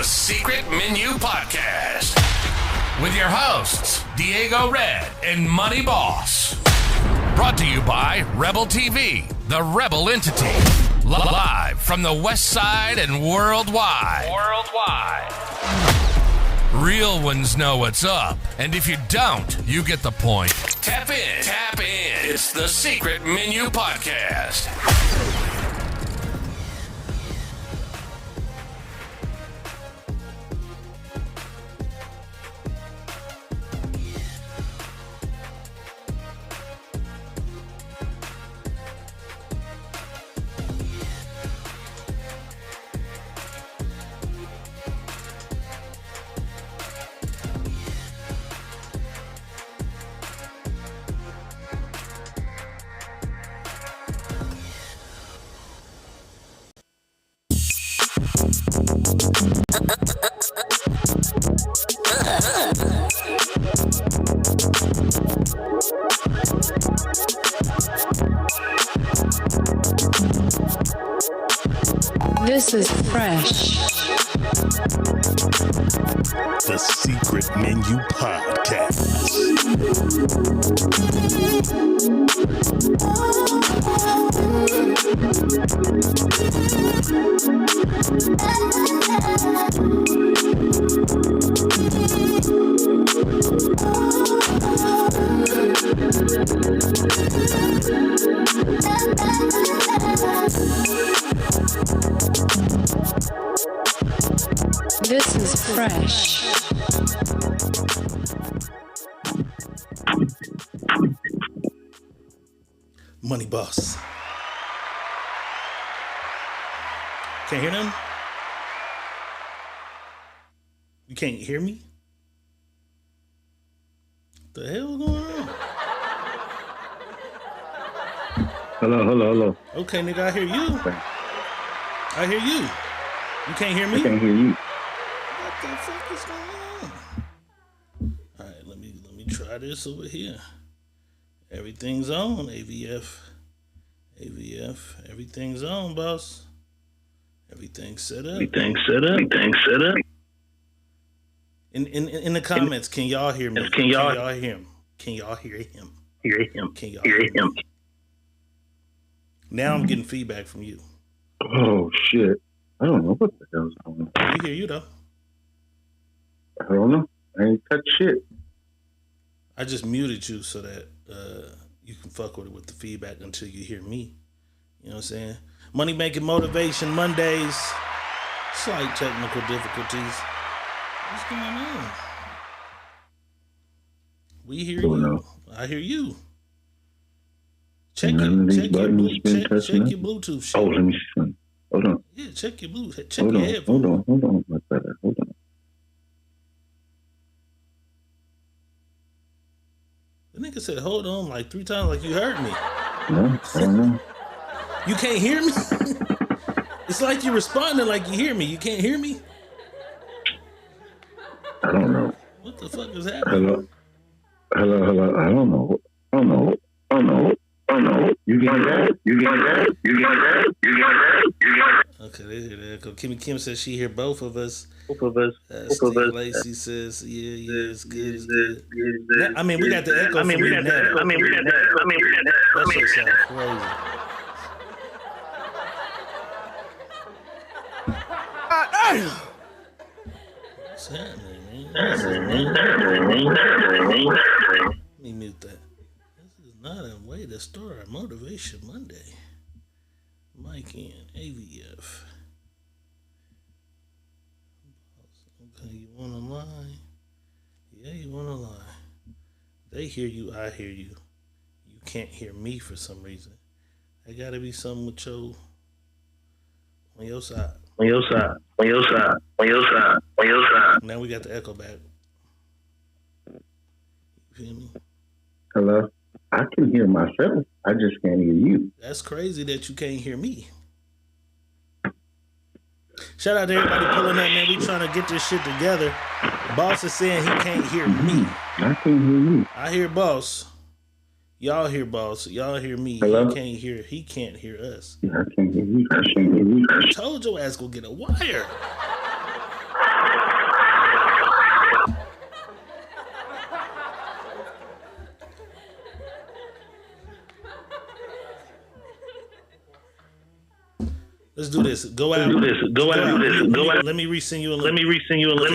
Secret Menu Podcast with your hosts, Diego Red and Money Boss. Brought to you by Rebel TV, the Rebel entity. Live from the West Side and worldwide. Real ones know what's up, and if you don't, you get the point. Tap in. It's the Secret Menu Podcast. This is fresh. The Secret Menu Podcast. This is fresh. Money Boss. Can't hear them? You can't hear me? What the hell going on? Hello. Okay, nigga, I hear you. I hear you. You can't hear me? I can't hear you. What the fuck is going on? All right, let me try this over here. Everything's on, AVF. Everything's on, boss. Everything's set up. In the comments, can y'all hear me? Can y'all hear him? Can y'all hear him? Can y'all hear him? Now I'm getting feedback from you. Oh shit! I don't know what the hell's going on. We hear you though. I don't know. I ain't touch shit. I just muted you so that you can fuck with it with the feedback until you hear me. You know what I'm saying? Money Making Motivation Mondays. Slight technical difficulties. What's going on? We hear you. I hear you. Check your Bluetooth shit. Oh, let me see something. Hold on. Yeah, check your Bluetooth. Check your headphones. Hold on, my brother. Hold on. The nigga said, hold on, like 3 times, like you heard me. No, I don't know. You can't hear me? It's like you're responding like you hear me. You can't hear me? I don't know. What the fuck is happening? Hello. I don't know. You got that? Okay, there you go. Kim says she hear both of us. Steve Lacey says, yeah, it's good. I mean, we got the echo. That shit sounds crazy. What's happening, man? Let me mute that. This is not a way to start our Motivation Monday. Mike in AVF. Okay, you want to lie? Yeah, you want to lie. They hear you, I hear you. You can't hear me for some reason. There got to be something with your on your side. Now we got the echo back. You feel me? Hello? I can hear myself. I just can't hear you. That's crazy that you can't hear me. Shout out to everybody pulling up, man. We trying to get this shit together. Boss is saying he can't hear me. I can't hear you. I hear Boss. Y'all hear Boss. Y'all hear me. Hello? He can't hear us. I can't hear you. I told your ass go get a wire. Let's do this. Go out. Go out. Let me resend you a link. Let me resend you a link.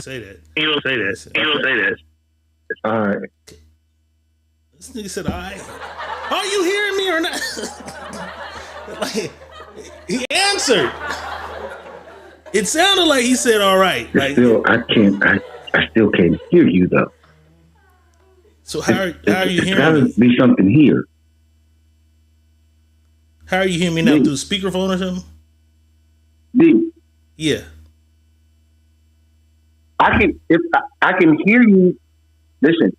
Say that. You don't say that. All right. This nigga said, all right. Are you hearing me or not? Like, he answered. It sounded like he said, all right. Like, I still can't hear you though. So how are you hearing gotta me? be something here. How are you hearing me now? Through speakerphone or something? Yeah. I can hear you. Listen.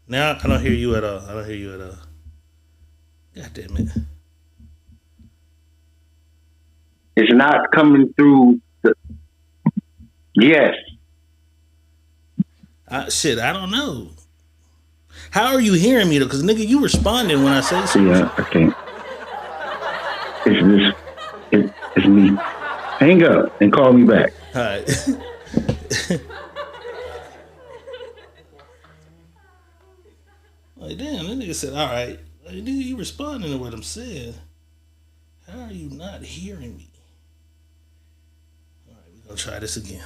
Now I don't hear you at all. God damn it. It's not coming through the. Yes. I don't know. How are you hearing me though? Because nigga, you responding when I say something. Yeah, I can't. It's me. Hang up and call me back. All right. Like, damn, that nigga said, all right. Like, nigga, you responding to what I'm saying. How are you not hearing me? All right, we're going to try this again.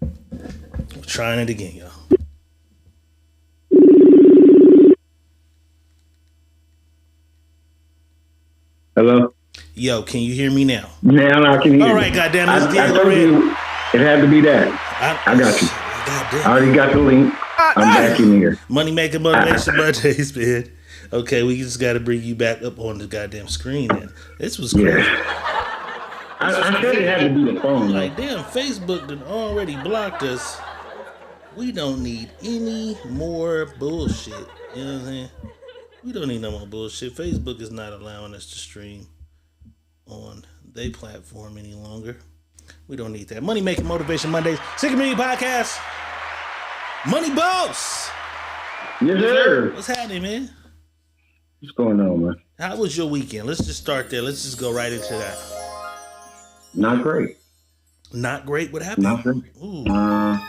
We're trying it again, y'all. Hello? Yo, can you hear me now? Now I can hear you. All right, goddamn, it's I Diego told Red. you it had to be that. I got you. Goddamn. I already got the link. I'm back in here. Money making motivation Mondays, man. Okay, we just got to bring you back up on the goddamn screen. Then this was crazy. I said it had to be the phone. Like, damn, Facebook done already blocked us. We don't need any more bullshit. You know what I'm saying? We don't need no more bullshit. Facebook is not allowing us to stream on their platform any longer. We don't need that. Money making motivation Mondays. Sick Community Podcast. Money Boss. Yes, sir. What's happening, man? What's going on, man? How was your weekend? Let's just start there. Let's just go right into that. Not great. Not great? What happened? Not great. Ooh. Not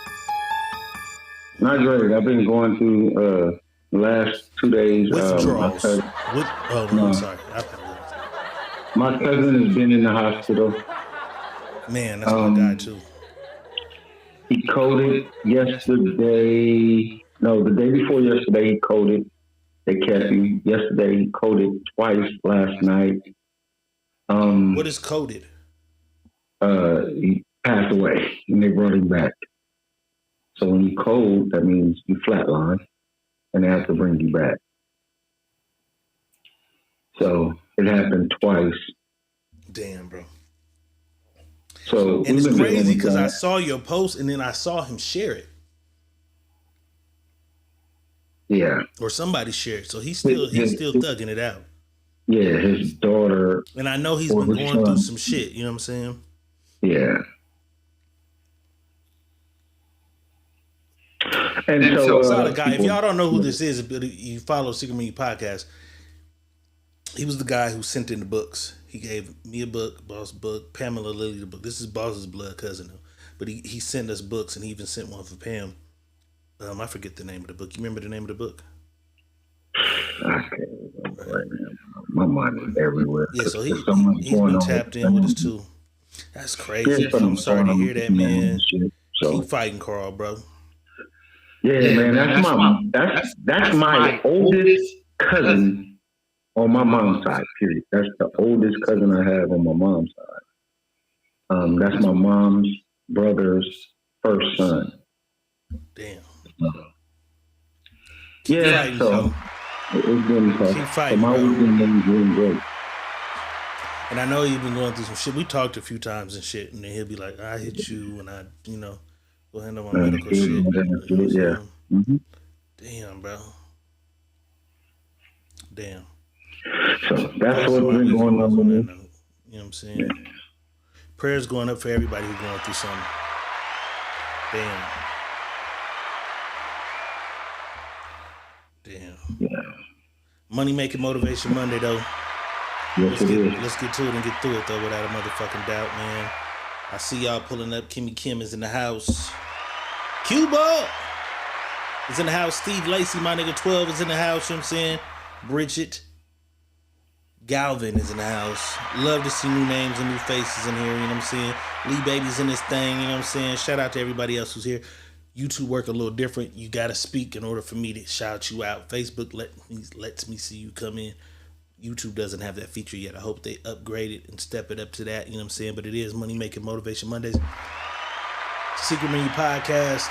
great. I've been going through the last 2 days. Withdrawals. I'm sorry. My cousin has been in the hospital. Man, that's my guy too. He coded yesterday. No, the day before yesterday he coded. They kept him. Yesterday he coded twice last night. What is coded? He passed away and they brought him back. So when you code, that means you flatline and they have to bring you back. So it happened twice. Damn, bro. So and it's crazy because I saw your post and then I saw him share it. Yeah. Or somebody shared. So he's still thugging it out. Yeah, his daughter. And I know he's been going through some shit. You know what I'm saying? Yeah. And so the guy, if y'all don't know who this is, you follow Secret Media Podcast. He was the guy who sent in the books. He gave me a book, Boss book, Pamela Lilly the book. This is Boss's blood cousin, though. But he sent us books, and he even sent one for Pam. I forget the name of the book. You remember the name of the book? I can't remember right now. My mind is everywhere. Yeah, so he's been tapped in with us too. That's crazy. I'm sorry to hear that, man. Keep fighting, Carl, bro. Yeah, man. That's my oldest cousin on my mom's side. Period. That's the oldest cousin I have on my mom's side. That's my mom's brother's first son. Damn. Yeah, fighting, so it's been tough. Keep fighting, so my weekend was really great. And I know you've been going through some shit. We talked a few times and shit, and then he'll be like, "I hit you," and I, go handle my medical shit. Yeah. Mm-hmm. Damn, bro. Damn. So that's what's been going on with me. You know what I'm saying? Yeah. Prayers going up for everybody who's going through something. Damn. Yeah. Money making motivation Monday though. Yes, let's get to it and get through it though without a motherfucking doubt, man. I see y'all pulling up. Kimmy Kim is in the house. Cuba is in the house. Steve Lacey, my nigga 12 is in the house, you know what I'm saying? Bridget Galvin is in the house. Love to see new names and new faces in here, you know what I'm saying? Lee Baby's in this thing, you know what I'm saying? Shout out to everybody else who's here. YouTube work a little different. You got to speak in order for me to shout you out. Facebook lets me see you come in. YouTube doesn't have that feature yet. I hope they upgrade it and step it up to that, you know what I'm saying? But it is Money Making Motivation Mondays. Secret Menu Podcast.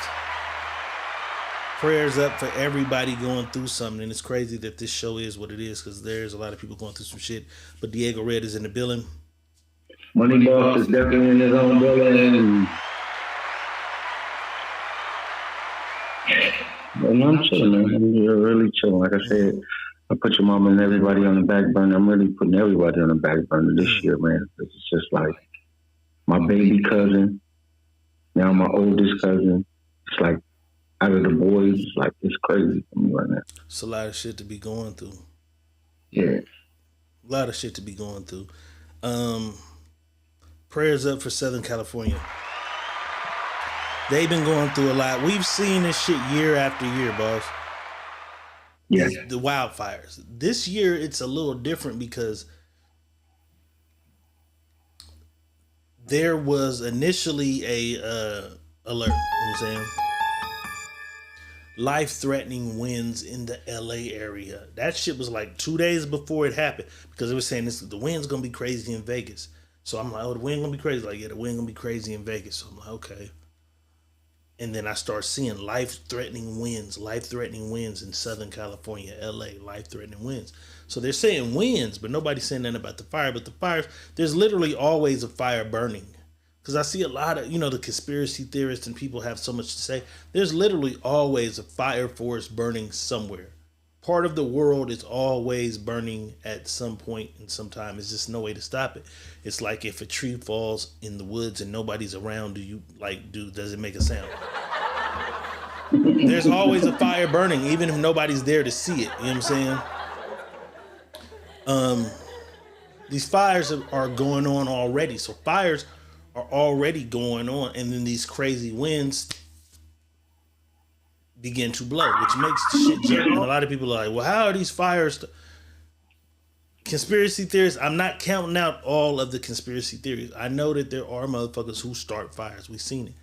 Prayers up for everybody going through something. And it's crazy that this show is what it is because there's a lot of people going through some shit. But Diego Red is in the building. Money Boss is definitely in his own building. And I'm chilling, man. I'm really chilling. Like I said, I put your mama and everybody on the back burner. I'm really putting everybody on the back burner this year, man. It's just like my baby cousin, now my oldest cousin. It's like out of the boys, it's like it's crazy for me right now. It's a lot of shit to be going through. Yeah. A lot of shit to be going through. Prayers up for Southern California. They've been going through a lot. We've seen this shit year after year, boss. Yeah. The wildfires. This year, it's a little different because there was initially a alert. You know what I'm saying? Life-threatening winds in the LA area. That shit was like 2 days before it happened because it was saying the wind's gonna be crazy in Vegas. So I'm like, oh, the wind gonna be crazy. Like, yeah, the wind gonna be crazy in Vegas. So I'm like, okay. And then I start seeing life-threatening winds in Southern California, LA, life-threatening winds. So they're saying winds, but nobody's saying nothing about the fire. But the fires, there's literally always a fire burning. Because I see a lot of, the conspiracy theorists and people have so much to say. There's literally always a fire forest burning somewhere. Part of the world is always burning at some point and sometime. It's just no way to stop it. It's like if a tree falls in the woods and nobody's around, does it make a sound? There's always a fire burning, even if nobody's there to see it. You know what I'm saying? These fires are going on already. So fires are already going on, and then these crazy winds begin to blow, which makes the shit jump. And a lot of people are like, well, how are these fires? Conspiracy theories, I'm not counting out all of the conspiracy theories. I know that there are motherfuckers who start fires. We've seen it.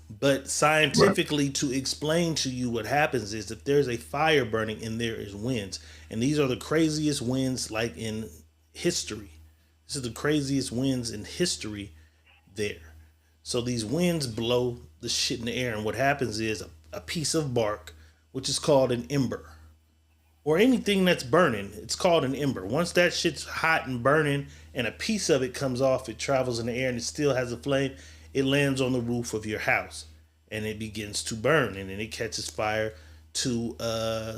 But scientifically, to explain to you what happens is if there's a fire burning and there is winds, and these are the craziest winds like in history. This is the craziest winds in history there. So these winds blow the shit in the air, and what happens is a piece of bark, which is called an ember, or anything that's burning, it's called an ember. Once that shit's hot and burning and a piece of it comes off, it travels in the air and it still has a flame, it lands on the roof of your house and it begins to burn, and then it catches fire to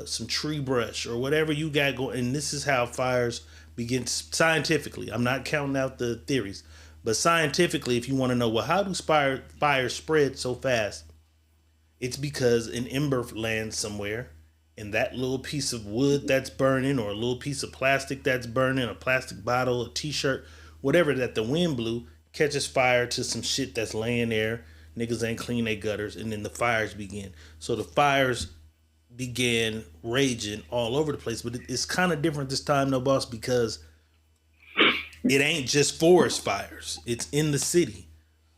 some tree brush or whatever you got going. And this is how fires begin scientifically. I'm not counting out the theories, but scientifically, if you want to know, well, how do fires spread so fast? It's because an ember lands somewhere, and that little piece of wood that's burning, or a little piece of plastic that's burning, a plastic bottle, a t-shirt, whatever that the wind blew, catches fire to some shit that's laying there. Niggas ain't clean their gutters, and then the fires begin. So the fires began raging all over the place, but it's kind of different this time, no boss, because it ain't just forest fires. It's in the city.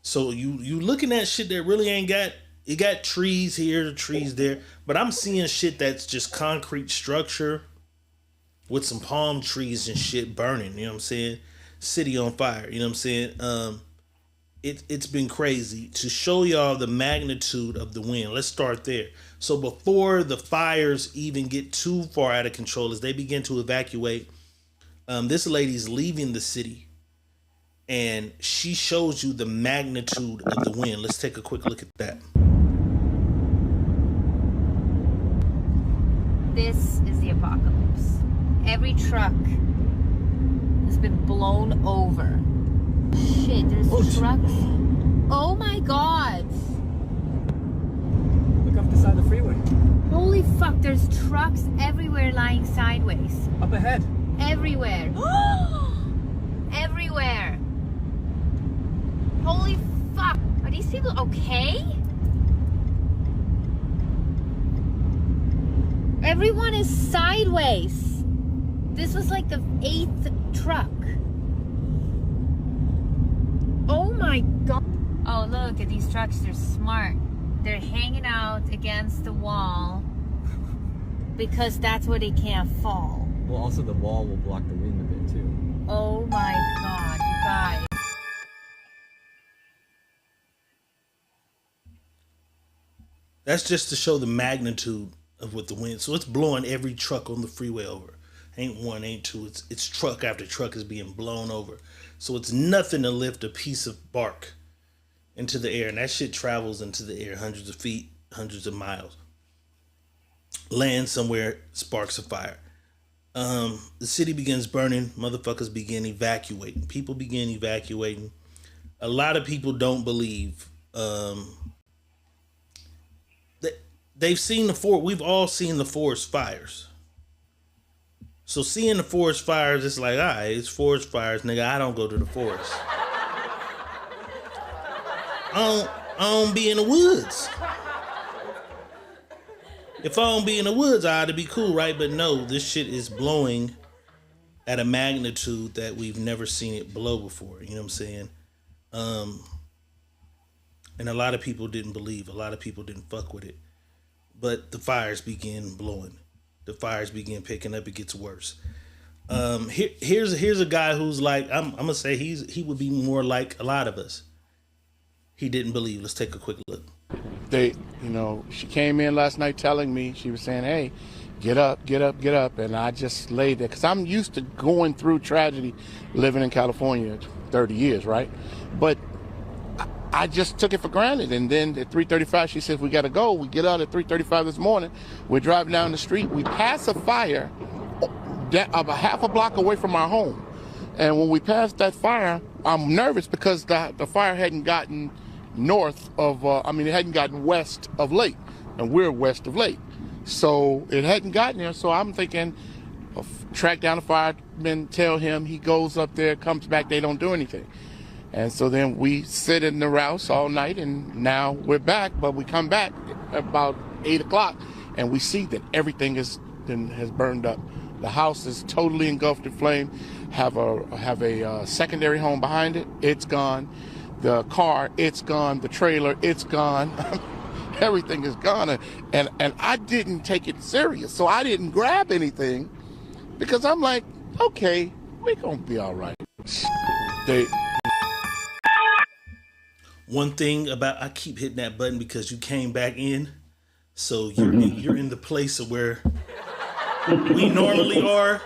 So you looking at shit that really ain't got. It got trees here, trees there, but I'm seeing shit that's just concrete structure with some palm trees and shit burning, you know what I'm saying? City on fire, you know what I'm saying? It's been crazy. To show y'all the magnitude of the wind, let's start there. So before the fires even get too far out of control, as they begin to evacuate, this lady's leaving the city, and she shows you the magnitude of the wind. Let's take a quick look at that. This is the apocalypse. Every truck has been blown over. Shit, there's trucks. Oh my god. Look up the side of the freeway. Holy fuck, there's trucks everywhere lying sideways. Up ahead. Everywhere. Everywhere. Holy fuck. Are these people okay? Everyone is sideways. This was like the 8th truck. Oh my God. Oh, look at these trucks. They're smart. They're hanging out against the wall because that's where they can't fall. Well, also the wall will block the wind a bit too. Oh my God, you guys. That's just to show the magnitude of what the wind. So it's blowing every truck on the freeway over. Ain't one, ain't two. It's truck after truck is being blown over. So it's nothing to lift a piece of bark into the air. And that shit travels into the air hundreds of feet, hundreds of miles. Lands somewhere, sparks a fire. The city begins burning. Motherfuckers begin evacuating. People begin evacuating. A lot of people don't believe. They've seen we've all seen the forest fires. So seeing the forest fires, it's like, all right, it's forest fires, nigga. I don't go to the forest. I don't be in the woods. If I don't be in the woods, I ought to be cool, right? But no, this shit is blowing at a magnitude that we've never seen it blow before. You know what I'm saying? And a lot of people didn't believe. A lot of people didn't fuck with it. But the fires begin blowing. The fires begin picking up. It gets worse. Here's a guy who's like, I'm gonna say he would be more like a lot of us. He didn't believe. Let's take a quick look. She came in last night telling me, she was saying, hey, get up. And I just laid there because I'm used to going through tragedy living in California 30 years, right? But I just took it for granted. And then at 3:35, she says, we got to go. We get out at 3:35 this morning. We're driving down the street. We pass a fire about half a block away from our home. And when we passed that fire, I'm nervous because the fire hadn't gotten north of, it hadn't gotten west of Lake. And we're west of Lake. So it hadn't gotten there. So I'm thinking, track down the fireman, tell him, he goes up there, comes back, they don't do anything. And so then we sit in the house all night, and now we're back. But we come back about 8 o'clock, and we see that everything has burned up. The house is totally engulfed in flame. Have a secondary home behind it. It's gone. The car, it's gone. The trailer, it's gone. Everything is gone. And I didn't take it serious, so I didn't grab anything because I'm like, okay, we're gonna be all right. One thing about, I keep hitting that button because you came back in, so you're in the place of where we normally are.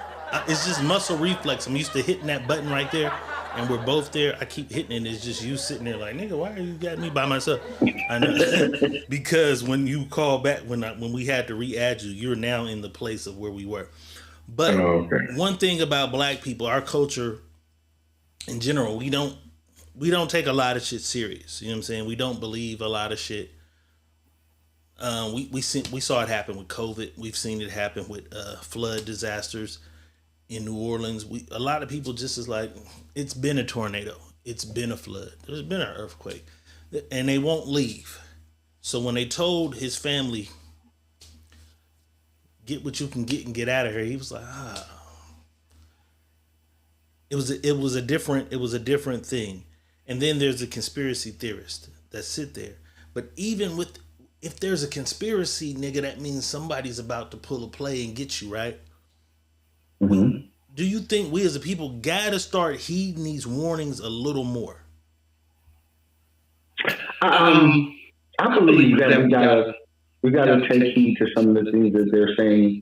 It's just muscle reflex. I'm used to hitting that button right there, and we're both there. I keep hitting it, and it's just you sitting there like, nigga, why are you got me by myself? I know. Because when you call back, when we had to re-add you, you're now in the place of where we were. But one thing about black people, our culture in general, we don't take a lot of shit serious. You know what I'm saying? We don't believe a lot of shit. We saw it happen with COVID. We've seen it happen with flood disasters in New Orleans. A lot of people just is like, it's been a tornado. It's been a flood. There's been an earthquake. And they won't leave. So when they told his family, get what you can get and get out of here, he was like, It was a different thing. And then there's a conspiracy theorist that sit there. But even if there's a conspiracy, nigga, that means somebody's about to pull a play and get you, right? Mm-hmm. Do you think we as a people gotta start heeding these warnings a little more? I believe that we gotta take heed to some of the things that they're saying.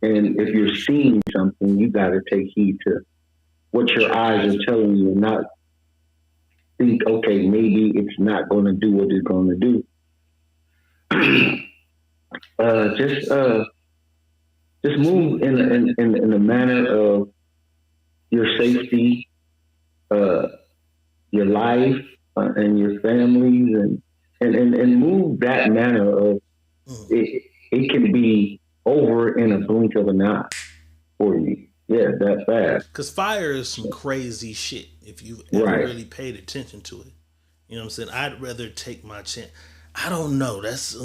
And if you're seeing something, you gotta take heed to what your eyes are telling you and not think, okay, maybe it's not going to do what it's going to do. Just move in a manner of your safety, your life, and your families, and move that manner of it. It can be over in a blink of an eye for you. Yeah, that fast. Because fire is some crazy shit if you've ever really paid attention to it. You know what I'm saying? I'd rather take my chance. I don't know. That's...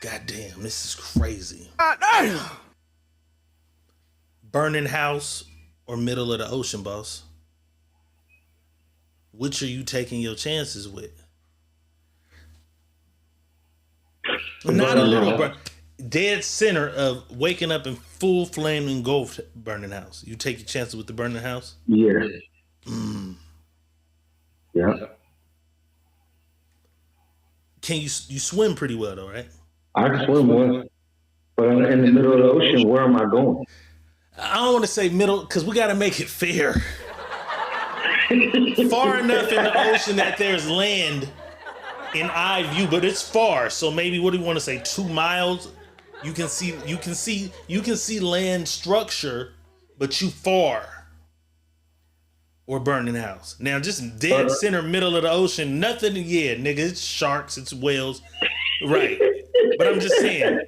goddamn, this is crazy. burning house or middle of the ocean, boss? Which are you taking your chances with? Not a little dead center of waking up in full flame engulfed burning house. You take your chances with the burning house? Yeah. Yeah. Can you swim pretty well though, right? I can swim once, but I'm in the middle of the ocean. Where am I going? I don't want to say middle because we got to make it fair. Far enough in the ocean that there's land in eye view, but it's far. So maybe what do you want to say? 2 miles. You can see land structure, but you far. Or burning house. Now just dead center middle of the ocean, nothing. Yeah, nigga, it's sharks, it's whales, right? But I'm just saying.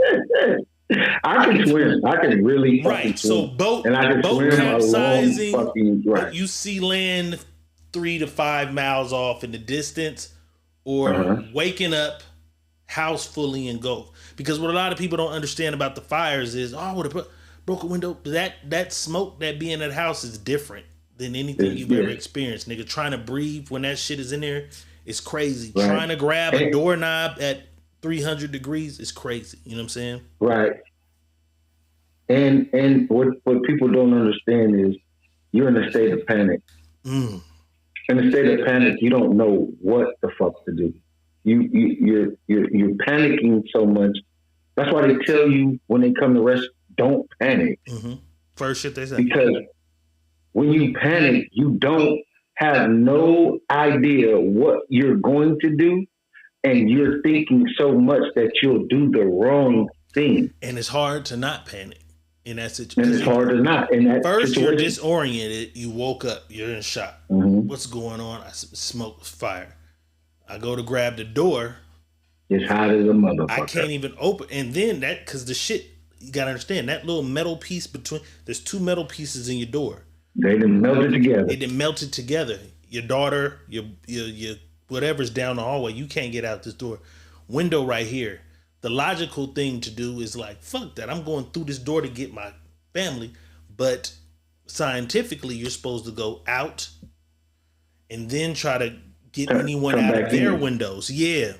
I can swim. I can really right. So boat capsizing. Right. You see land 3 to 5 miles off in the distance, or waking up house fully engulfed. Because what a lot of people don't understand about the fires is, I would have broke a window. That smoke that be in that house is different than anything you've ever experienced, nigga. Trying to breathe when that shit is in there is crazy. Right. Trying to grab a doorknob at 300 degrees is crazy. You know what I'm saying? Right. And what people don't understand is you're in a state of panic. In a state of panic, you don't know what the fuck to do. You're panicking so much. That's why they tell you when they come to rescue, don't panic. First shit they say. Because when you panic, you don't have no idea what you're going to do, and you're thinking so much that you'll do the wrong thing. And it's hard to not panic in that situation. And it's hard to not. In that first, situation. You're disoriented. You woke up. You're in shock. What's going on? I smoke fire. I go to grab the door. It's hot as a motherfucker. I can't even open. And then that, because the shit, you got to understand, that little metal piece there's 2 metal pieces in your door. They done melted together. They done melted together. Your daughter, your whatever's down the hallway, you can't get out this door. Window right here. The logical thing to do is like, fuck that. I'm going through this door to get my family. But scientifically, you're supposed to go out and then try to get anyone out of their windows. Yeah.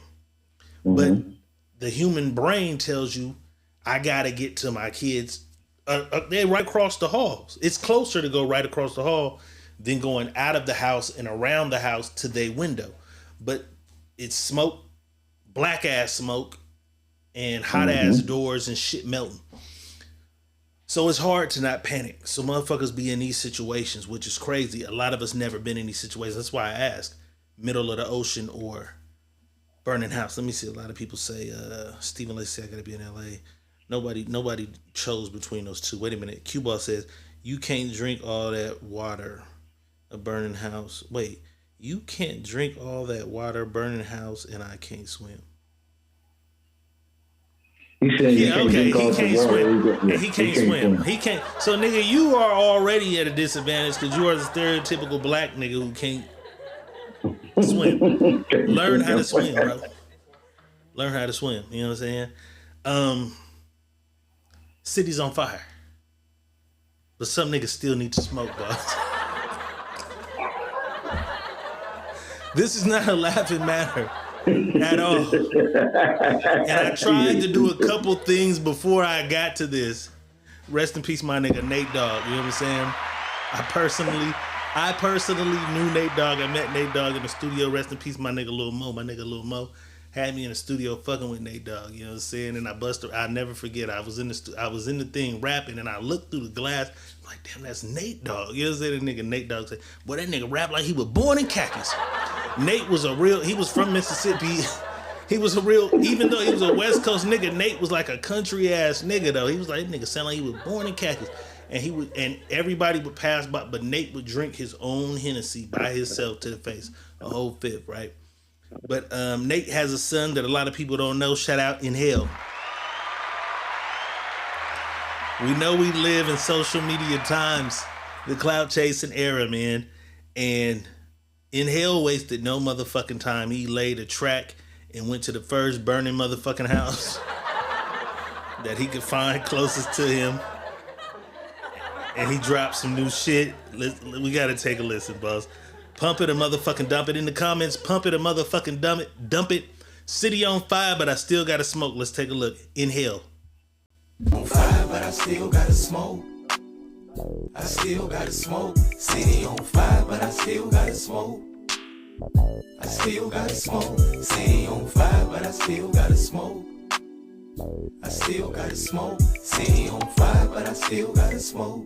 But the human brain tells you, I got to get to my kids. They're right across the halls. It's closer to go right across the hall than going out of the house and around the house to their window. But it's smoke, black ass smoke, and hot ass doors and shit melting. So it's hard to not panic. So motherfuckers be in these situations, which is crazy. A lot of us never been in these situations. That's why I ask, middle of the ocean or burning house. Let me see. A lot of people say, Stephen, let's say I gotta be in LA. Nobody chose between those two. Wait a minute. Q-Ball says, you can't drink all that water, a burning house. Wait, you can't drink all that water, burning house, and I can't swim. He said, he can't swim. He can't swim. He can't. So, nigga, you are already at a disadvantage because you are the stereotypical black nigga who can't swim. Learn how to swim, bro. Learn how to swim. You know what I'm saying? City's on fire. But some niggas still need to smoke, boss. This is not a laughing matter at all. And I tried to do a couple things before I got to this. Rest in peace, my nigga Nate Dogg. You know what I'm saying? I personally knew Nate Dogg. I met Nate Dogg in the studio. Rest in peace, my nigga Lil Mo. My nigga Lil Mo had me in the studio fucking with Nate Dogg. You know what I'm saying? And I'll never forget. I was in the thing rapping, and I looked through the glass. I'm like, damn, that's Nate Dogg. You know what I'm saying? The nigga Nate Dogg said, boy, that nigga rap like he was born in khakis. Nate was he was from Mississippi. He was even though he was a West Coast nigga, Nate was like a country ass nigga though. He was like, that nigga sound like he was born in khakis. And everybody would pass by, but Nate would drink his own Hennessy by himself to the face, a whole fifth, right? But Nate has a son that a lot of people don't know. Shout out In Hell. We know we live in social media times, the clout chasing era, man. And In Hell wasted no motherfucking time. He laid a track and went to the first burning motherfucking house that he could find closest to him. and he dropped some new shit. We gotta take a listen, boss. Pump it or motherfucking dump it in the comments. Pump it or motherfucking dump it. City on fire, but I still gotta smoke. Let's take a look. Inhale. On fire, but I still gotta smoke. I still gotta smoke. City on fire, but I still gotta smoke. I still gotta smoke. City on fire, but I still gotta smoke. I still gotta smoke. City on fire, but I still gotta smoke.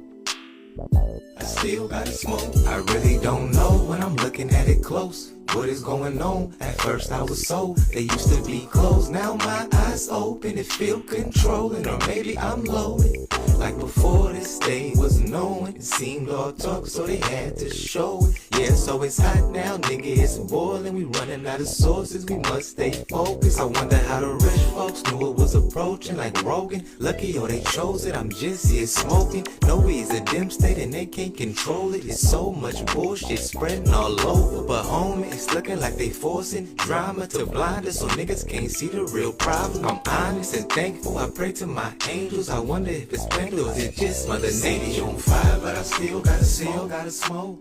I still gotta smoke. I really don't know when I'm looking at it close. What is going on? At first I was so, they used to be closed. Now my eyes open, it feel controlling. Or maybe I'm loaded. Like before this day was knowing. It seemed all talk, so they had to show it. Yeah, so it's hot now, nigga, it's boiling. We running out of sources, we must stay focused. I wonder how the rich folks knew it was approaching. Like Rogan, lucky or they chose it. I'm just here smoking. No, it's a dim state and they can't control it. It's so much bullshit spreading all over. But homie, it's looking like they forcing drama to blind us so niggas can't see the real problem. I'm honest and thankful. I pray to my angels. I wonder if it's painful or is it just Mother Nature on fire, but I still gotta smoke.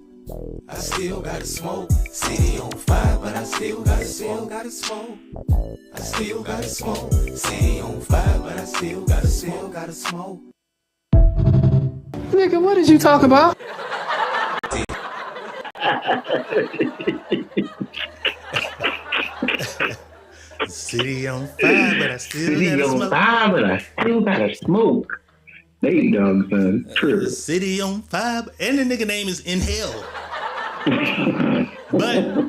I still gotta smoke. City on fire, but I still gotta smoke. I still gotta smoke. City on fire, but I still gotta smoke. Nigga, what did you talk about? City on fire, but I still City gotta on smoke. fire, but I still gotta smoke. Nate Dogg, son. True. City on fire, and the nigga name is Inhale. But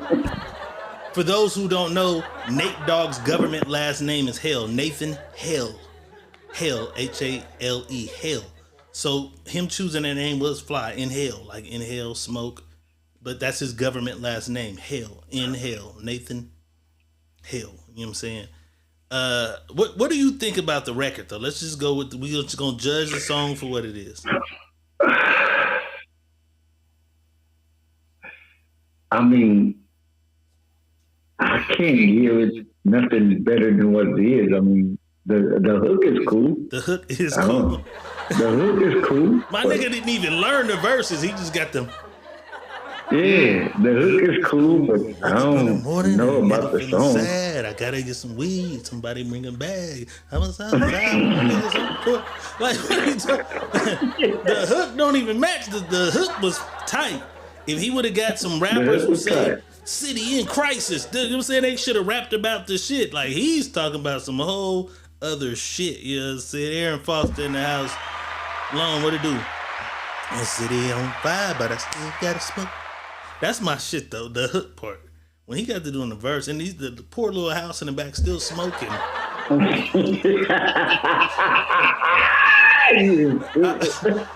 for those who don't know, Nate Dogg's government last name is Hale. Nathan Hale. Hale, H-A-L-E, Hale. So him choosing that name was fly. Inhale, like inhale, smoke. But that's his government last name, Hale. Inhale, Nathan Hale. You know what I'm saying? What do you think about the record though? Let's just go with we're just gonna judge the song for what it is. I mean, I can't give it nothing better than what it is. I mean, the hook is cool. The hook is cool. The hook is cool. My nigga didn't even learn the verses. He just got them. Yeah, the hook is cool, but I don't know about the song. Sad. I gotta get some weed. Somebody bring a bag. I was outside. Like, what are you talking? The hook don't even match. The hook was tight. If he would have got some rappers who said "City in Crisis," you know what I'm saying? They should have rapped about the shit. Like he's talking about some whole other shit. You know what I'm saying? Aaron Foster in the house. Long, what it do? The city on fire, but I still gotta smoke. That's my shit though, the hook part. When he got to doing the verse, and he's the poor little house in the back still smoking.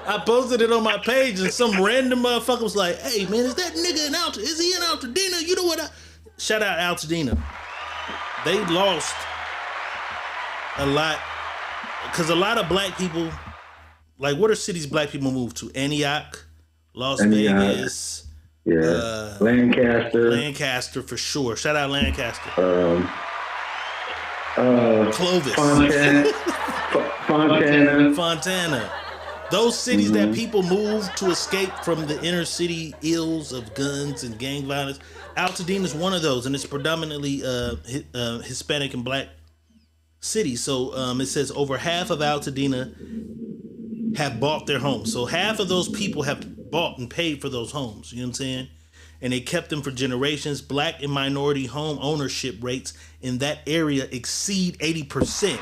I posted it on my page, and some random motherfucker was like, "Hey man, is that nigga in Alta? Is he in Altadena? You know what? Shout out Altadena. They lost a lot because a lot of black people. Like, what are cities black people move to? Antioch, Las Vegas. Yeah, Lancaster. Lancaster for sure. Shout out Lancaster. Clovis. Fontana. Those cities that people move to escape from the inner city ills of guns and gang violence. Altadena is one of those, and it's predominantly Hispanic and black cities. So it says over half of Altadena have bought their homes. So half of those people have bought and paid for those homes. You know what I'm saying? And they kept them for generations. Black and minority home ownership rates in that area exceed 80%,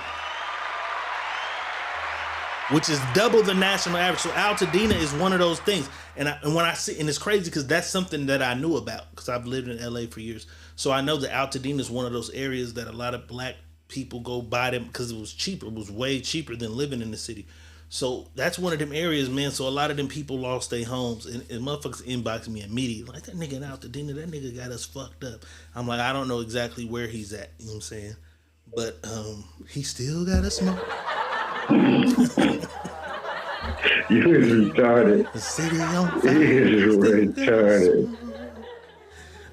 which is double the national average. So Altadena is one of those things. And when I see, and it's crazy because that's something that I knew about because I've lived in LA for years. So I know that Altadena is one of those areas that a lot of black people go buy them because it was cheaper. It was way cheaper than living in the city. So that's one of them areas, man. So a lot of them people lost their homes, and motherfuckers inboxed me immediately. Like, that nigga in Altadena, that nigga got us fucked up. I'm like, I don't know exactly where he's at, you know what I'm saying? But he still got us smoke. You is retarded. The city on fire. You is retarded.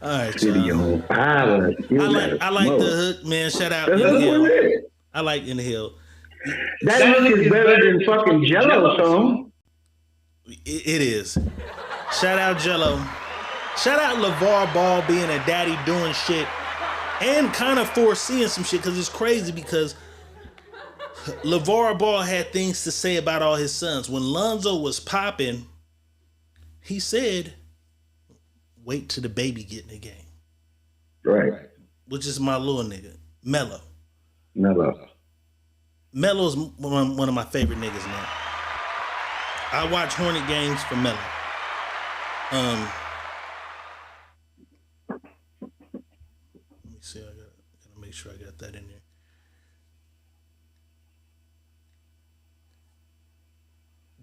All right, City y'all. on fire. I like the hook, man. Shout out Inhale. I like Inhale. That hook is better than fucking Jello song. It is. Shout out Jello. Shout out LeVar Ball being a daddy doing shit and kind of foreseeing some shit because it's crazy because LeVar Ball had things to say about all his sons. When Lonzo was popping, he said, wait till the baby get in the game. Right. Which is my little nigga, Melo. Melo's one of my favorite niggas now. I watch Hornet games for Melo. Let me see. I gotta make sure I got that in there.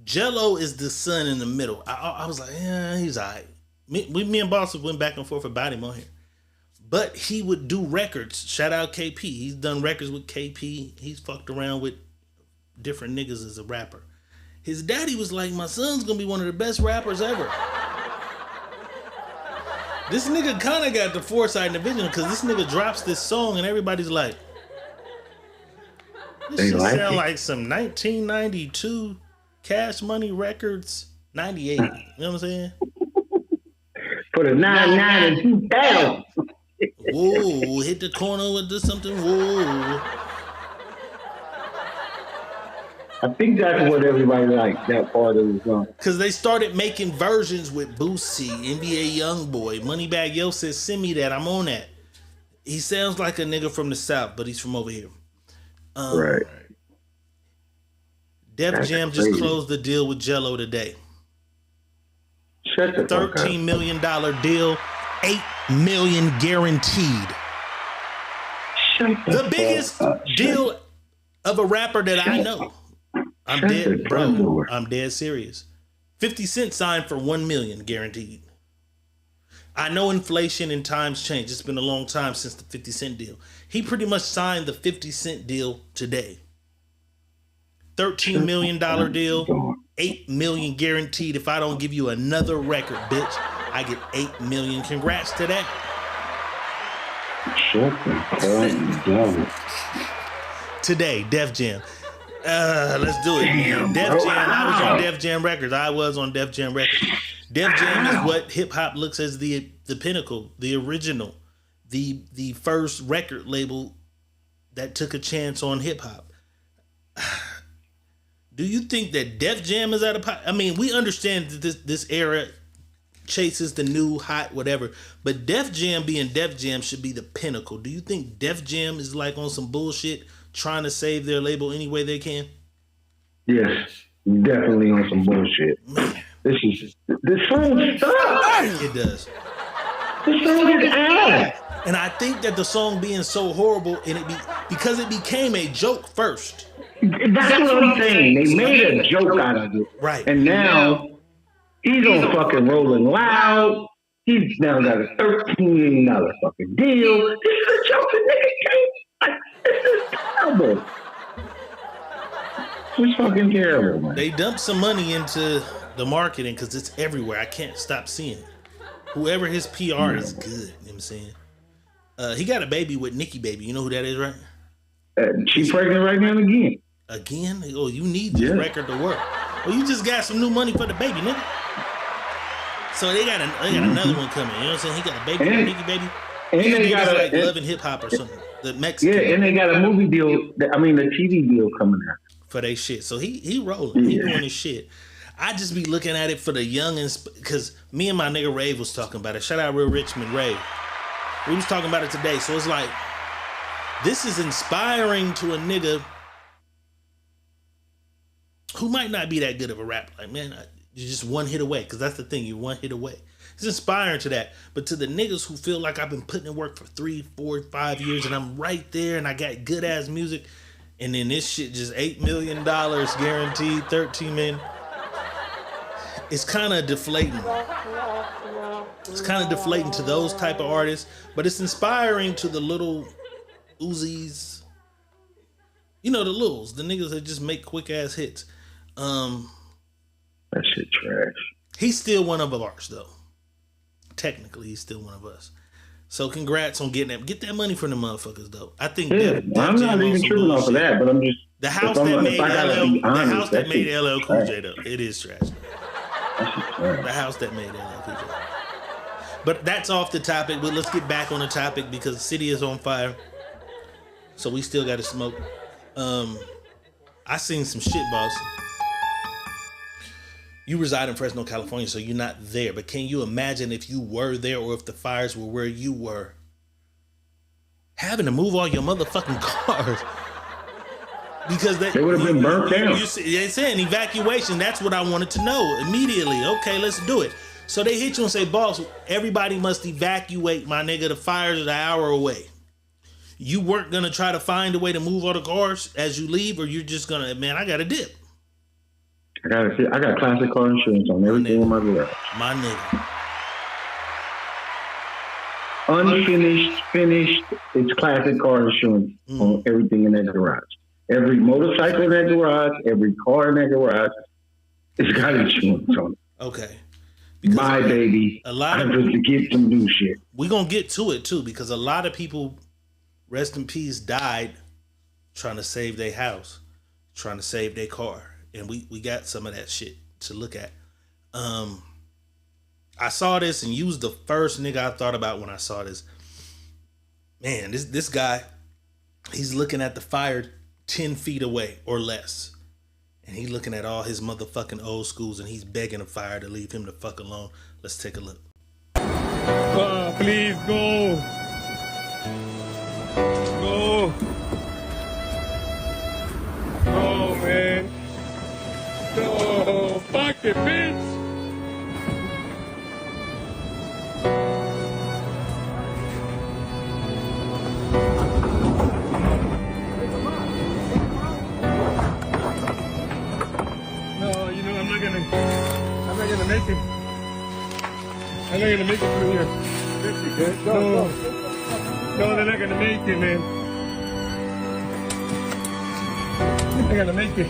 Jello is the son in the middle. I was like, yeah, he's all right. Me and Boss went back and forth about him on here. But he would do records. Shout out KP. He's done records with KP. He's fucked around with different niggas as a rapper. His daddy was like, my son's gonna be one of the best rappers ever. This nigga kind of got the foresight and the vision because this nigga drops this song and everybody's like, this shit sound like some 1992 Cash Money Records 98. You know what I'm saying? For the 99 and 2000. Whoa, hit the corner with this something. Whoa. I think that's what everybody liked, that part of the song. Because they started making versions with Boosie, NBA Youngboy. Moneybagg Yo says, send me that. I'm on that. He sounds like a nigga from the South, but he's from over here. Right. Def Jam just closed the deal with Jello today. Shut the fuck up. $13 million deal, $8 million guaranteed. Shut the biggest deal of a rapper that I know. I'm dead, bro. I'm dead serious. 50 Cent signed for $1 million guaranteed. I know inflation and times change. It's been a long time since the 50 Cent deal. He pretty much signed the 50 Cent deal today. $13 million deal, $8 million guaranteed. If I don't give you another record, bitch, I get $8 million. Congrats to that. Shut the fuck up. Today, Def Jam. Let's do it, man. Def Jam. I was on Def Jam Records. Def Jam is what hip hop looks as the pinnacle, the original, the first record label that took a chance on hip hop. Do you think that Def Jam is out of pocket? I mean, we understand that this era chases the new hot whatever, but Def Jam being Def Jam should be the pinnacle. Do you think Def Jam is like on some bullshit, trying to save their label any way they can? Yes, definitely on some bullshit. Man. This song sucks. It does. This song is ass. And I think that the song being so horrible and because it became a joke first. That's what I'm saying. They made a joke out of it. Right. And now he's on fucking Rolling Loud. He's now got a $13 million fucking deal. This is a joke that nigga came. Like, this is terrible. It's fucking terrible, man. They dumped some money into the marketing because it's everywhere. I can't stop seeing it. Whoever his PR is good. You know what I'm saying? He got a baby with Nicki Baby. You know who that is, right? She's pregnant right now again. Again? Oh, you need this record to work. Well, you just got some new money for the baby, nigga. So they got another one coming. You know what I'm saying? He got a baby with Nicki Baby. And they got like Love and Hip Hop or something. The Mexican. Yeah, and they got a movie deal. The TV deal coming out for they shit. So he rolling. He doing his shit. I just be looking at it for the youngins because me and my nigga Rave was talking about it. Shout out Real Richmond Rave. We was talking about it today. So it's like, this is inspiring to a nigga who might not be that good of a rapper. Like, man, you're just one hit away. Because that's the thing, you're one hit away. It's inspiring to that. But to the niggas who feel like I've been putting in work for 3, 4, 5 years and I'm right there and I got good ass music, and then this shit just $8 million guaranteed, $13 million. It's kind of deflating. It's kind of deflating to those type of artists, but it's inspiring to the little Uzis. You know, the Lils, the niggas that just make quick ass hits. That shit trash. He's still one of ours, though. Technically, he's still one of us. So congrats on getting that. Get that money from the motherfuckers, though. I think I'm not even tripping off of that, but I'm just the house that made LL Cool J, though. It is trash. The house that made LL. But that's off the topic. But let's get back on the topic because the city is on fire. So we still got to smoke. I seen some shit, boss. You reside in Fresno, California, so you're not there. But can you imagine if you were there or if the fires were where you were? Having to move all your motherfucking cars. Because they would have been burnt down. They said an evacuation. That's what I wanted to know immediately. Okay, let's do it. So they hit you and say, boss, everybody must evacuate, my nigga. The fire's an hour away. You weren't going to try to find a way to move all the cars as you leave, or you're just going to, man, I got to dip. I got classic car insurance on everything in my garage. My nigga. Unfinished, finished, it's classic car insurance on everything in that garage. Every motorcycle in that garage, every car in that garage, it's got insurance on it. Okay. My baby. A lot of to get some new shit. We're going to get to it too, because a lot of people, rest in peace, died trying to save their house, trying to save their car. And we got some of that shit to look at. I saw this, and you was the first nigga I thought about when I saw this. Man, this guy, he's looking at the fire 10 feet away or less. And he looking at all his motherfucking old schools, and he's begging the fire to leave him the fuck alone. Let's take a look. Please go. Go. Oh, man. No, fuck it, bitch. No, you know, I'm not gonna make it. I'm not gonna make it through here. No, they're not gonna make it, man. They're gonna make it.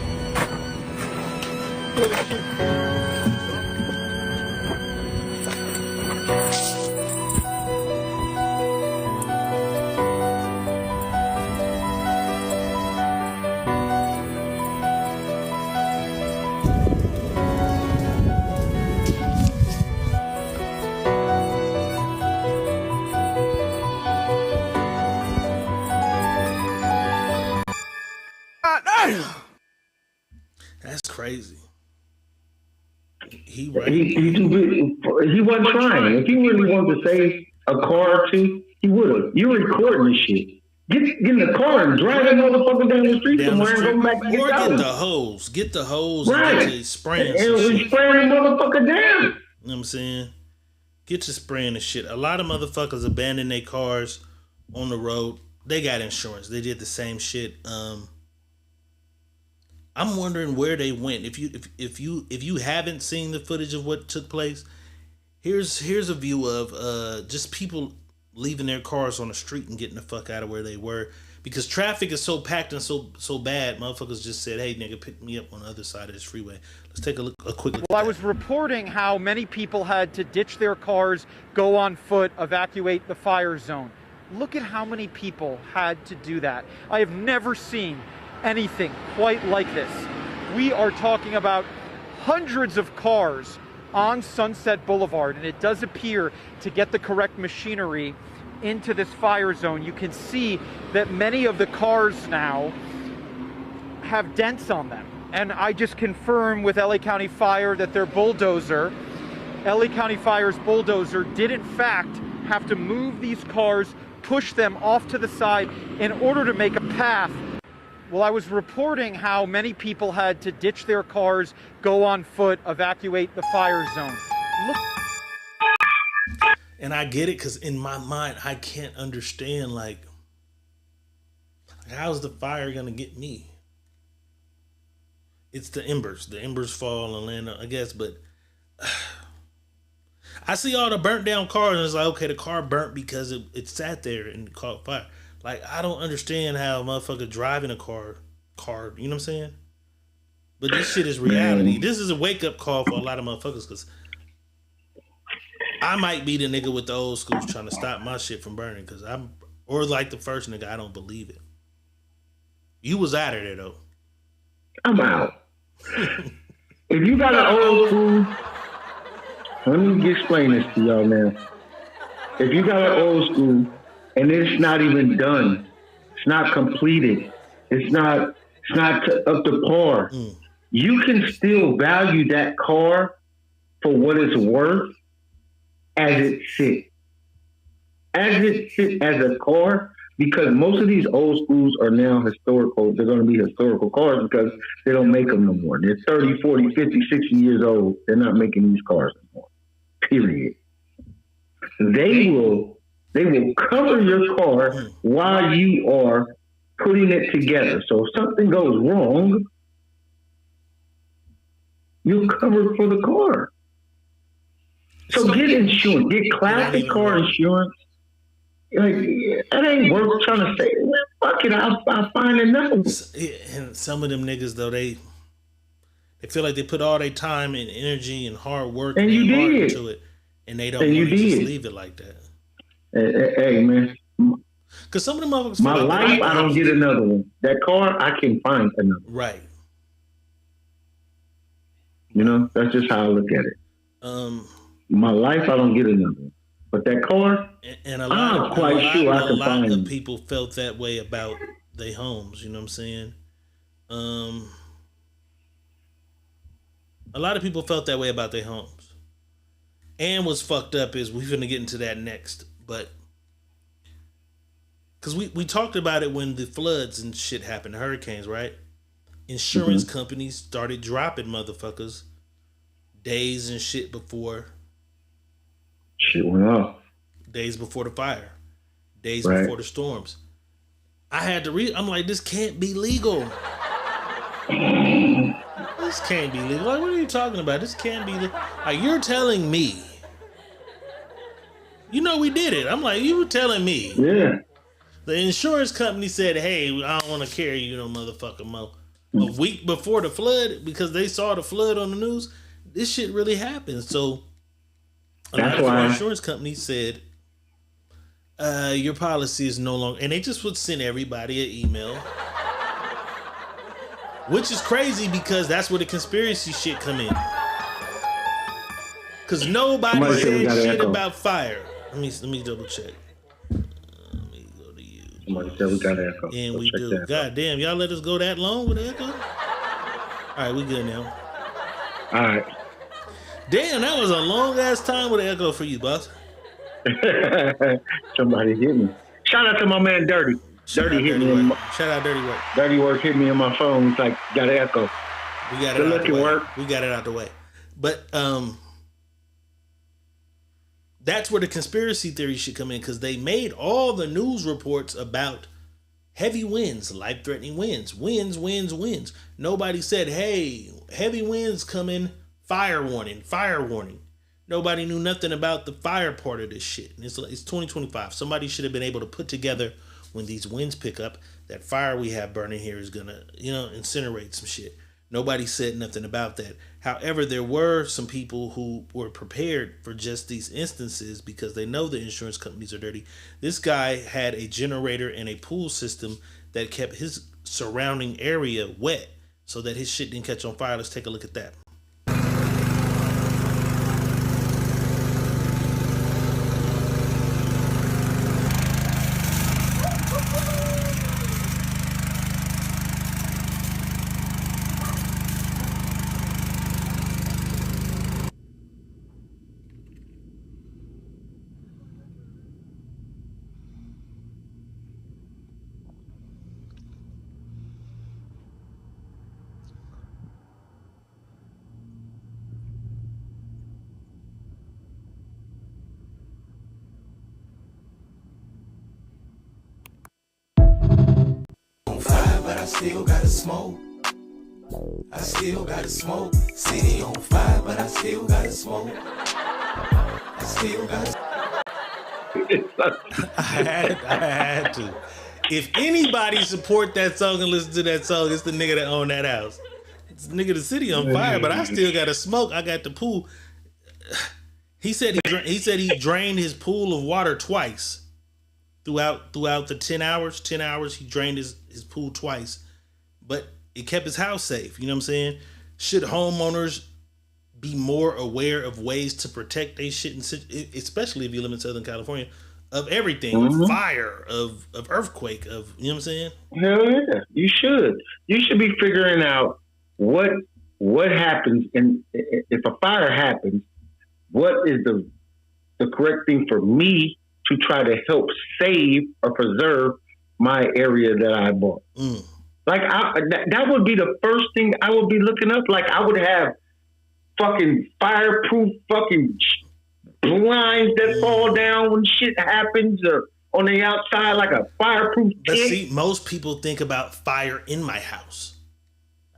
That's crazy. He wasn't trying. If he really wanted to save a car or two, he would have. You're recording this shit. Get in the car and drive that motherfucker down the street somewhere and go back and or get the hose. Get the hose right. and get you spraying and some shit. spraying the motherfucker down. You know what I'm saying? Get you spraying the shit. A lot of motherfuckers abandon their cars on the road. They got insurance. They did the same shit. I'm wondering where they went. If you haven't seen the footage of what took place, here's a view of just people leaving their cars on the street and getting the fuck out of where they were, because traffic is so packed and so bad. Motherfuckers just said, "Hey, nigga, pick me up on the other side of this freeway." Let's take a quick look. Well, I was reporting how many people had to ditch their cars, go on foot, evacuate the fire zone. Look at how many people had to do that. I have never seen anything quite like this. We are talking about hundreds of cars on Sunset Boulevard, and it does appear to get the correct machinery into this fire zone. You can see that many of the cars now have dents on them. And I just confirmed with LA County Fire that their bulldozer, LA County Fire's bulldozer, did in fact have to move these cars, push them off to the side in order to make a path. Well, I was reporting how many people had to ditch their cars, go on foot, evacuate the fire zone. Look. And I get it, because in my mind, I can't understand, like, how's the fire going to get me? It's the embers. The embers fall and land, I guess, but I see all the burnt down cars, and it's like, okay, the car burnt because it sat there and caught fire. Like, I don't understand how a motherfucker driving a car, you know what I'm saying? But this shit is reality. This is a wake-up call for a lot of motherfuckers, because I might be the nigga with the old schools trying to stop my shit from burning, because or like the first nigga, I don't believe it. You was out of there, though. I'm out. If you got an old school Let me explain this to y'all now. If you got an old school and it's not even done, it's not completed, it's not up to par, you can still value that car for what it's worth as it sits. As it sits as a car, because most of these old schools are now historical. They're going to be historical cars because they don't make them no more. They're 30, 40, 50, 60 years old. They're not making these cars anymore. Period. They will cover your car while you are putting it together. So if something goes wrong, you're covered for the car. So get insurance. Get classic car insurance. Like, that ain't worth trying to say. Man, fuck it, I'll find another one. And some of them niggas though, they feel like they put all their time and energy and hard work and you heart did into it, and they don't want to just leave it like that. Hey man, because some of them motherfuckers. My life, I don't get another one. That car, I can find another. Right. You know, that's just how I look at it. My life, I don't get another one. But that car, and a lot of people felt that way about their homes. You know what I'm saying? A lot of people felt that way about their homes. And what's fucked up is we're gonna get into that next, but because we talked about it when the floods and shit happened, hurricanes, right? Insurance companies started dropping motherfuckers days and shit before. Shit went off. Days before the fire. Days before the storms. I had to read. I'm like, this can't be legal. This can't be legal. Like, what are you talking about? This can't be legal. Like, you're telling me. You know we did it. I'm like, you were telling me. Yeah. The insurance company said, hey, I don't want to carry you no motherfucking mo. A week before the flood, because they saw the flood on the news, this shit really happened. So that's why insurance companies said, your policy is no longer, and they just would send everybody an email, which is crazy because that's where the conspiracy shit come in. Because nobody said shit about fire. Let me double check. Let me go to you. Somebody said we got echo. And we do. God damn, y'all let us go that long with echo? All right, we good now. All right. Damn, that was a long ass time with the echo for you, boss. Somebody hit me. Shout out to my man Dirty. Dirty hit me. Shout out Dirty Work. Dirty Work hit me on my phone. He's like, got an echo. We got it out the way. We got it out the way. But that's where the conspiracy theory should come in, because they made all the news reports about heavy winds, life-threatening winds. Nobody said, hey, heavy winds coming. Fire warning. Nobody knew nothing about the fire part of this shit. And it's 2025. Somebody should have been able to put together, when these winds pick up, that fire we have burning here is gonna, incinerate some shit. Nobody said nothing about that. However, there were some people who were prepared for just these instances because they know the insurance companies are dirty. This guy had a generator and a pool system that kept his surrounding area wet so that his shit didn't catch on fire. Let's take a look at that. I still gotta smoke. I still gotta smoke. City on fire, but I still gotta smoke. I still gotta. I had to. If anybody support that song and listen to that song, it's the nigga that own that house. It's the nigga, the city on fire, but I still gotta smoke. I got the pool. He said he drained his pool of water twice. Throughout the 10 hours, he drained his pool twice, but it kept his house safe. You know what I'm saying? Should homeowners be more aware of ways to protect their shit, especially if you live in Southern California, of everything, of fire, of earthquake, of, you know what I'm saying? Hell yeah, you should. You should be figuring out what happens, and if a fire happens, what is the correct thing for me to try to help save or preserve my area that I bought. Like that would be the first thing I would be looking up. Like I would have fucking fireproof fucking blinds that fall down when shit happens, or on the outside like a fireproof kit. But see, most people think about fire in my house.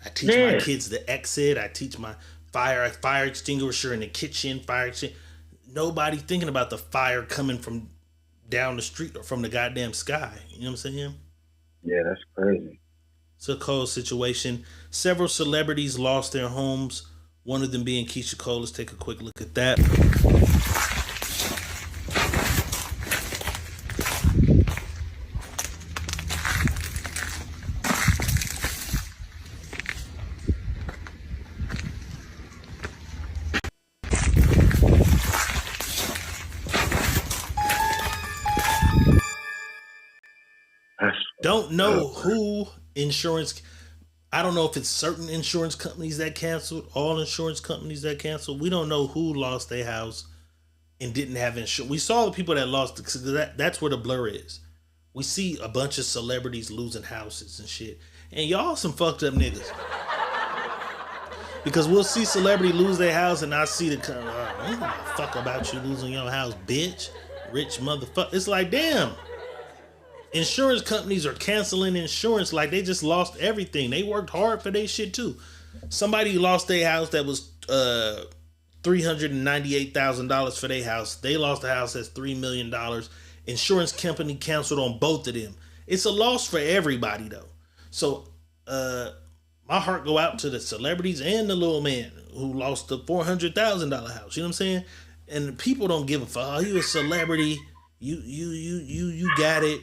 I teach my kids the exit. I teach my fire extinguisher in the kitchen, Nobody thinking about the fire coming from down the street or from the goddamn sky. You know what I'm saying? Yeah, that's crazy. It's a cold situation. Several celebrities lost their homes. One of them being Keisha Cole. Let's take a quick look at that. Don't know who insurance. I don't know if it's certain insurance companies that canceled, all insurance companies that canceled. We don't know who lost their house and didn't have insurance. We saw the people that lost it, because that's where the blur is. We see a bunch of celebrities losing houses and shit. And y'all some fucked up niggas. Because we'll see celebrity lose their house and I see the kind of, I don't give a fuck about you losing your house, bitch. Rich motherfucker. It's like, damn. Insurance companies are canceling insurance like they just lost everything. They worked hard for their shit too. Somebody lost their house that was $398,000 for their house. They lost a house that's $3 million. Insurance company canceled on both of them. It's a loss for everybody though. So my heart go out to the celebrities and the little man who lost the $400,000 house. You know what I'm saying? And people don't give a fuck. Oh, you a celebrity. You got it.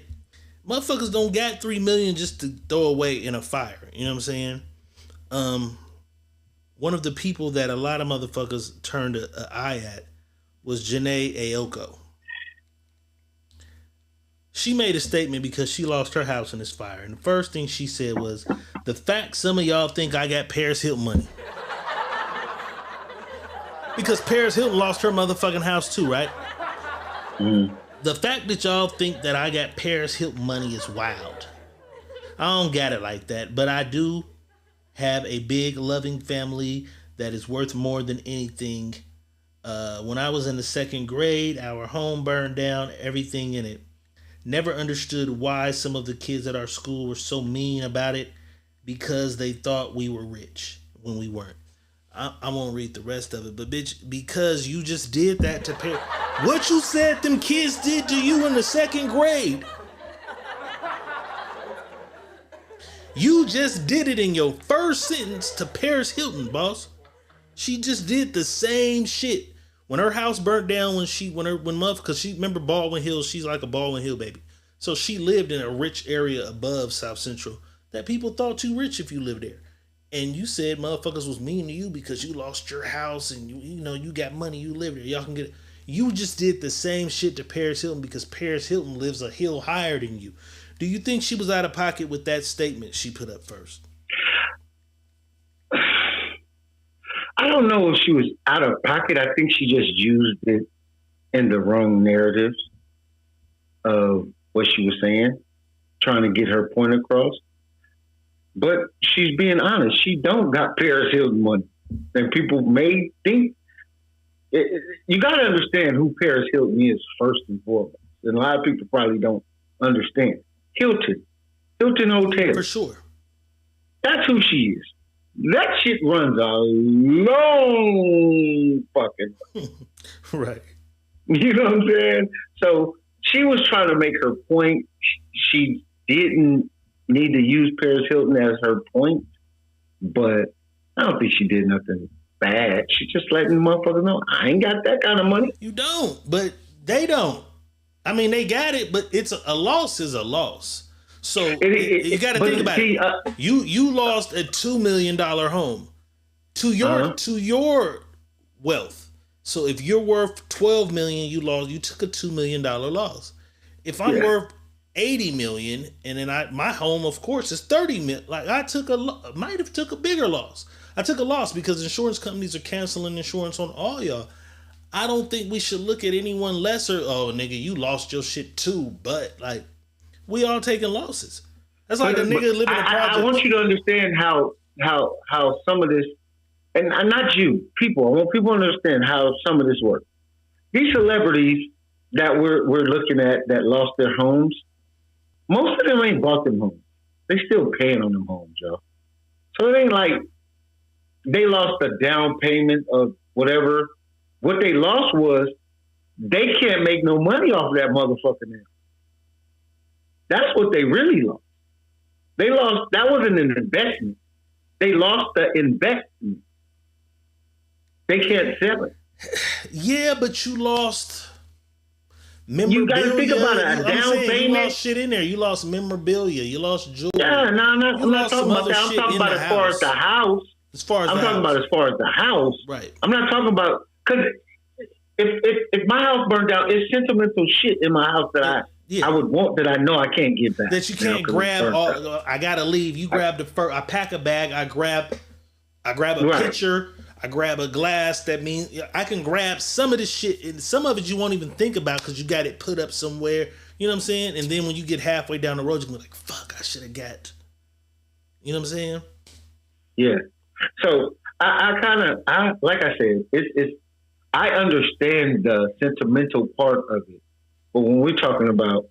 Motherfuckers don't got $3 million just to throw away in a fire. You know what I'm saying? One of the people that a lot of motherfuckers turned an eye at was Janae Aiko. She made a statement because she lost her house in this fire. And the first thing she said was, the fact some of y'all think I got Paris Hilton money. Because Paris Hilton lost her motherfucking house too, right? The fact that y'all think that I got Paris Hilton money is wild. I don't got it like that, but I do have a big, loving family that is worth more than anything. When I was in the second grade, our home burned down, everything in it. Never understood why some of the kids at our school were so mean about it, because they thought we were rich when we weren't. I won't read the rest of it, but bitch, because you just did that to Paris. What you said them kids did to you in the second grade. You just did it in your first sentence to Paris Hilton, boss. She just did the same shit. When her house burnt down, because she remember Baldwin Hills, she's like a Baldwin Hill baby. So she lived in a rich area above South Central that people thought too rich if you lived there. And you said motherfuckers was mean to you because you lost your house and you got money, you live there. Y'all can get it. You just did the same shit to Paris Hilton because Paris Hilton lives a hill higher than you. Do you think she was out of pocket with that statement she put up first? I don't know if she was out of pocket. I think she just used it in the wrong narratives of what she was saying, trying to get her point across. But she's being honest. She don't got Paris Hilton money. And people may think, you got to understand who Paris Hilton is first and foremost. And a lot of people probably don't understand. Hilton Hotel. For sure. That's who she is. That shit runs a long fucking right. You know what I'm saying? So she was trying to make her point. She didn't need to use Paris Hilton as her point, but I don't think she did nothing bad. She just letting the motherfuckers know, I ain't got that kind of money. You don't, but they don't. I mean, they got it, but a loss is a loss. So you got to think about it. You lost a $2 million home to your wealth. So if you're worth 12 million, you took a $2 million loss. If I'm worth 80 million, and then my home, of course, is 30 million. Like I might have took a bigger loss. I took a loss because insurance companies are canceling insurance on all y'all. I don't think we should look at anyone lesser. Oh, nigga, you lost your shit too. But like, we all taking losses. That's like a nigga living in a project. I want you to understand how some of this, and not you, people. I want people to understand how some of this works. These celebrities that we're looking at that lost their homes, most of them ain't bought them homes. They still paying on them homes, yo. So it ain't like they lost a down payment of whatever. What they lost was they can't make no money off of that motherfucker now. That's what they really lost. They lost, that wasn't an investment. They lost the investment. They can't sell it. Yeah, but you lost memorabilia. You got to think about it. A down payment. You lost shit in there. You lost memorabilia. You lost jewelry. Yeah, no, I'm not talking about that. I'm talking about as far as the house. As far as I'm talking about as far as the house. Right. I'm not talking about, because if my house burned down, it's sentimental shit in my house that I would want that I know I can't get back. That you can't grab. I gotta leave. You grab the first. I pack a bag. I grab a pitcher. I grab a glass. That means I can grab some of this shit, and some of it you won't even think about because you got it put up somewhere. You know what I'm saying? And then when you get halfway down the road, you can be like, "Fuck, I should have got." You know what I'm saying? Yeah. So I like I said, it's I understand the sentimental part of it, but when we're talking about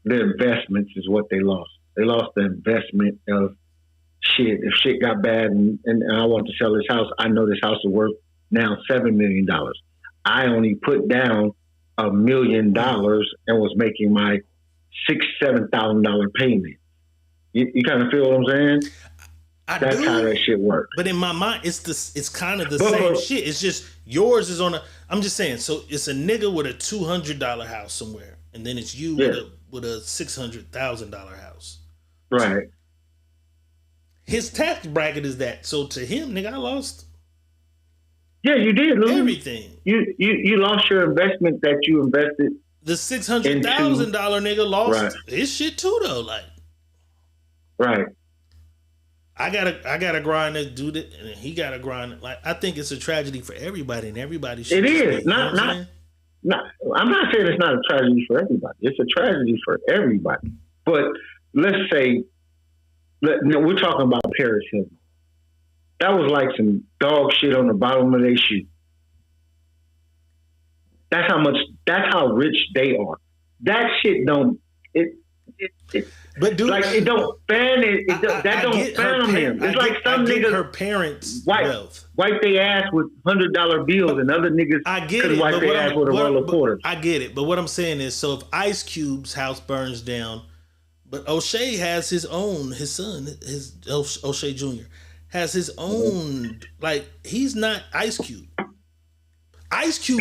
the investments, is what they lost. They lost the investment of shit. If shit got bad and I want to sell this house, I know this house is worth now $7 million. I only put down $1 million and was making my $6,000-$7,000 payment. You kind of feel what I'm saying? That's how that shit works. But in my mind, it's kind of the same shit. It's just yours is on a. I'm just saying. So it's a nigga with a $200 house somewhere, and then it's you with a $600,000 house. Right. So his tax bracket is that. So to him, nigga, I lost. Yeah, you did lose everything. You lost your investment that you invested. The $600,000 nigga lost his shit too, though. Like, right. I gotta grind to do that, and he gotta grind. Like, I think it's a tragedy for everybody, and everybody should. It is not. I'm not saying it's not a tragedy for everybody. It's a tragedy for everybody. But let's say, we're talking about Paris Hilton. That was like some dog shit on the bottom of their shoe. That's how rich they are. That shit don't. But dude, like it don't fan it. That don't fan on him. It's like some niggas. Her parents' wipe their ass with $100 bills, and other niggas could wipe their ass with a roll of quarters. I get it, but what I'm saying is, so if Ice Cube's house burns down, but O'Shea has his son, O'Shea Jr. has his own. Like, he's not Ice Cube. Ice Cube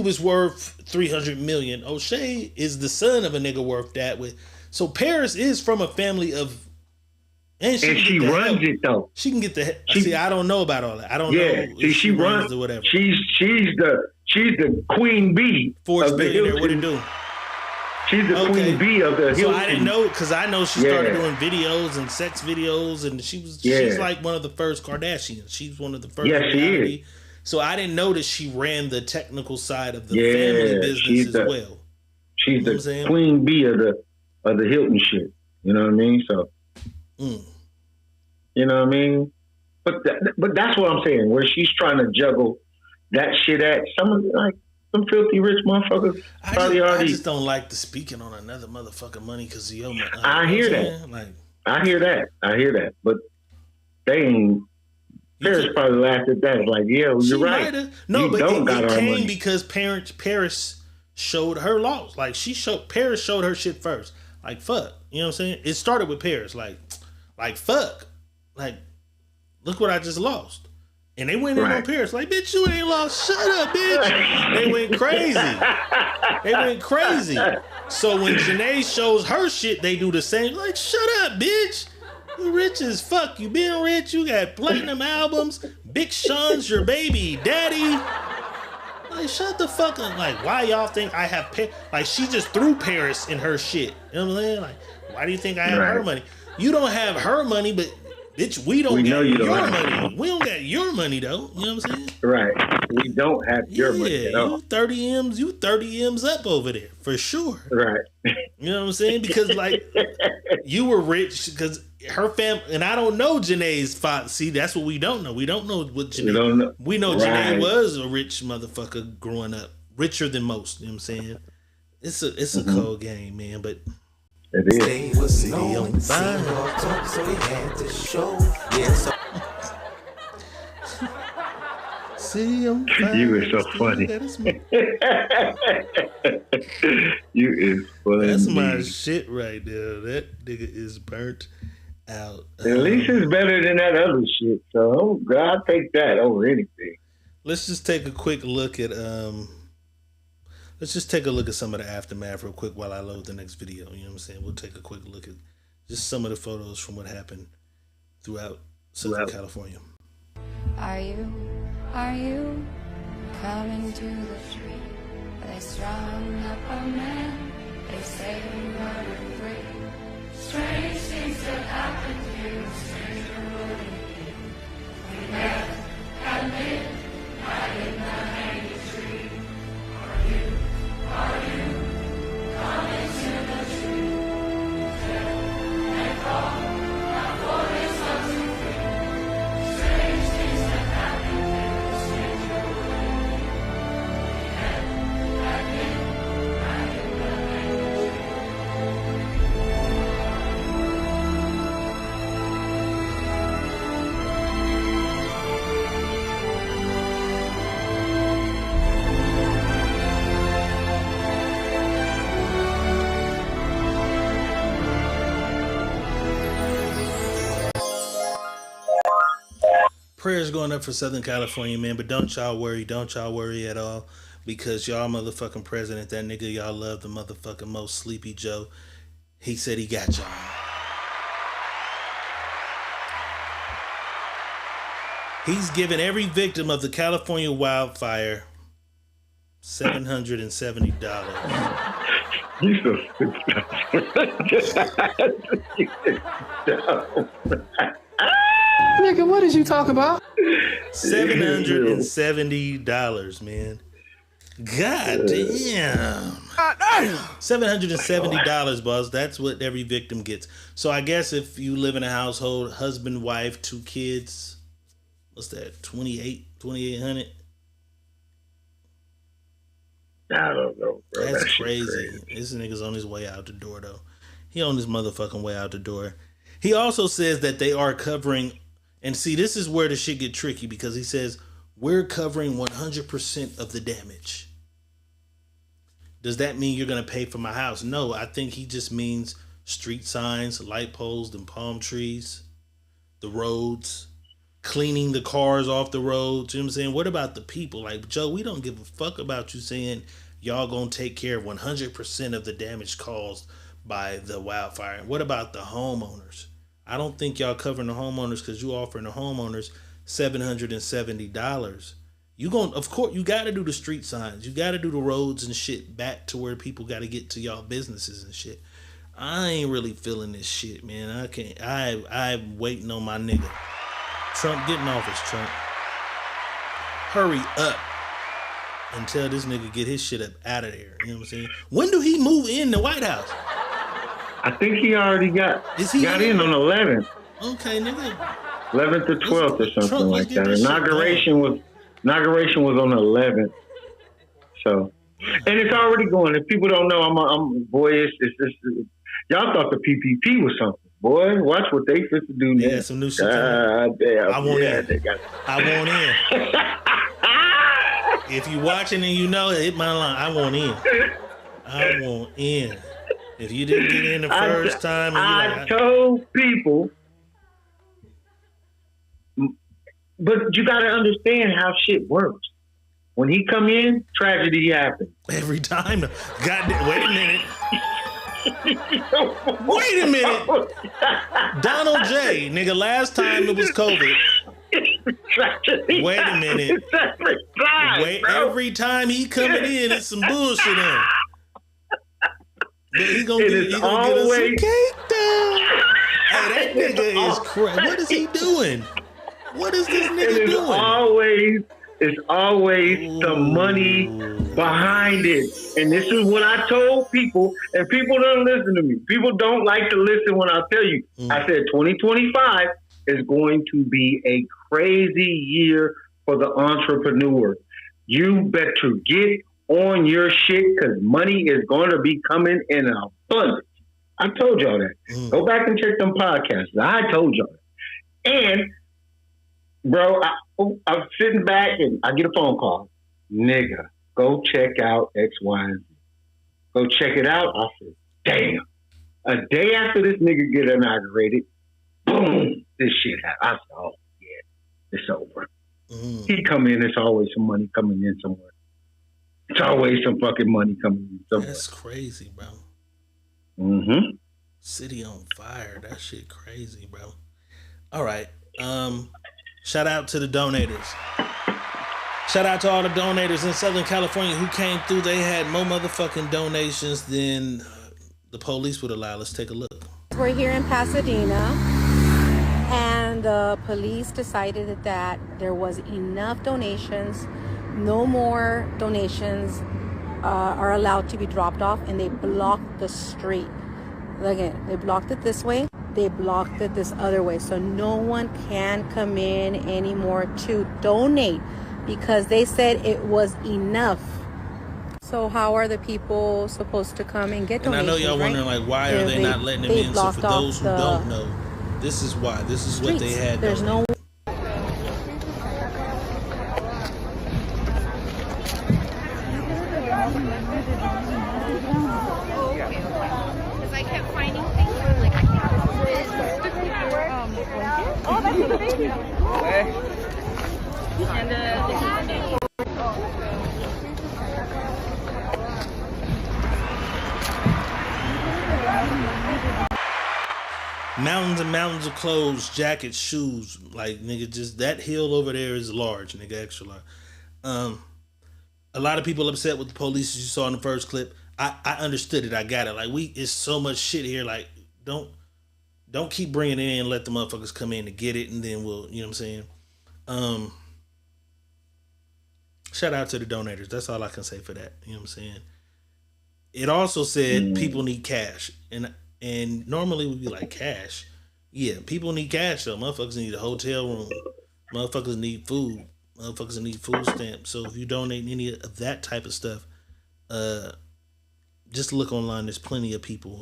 is worth $300 million. O'Shea is the son of a nigga worth that with. So Paris is from a family of, and she runs it though. She can get the. See, I don't know about all that. I don't know. See, she runs or whatever. She's the queen bee. Forbes billionaire. What do you do? She's the queen bee of the Hilton. So I didn't know, because I know she started doing videos and sex videos, and she's like one of the first Kardashians. She's one of the first. Yeah, she is. So I didn't know that she ran the technical side of the family business as well. She's the queen bee of the Hilton shit. You know what I mean? So, you know what I mean? But that's what I'm saying. Where she's trying to juggle that shit at some filthy rich motherfuckers. I just don't like the speaking on another motherfucking money because of your money. I hear that. I hear that. But they ain't. Paris probably laughed at that. It's like, yeah, well, you're right. No, but it came because Paris showed her laws. Like, Paris showed her shit first. Like, fuck. You know what I'm saying? It started with Paris. Like fuck. Like, look what I just lost. And they went in on Paris. Like, bitch, you ain't lost. Shut up, bitch. They went crazy. So when Janae shows her shit, they do the same. Like, shut up, bitch. You rich as fuck. You been rich. You got platinum albums, Big Sean's your baby daddy. Like, shut the fuck up. Like, why y'all think I have like, she just threw Paris in her shit. You know what I'm saying? Like, why do you think I have her money? You don't have her money, but bitch, we got your money. We don't got your money though. You know what I'm saying? Right. We don't have your money at all. You 30 M's up over there for sure. Right. You know what I'm saying? Because like you were rich because her family, and I don't know Janae's father. See, that's what we don't know. We don't know what Janae. We know Janae was a rich motherfucker growing up, richer than most. You know what I'm saying? It's a cold game, man. But it is. Was on fire. So he had to show. Yes. See, I'm fine. You is so funny. You is funny. That's my shit right there. That nigga is burnt out. At least it's better than that other shit. So I'll take that over anything. Let's just take a quick look at some of the aftermath real quick while I load the next video. You know what I'm saying? We'll take a quick look at just some of the photos from what happened throughout Southern California. Are you coming to the street? They strung up a man. They say we murdered free. Strange things that happen to you. Stranger wouldn't be. We met and lived right in the hanging tree. Are you coming to the street? And call our voice unto free. Strange things that happen to a stranger wouldn't be. We met and lived right in the hanging tree. Prayers going up for Southern California, man, but don't y'all worry at all, because y'all motherfucking president, that nigga y'all love the motherfucking most, Sleepy Joe, he said he got y'all. He's given every victim of the California wildfire $770. You so Nigga, what did you talk about? $770, man. God damn. $770, boss. That's what every victim gets. So I guess if you live in a household, husband, wife, 2 kids, what's that? $2,800? I don't know, bro. That's crazy. This nigga's on his way out the door, though. He on his motherfucking way out the door. He also says that they are covering, and see, this is where the shit get tricky, because he says, we're covering 100% of the damage. Does that mean you're going to pay for my house? No, I think he just means street signs, light poles, and palm trees, the roads, cleaning the cars off the roads. You know what I'm saying? What about the people? Like, Joe, we don't give a fuck about you saying y'all going to take care of 100% of the damage caused by the wildfire. What about the homeowners? I don't think y'all covering the homeowners, because you offering the homeowners $770. Of course, you got to do the street signs. You got to do the roads and shit back to where people got to get to y'all businesses and shit. I ain't really feeling this shit, man. I can't. I'm waiting on my nigga. Trump, get in office, Trump. Hurry up and tell this nigga get his shit up out of there. You know what I'm saying? When do he move in the White House? I think he already got in on 11th. Okay, nigga. 11th to 12th or something like that. Inauguration was on the 11th. So, and it's already going. If people don't know, I'm boy. It's y'all thought the PPP was something. Boy, watch what they fit to do now. Yeah, some new shit. Damn. I want in. If you watching and you know, hit my line. I want in. If you didn't get in the first time, I told people, but you got to understand how shit works. When he come in, tragedy happens every time. Goddamn! Wait a minute. Donald J. Nigga, last time it was COVID. Wait a minute. Wait, every time he coming in, it's some bullshit on. But he gonna get us some cake though. Hey, that nigga is crazy. What is he doing? What is this nigga doing? It's always the money behind it. And this is what I told people, and people don't listen to me. People don't like to listen when I tell you. I said 2025 is going to be a crazy year for the entrepreneur. You better get on your shit because money is going to be coming in abundance. I told y'all that. Go back and check them podcasts. I told y'all that. And, bro, I'm sitting back and I get a phone call. Nigga, go check out X, Y, and Z. Go check it out. I said, damn. A day after this nigga get inaugurated, boom, this shit happened. I said, oh, yeah, it's over. He come in, it's always some money coming in somewhere. It's always some fucking money coming in somewhere. That's crazy, bro. Mm-hmm. City on fire. That shit crazy, bro. All right. Shout out to the donators. Shout out to all the donators in Southern California who came through. They had more motherfucking donations than the police would allow. Let's take a look. We're here in Pasadena, and the police decided that there was enough donations. No more donations are allowed to be dropped off, and they blocked the street. Again, they blocked it this way. They blocked it this other way. So no one can come in anymore to donate because they said it was enough. So how are the people supposed to come and get donations? And I know y'all wondering, like, why are they not letting them in? So for those who don't know, this is why. This is what they had. There's no. Mountains and mountains of clothes, jackets, shoes. Like, nigga, just that hill over there is large, nigga, extra large. A lot of people upset with the police, as you saw in the first clip. I understood it. I got it. Like, it's so much shit here. Like, don't keep bringing it in. Let the motherfuckers come in to get it, and then we'll, you know what I'm saying? Shout out to the donators. That's all I can say for that. You know what I'm saying? It also said people need cash, and normally we'd be like, cash? Yeah, people need cash, though. Motherfuckers need a hotel room. Motherfuckers need food. Motherfuckers need food stamps. So if you donate any of that type of stuff, just look online. There's plenty of people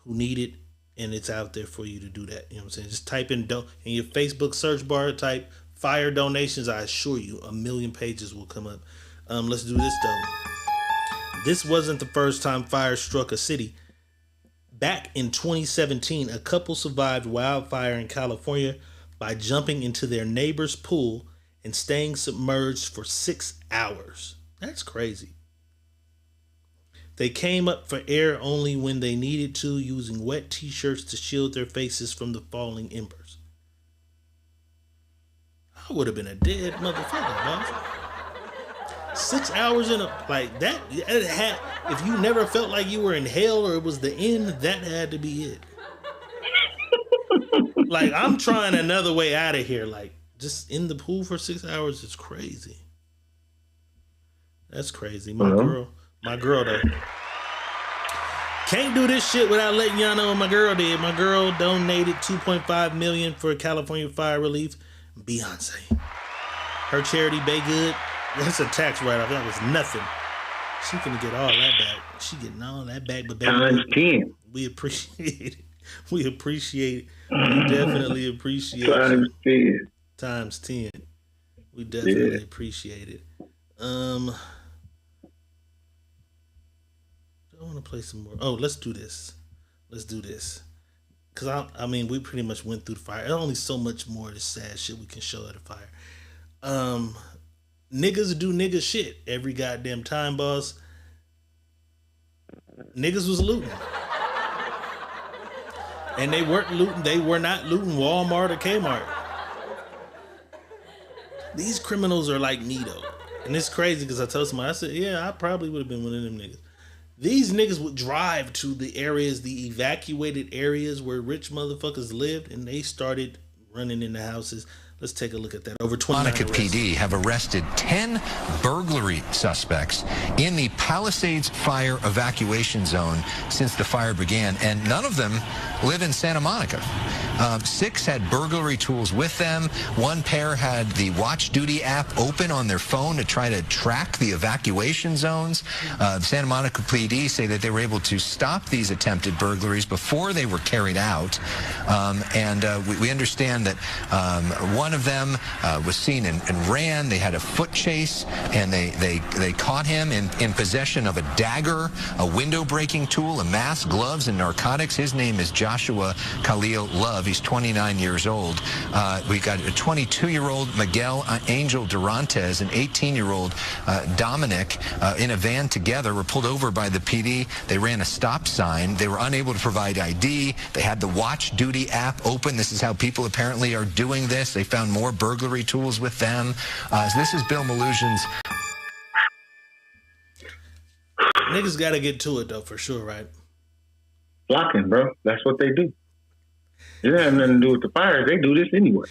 who need it, and it's out there for you to do that. You know what I'm saying? Just type in your Facebook search bar, type fire donations. I assure you, 1 million pages will come up. Let's do this, though. This wasn't the first time fire struck a city. Back in 2017, a couple survived wildfire in California by jumping into their neighbor's pool and staying submerged for 6 hours. That's crazy. They came up for air only when they needed to, using wet t-shirts to shield their faces from the falling embers. I would have been a dead motherfucker, boss. 6 hours in a, like that, if you never felt like you were in hell or it was the end, that had to be it. Like, I'm trying another way out of here. Like, just in the pool for 6 hours is crazy. That's crazy. My girl though. Can't do this shit without letting y'all know what my girl did. My girl donated $2.5 million for California fire relief. Beyonce. Her charity, Bay Good. That's a tax write-off. That was nothing. She finna get all that back. She getting all that back, but baby, times 10. We appreciate it. We appreciate it. We definitely appreciate times it. 10. Times 10. We definitely appreciate it. I want to play some more. Oh, let's do this. Because, I mean, we pretty much went through the fire. There's only so much more of this sad shit we can show at a fire. Niggas do nigga shit every goddamn time, boss. Niggas was looting. And they weren't looting. They were not looting Walmart or Kmart. These criminals are like me though, and it's crazy because I told somebody, I said, yeah, I probably would have been one of them niggas. These niggas would drive to the areas, the evacuated areas where rich motherfuckers lived, and they started running into houses. Let's take a look at that. Over 29 Monica arrests. PD have arrested 10 burglary suspects in the Palisades fire evacuation zone since the fire began, and none of them live in Santa Monica. 6 had burglary tools with them. 1 pair had the Watch Duty app open on their phone to try to track the evacuation zones. Santa Monica PD say that they were able to stop these attempted burglaries before they were carried out. We understand that one of them was seen and ran. They had a foot chase, and they caught him in possession of a dagger, a window-breaking tool, a mask, gloves, and narcotics. His name is Joshua Khalil Love. He's 29 years old. We got a 22-year-old Miguel Angel Durantes, an 18-year-old Dominic, in a van together, were pulled over by the PD. They ran a stop sign. They were unable to provide ID. They had the Watch Duty app open. This is how people apparently are doing this. They found more burglary tools with them. This is Bill Malusian's. Niggas got to get to it though, for sure, right? Blocking, bro. That's what they do. It has nothing to do with the fires. They do this anyway.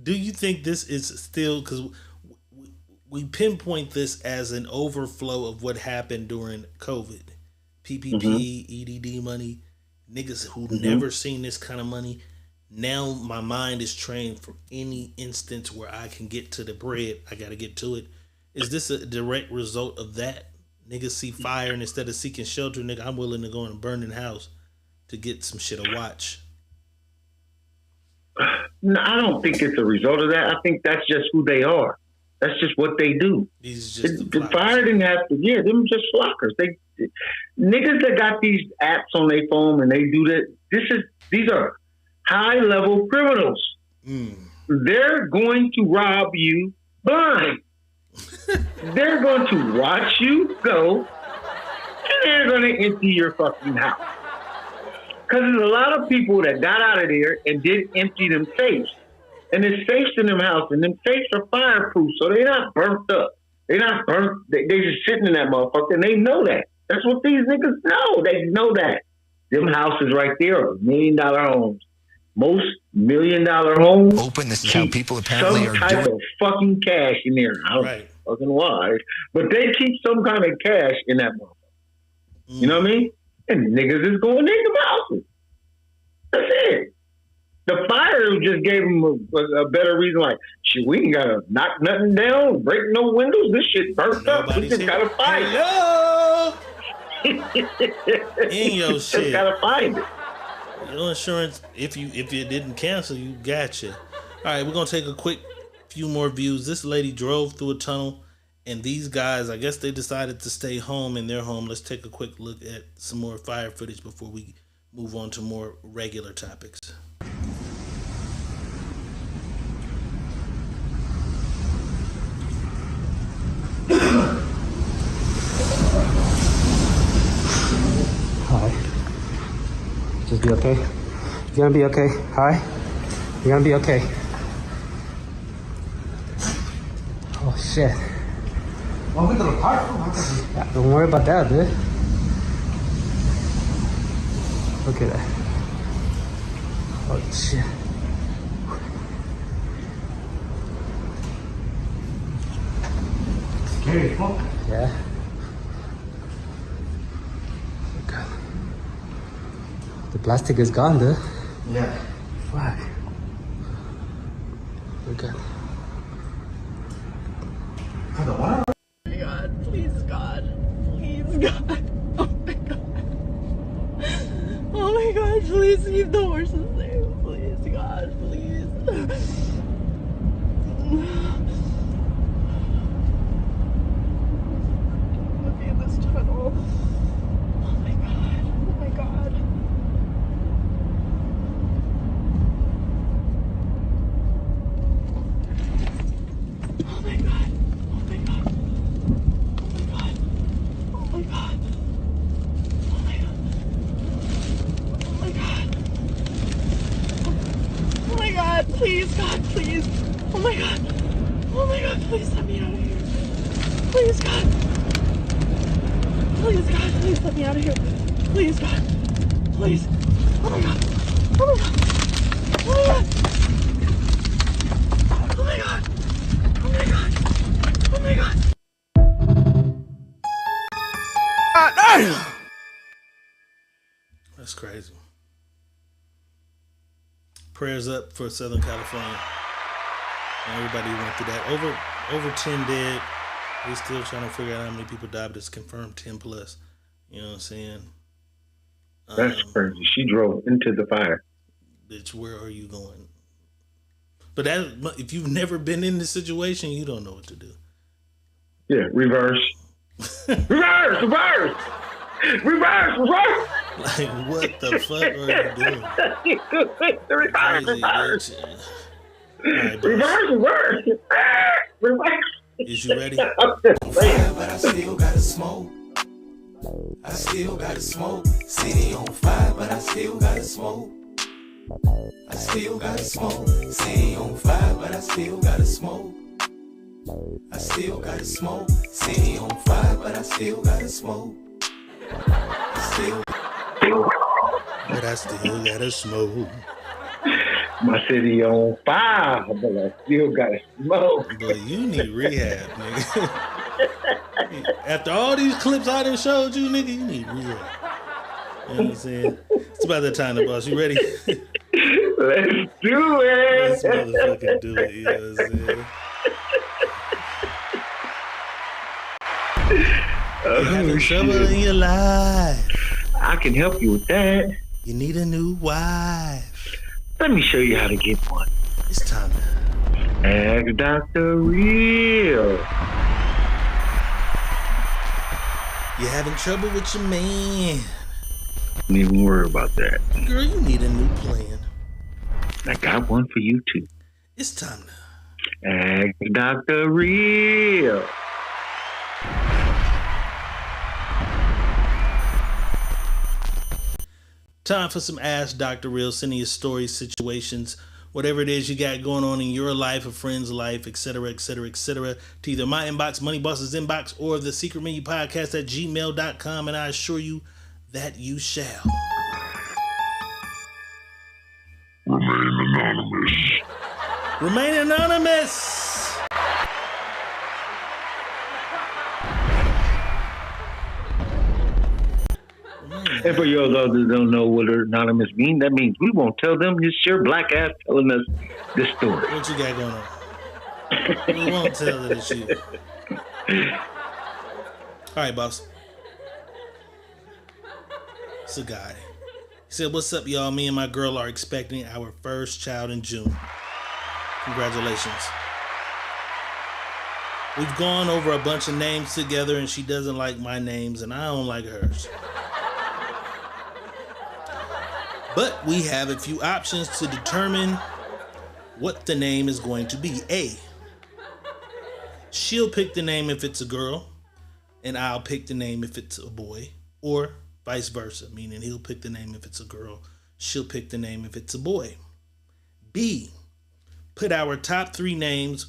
Do you think this is still, because we pinpoint this as an overflow of what happened during COVID, PPP, EDD money, niggas who never seen this kind of money. Now my mind is trained for any instance where I can get to the bread, I got to get to it. Is this a direct result of that? Niggas see fire, and instead of seeking shelter, nigga, I'm willing to go in a burning house to get some shit to watch. No, I don't think it's a result of that. I think that's just who they are. That's just what they do. The fire didn't have to. Yeah, them just flockers. They niggas that got these apps on their phone and they do that. These are high level criminals. They're going to rob you blind. They're going to watch you go, and they're going to empty your fucking house. Because there's a lot of people that got out of there and didn't empty them safes. And there's safes in them house, and them safes are fireproof, so they're not burnt up. They're not burnt. They just sitting in that motherfucker, and they know that. That's what these niggas know. They know that. Them houses right there are $1 million homes. Most $1 million homes open. This is how people apparently some are type doing. of fucking cash in there. I don't know fucking why, but they keep some kind of cash in that motherfucker. You know what I mean? And niggas is going in the houses. That's it. The fire just gave them a better reason. Like, shit, we ain't gotta knock nothing down, break no windows. This shit burnt up. We just gotta fight it. Hello. In your shit. Just gotta find it. Your insurance, if you didn't cancel, you gotcha. All right, we're gonna take a quick few more views. This lady drove through a tunnel, and these guys, I guess they decided to stay home in their home. Let's take a quick look at some more fire footage before we move on to more regular topics. Hi. Just be okay. You're gonna be okay. Hi. You're gonna be okay. Oh shit. Yeah, don't worry about that, dude. Look at that. Oh shit. Scary, huh? Yeah. God. The plastic is gone, dude. Yeah. Fuck. Okay. Oh my God, please God. Please God. Oh my God. Oh my God, please keep the horses safe. Please God, please. Look at this tunnel. Oh my God. Oh my God. Oh my God. Oh my God. Oh my God. Oh my God. Oh my God. Oh my God. Oh my God. Please, God, please. Oh my God. Oh my God, please let me out of here. Please, God. Please, God, please let me out of here. Please, God. Please. Oh my God. Oh my God. Oh my God. Oh my God. Oh my God. Oh my God. That's crazy. Prayers up for Southern California. And everybody who went through that. Over 10 dead. We're still trying to figure out how many people died, but it's confirmed 10 plus. You know what I'm saying? That's crazy. She drove into the fire. Bitch, where are you going? But if you've never been in this situation, you don't know what to do. Yeah, reverse. Reverse! Reverse! Reverse! Reverse! Like, what the fuck are you doing? Reverse! Crazy, Reverse! bitch. All right, boss. Reverse! Reverse! Reverse! Is you ready? But I still gotta smoke. I still gotta smoke. City on fire, but I still gotta smoke. I still gotta smoke. City on fire, but I still gotta smoke. I still gotta smoke. City on fire, but I still gotta smoke. But I still gotta smoke. My city on fire, but I still gotta smoke. But you need rehab, nigga. After all these clips I done showed you, nigga, you need rehab. You know what I'm saying? It's about that time, the boss. You ready? Let's do it. Let's motherfucking do it. You know what I'm saying? You're having trouble in your life. I can help you with that. You need a new wife. Let me show you how to get one. It's time to ask Dr. Real. You're having trouble with your man. Don't even worry about that. Girl, you need a new plan. I got one for you too. It's time to ask Dr. Real. Time for some Ask Dr. Real. Sending your stories, situations, whatever it is you got going on in your life, a friend's life, etc., etc., etc., to either my inbox, Money Boss's inbox, or the Secret Menu Podcast at gmail.com, and I assure you that you shall remain anonymous. Remain anonymous. And for those others that don't know what anonymous means, that means we won't tell them it's your black ass telling us this story. What you got going on? We won't tell that it's you. All right, boss. It's a guy. He said, "What's up, y'all? Me and my girl are expecting our first child in June. Congratulations. We've gone over a bunch of names together, and she doesn't like my names, and I don't like hers. But we have a few options to determine what the name is going to be. A, she'll pick the name if it's a girl, and I'll pick the name if it's a boy, or vice versa, meaning he'll pick the name if it's a girl, she'll pick the name if it's a boy. B, put her top 3 names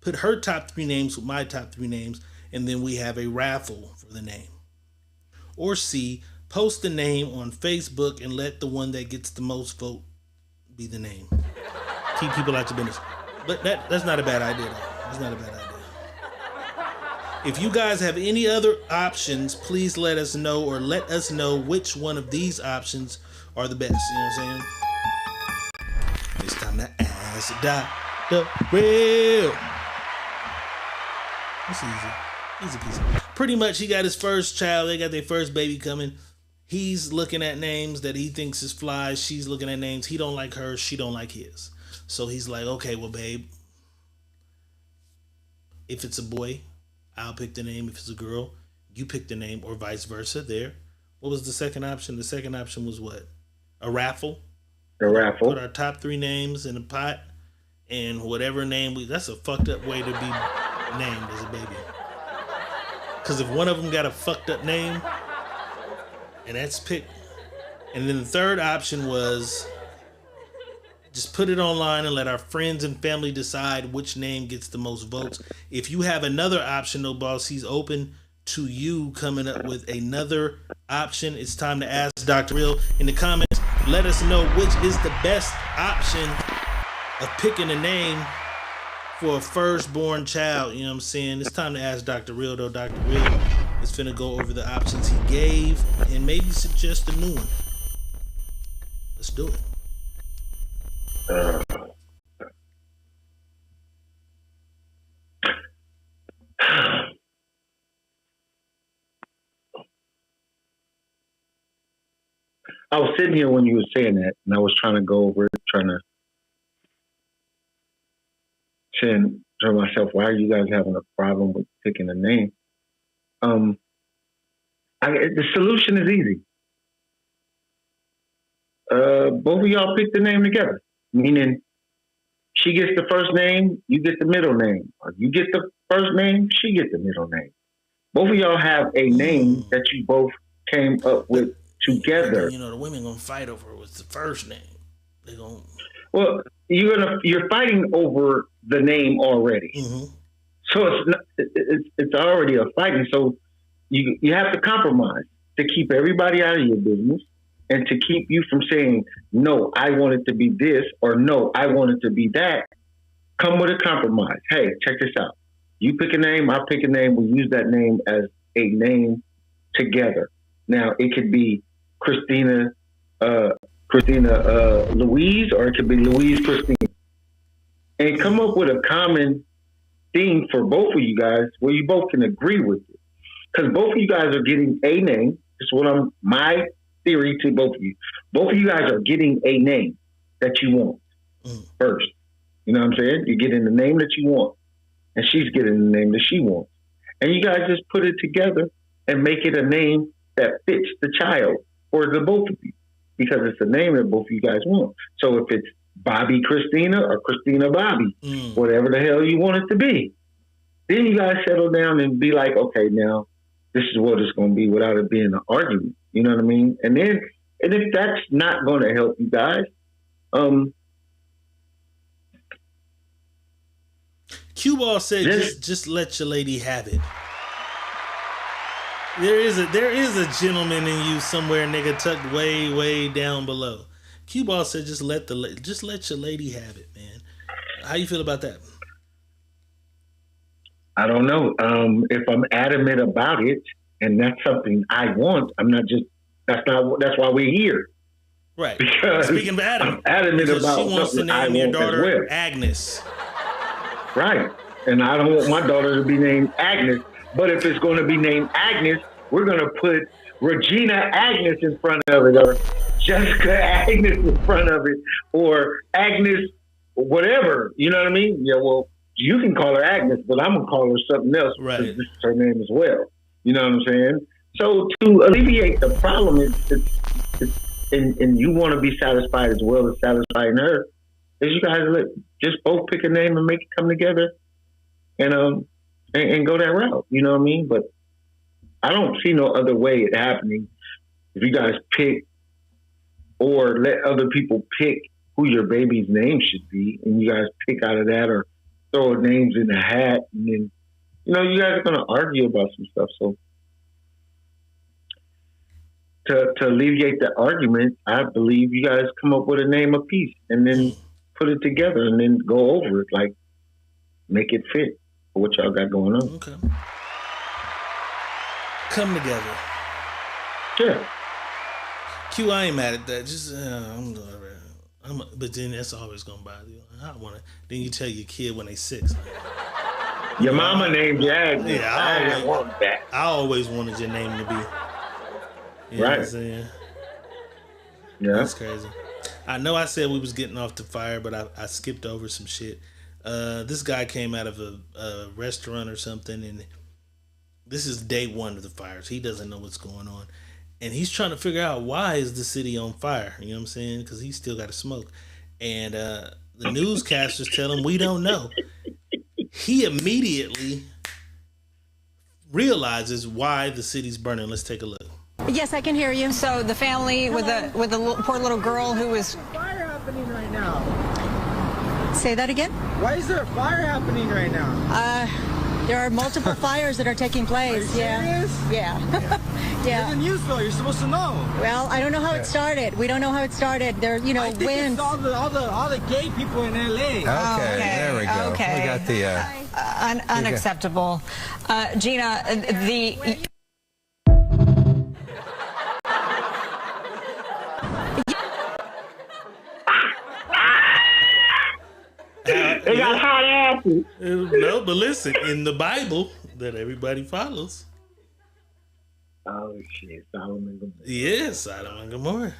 with my top 3 names, and then we have a raffle for the name. Or C, post the name on Facebook and let the one that gets the most vote be the name. Keep people out your business. But that's not a bad idea, though. That's not a bad idea. If you guys have any other options, please let us know, or let us know which one of these options are the best. You know what I'm saying? It's time to ask Dr. Real. It's easy. Easy peasy. Pretty much, he got his first child. They got their first baby coming. He's looking at names that he thinks is fly. She's looking at names. He don't like hers. She don't like his. So he's like, okay, well, babe, if it's a boy, I'll pick the name. If it's a girl, you pick the name, or vice versa. There. What was the second option? The second option was what? A raffle. A raffle. Put our top 3 names in a pot, and whatever name that's a fucked up way to be named as a baby. Because if one of them got a fucked up name, and that's picked, and then the third option was Just put it online and let our friends and family decide which name gets the most votes. If you have another option, though, boss, he's open to you coming up with another option. It's time to ask Dr. Real in the comments. Let us know which is the best option of picking a name for a firstborn child. You know what I'm saying? It's time to ask Dr. Real, though. Dr. Real is finna go over the options he gave and maybe suggest a new one. Let's do it. I was sitting here when you were saying that, and I was trying to go over it, trying to tell myself, why are you guys having a problem with picking a name? The solution is easy. Both of y'all pick the name together, meaning she gets the first name, you get the middle name. Or you get the first name, she gets the middle name. Both of y'all have a name that you both came up with together. You know, the women gonna fight over what's the first name. They gonna. Well, you're fighting over the name already, so it's already a fighting. So you have to compromise to keep everybody out of your business and to keep you from saying no. I want it to be this, or no, I want it to be that. Come with a compromise. Hey, check this out. You pick a name, I pick a name. We use that name as a name together. Now it could be Christina Louise, or it could be Louise Christina. And come up with a common theme for both of you guys where you both can agree with it. Because both of you guys are getting a name. This is my theory to both of you. Both of you guys are getting a name that you want first. You know what I'm saying? You're getting the name that you want. And she's getting the name that she wants. And you guys just put it together and make it a name that fits the child or the both of you, because it's a name that both of you guys want. So if it's Bobby Christina or Christina Bobby, whatever the hell you want it to be, then you guys settle down and be like, okay, now this is what it's going to be without it being an argument. You know what I mean? And if that's not going to help you guys, Q-Ball said, just let your lady have it. There is a gentleman in you somewhere, nigga, tucked way down below. Q-Ball said, just let your lady have it, man. How you feel about that? I don't know. If I'm adamant about it, and that's something I want, that's why we're here. Right. Because speaking of adamant, I'm adamant about she wants to name your daughter Agnes. Right. And I don't want my daughter to be named Agnes. But if it's going to be named Agnes, we're going to put Regina Agnes in front of it, or Jessica Agnes in front of it, or Agnes whatever. You know what I mean? Yeah, well, you can call her Agnes, but I'm going to call her something else. Right. Because this is her name as well. You know what I'm saying? So to alleviate the problem, and you want to be satisfied as well as satisfying her, is you guys just both pick a name and make it come together and go that route. You know what I mean? But I don't see no other way it happening if you guys pick or let other people pick who your baby's name should be, and you guys pick out of that or throw names in the hat, and then, you know, you guys are going to argue about some stuff. So to alleviate the argument, I believe you guys come up with a name apiece and then put it together and then go over it, like make it fit for what y'all got going on. Okay. Come together. Yeah. Q, I ain't mad at that. Just but then that's always gonna bother you. I want to. Then you tell your kid when they 6. Your mama named you Agnes. Yeah, I want that. I always wanted your name to be. You know right. What I'm saying? Yeah. That's crazy. I know I said we was getting off the fire, but I skipped over some shit. This guy came out of a restaurant or something, and this is day 1 of the fires. He doesn't know what's going on. And he's trying to figure out, why is the city on fire? You know what I'm saying? Because he's still got to smoke. And the newscasters tell him, we don't know. He immediately realizes why the city's burning. Let's take a look. Yes, I can hear you. So the family with the poor little girl who was happening right now? Say that again? Why is there a fire happening right now? There are multiple fires that are taking place. Are you serious? Yeah. You're the news though. You're supposed to know. Well, I don't know how it started. We don't know how it started. There, you know, I think winds. it's all the gay people in LA. Okay, there we go. Okay. We got the. Unacceptable. Gina, the. They got hot apples. No, but listen, in the Bible that everybody follows. Oh shit, Solomon Gomorrah. Yeah, Sodom and Gomorrah.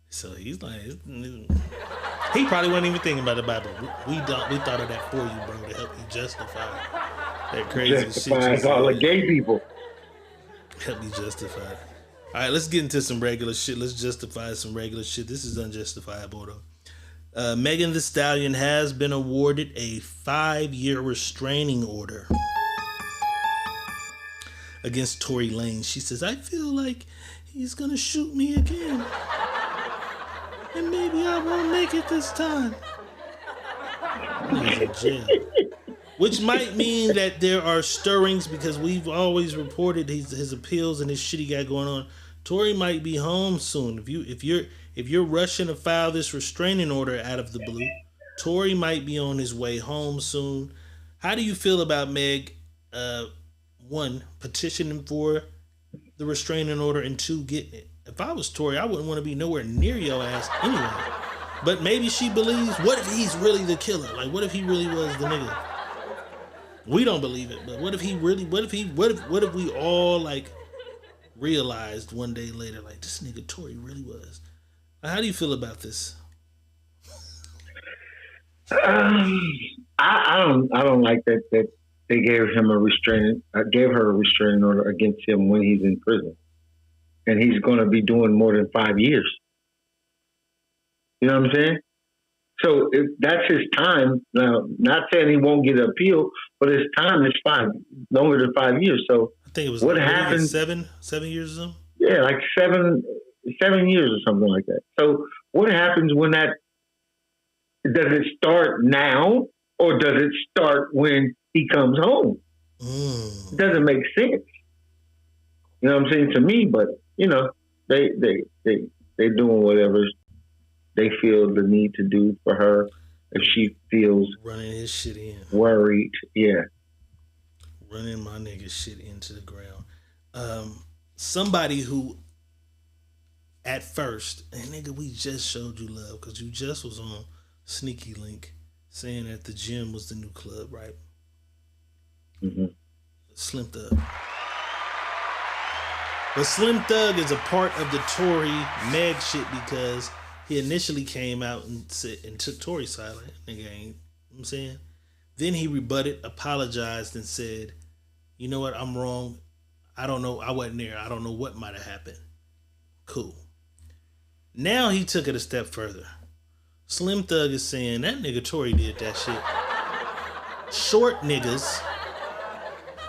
So he's like, he probably wasn't even thinking about the Bible. We thought of that for you, bro, to help you justify that crazy Justify shit. all the gay people. Help you justify it. All right, let's get into some regular shit. Let's justify some regular shit. This is unjustifiable though. Megan Thee Stallion has been awarded a 5-year restraining order against Tory Lanez. She says, I feel like he's gonna shoot me again. And maybe I won't make it this time. He's in jail. Which might mean that there are stirrings because we've always reported his appeals and his shit he got going on. Tory might be home soon. If you're rushing to file this restraining order out of the blue, Tory might be on his way home soon. How do you feel about Meg? One, petitioning for the restraining order, and two, getting it. If I was Tory, I wouldn't want to be nowhere near your ass anyway. But maybe she believes. What if he's really the killer? Like, what if he really was the nigga? We don't believe it, but what if he really? What if we all like realized one day later, like this nigga Tory really was? How do you feel about this? I don't like that they gave her a restraining order against him when he's in prison, and he's going to be doing more than 5 years. You know what I'm saying? So if that's his time. Now, not saying he won't get an appeal, but his time is longer than 5 years. So I think it was what happened? 7 years or something. Yeah, like 7 years or something like that. So what happens when that? Does it start now, or does it start when he comes home? It doesn't make sense. You know what I'm saying to me? But you know, they doing whatever they feel the need to do for her. If she feels running his shit in, worried, yeah, running my nigga shit into the ground. Somebody who, at first, and nigga, we just showed you love because you just was on Sneaky Link saying that the gym was the new club, right? Mm-hmm. Slim Thug. But Slim Thug is a part of the Tory Meg shit because he initially came out and took Tory's side. Like, nigga ain't, you know what I'm saying? Then he rebutted, apologized, and said, you know what, I'm wrong. I don't know. I wasn't there. I don't know what might have happened. Cool. Now he took it a step further. Slim Thug is saying that nigga Tory did that shit. Short niggas.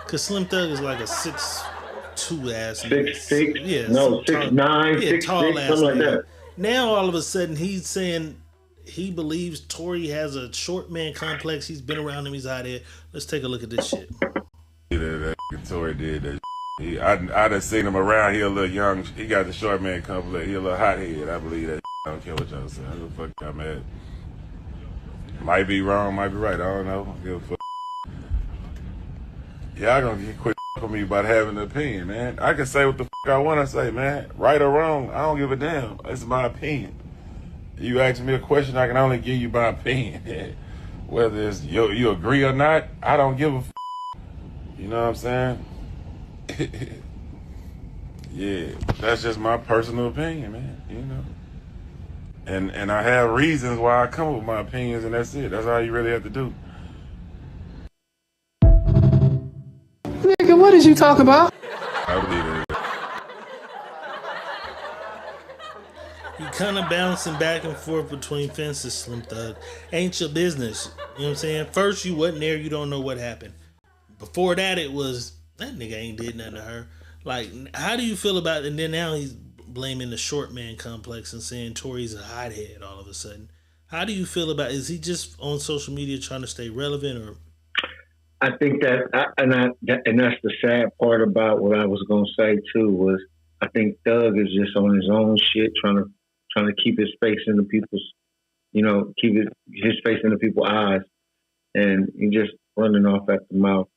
Cause Slim Thug is like a 6'2" ass nigga. 6'6". Yeah, no, so 6'9", yeah, 6'6", tall ass something like nigga. that. Now all of a sudden he's saying he believes Tory has a short man complex. He's been around him. He's out there. Let's take a look at this shit. That Tory did that. I done seen him around. He a little young. He got the short man complex. He a little hothead. I believe that. I don't care what y'all say. I don't give a fuck y'all mad. Might be wrong, might be right. I don't know. I don't give a fuck. Y'all gonna get quit for me about having an opinion, man. I can say what the fuck I want to say, man. Right or wrong, I don't give a damn. It's my opinion. You ask me a question, I can only give you my opinion. Whether it's you agree or not, I don't give a fuck. You know what I'm saying? Yeah, that's just my personal opinion, man. You know, and I have reasons why I come up with my opinions, and that's it. That's all you really have to do. Nigga, what did you talk about? I believe it. You kind of bouncing back and forth between fences, Slim Thug. Ain't your business. You know what I'm saying? First, you wasn't there. You don't know what happened. Before that, it was, that nigga ain't did nothing to her. Like, how do you feel about it? And then now he's blaming the short man complex and saying Tory's a hothead all of a sudden. How do you feel about? Is he just on social media trying to stay relevant, or? I think and that's the sad part about what I was gonna say too was I think Thug is just on his own shit, trying to keep his face in the people's, keep his face in the people's eyes, and he just running off at the mouth,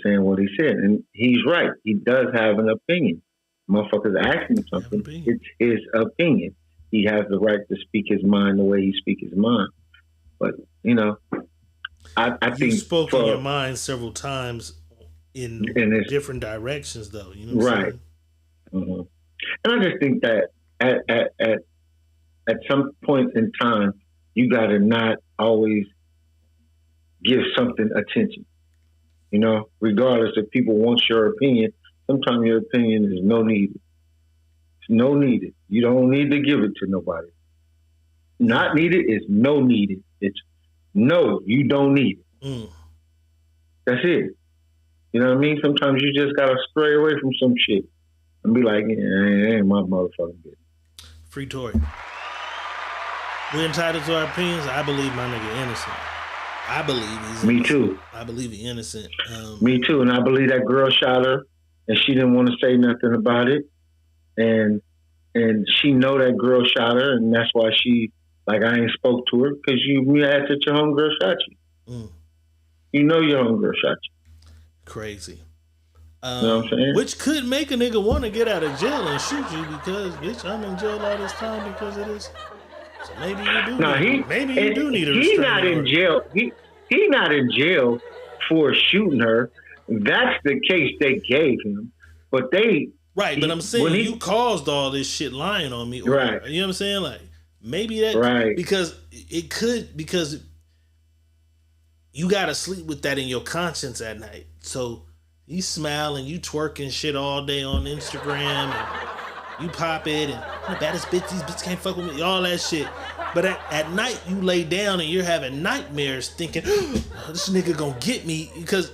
saying what he said, and he's right. He does have an opinion. Motherfuckers asking him something. It's his opinion. He has the right to speak his mind the way he speaks his mind. But I think you spoke in your mind several times in different directions, though. You know what I'm saying? Mm-hmm. And I just think that at some point in time, you got to not always give something attention. Regardless if people want your opinion, sometimes your opinion is no needed. It's no needed. You don't need to give it to nobody. Not needed is no needed. It's no, you don't need it. That's it. You know what I mean? Sometimes you just got to stray away from some shit and be like, yeah, it ain't my motherfucking business. Free Tory. We're entitled to our opinions. I believe my nigga innocent. I believe he's innocent. Me too. I believe he's innocent. Me too. And I believe that girl shot her and she didn't want to say nothing about it. And she know that girl shot her, and that's why she, I ain't spoke to her, because you asked that your homegirl shot you. You know your homegirl shot you. Crazy. You know what I'm saying? Which could make a nigga want to get out of jail and shoot you because, bitch, I'm in jail all this time because of this. So maybe you do. Maybe you do need a restraining order. He's not in jail. He's not in jail for shooting her. That's the case they gave him. But but I'm saying you caused all this shit lying on me. Right. You know what I'm saying? Maybe that, because you got to sleep with that in your conscience at night. So you smile and you twerking shit all day on Instagram and you pop it and I'm the baddest bitch, these bitches can't fuck with me, all that shit. But at night you lay down and you're having nightmares thinking, oh, this nigga gonna get me because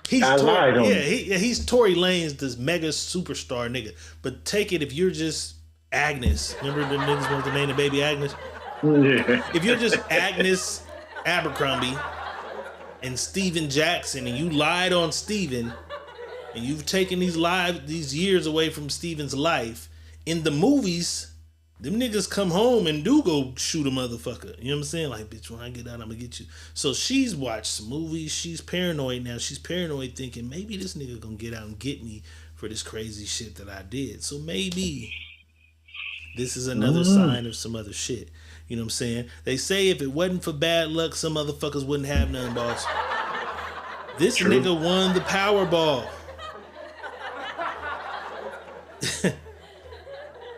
he's he's Tory Lanez, this mega superstar nigga. But take it if you're just Agnes. Remember the niggas wanted to name the baby Agnes? If you're just Agnes Abercrombie and Steven Jackson and you lied on Steven and you've taken these years away from Steven's life, in the movies, them niggas come home and do go shoot a motherfucker. You know what I'm saying? Bitch, when I get out, I'm gonna get you. So she's watched some movies. She's paranoid now. She's paranoid thinking maybe this nigga gonna get out and get me for this crazy shit that I did. So maybe this is another sign of some other shit. You know what I'm saying? They say if it wasn't for bad luck, some motherfuckers wouldn't have none, boss. This nigga won the Powerball.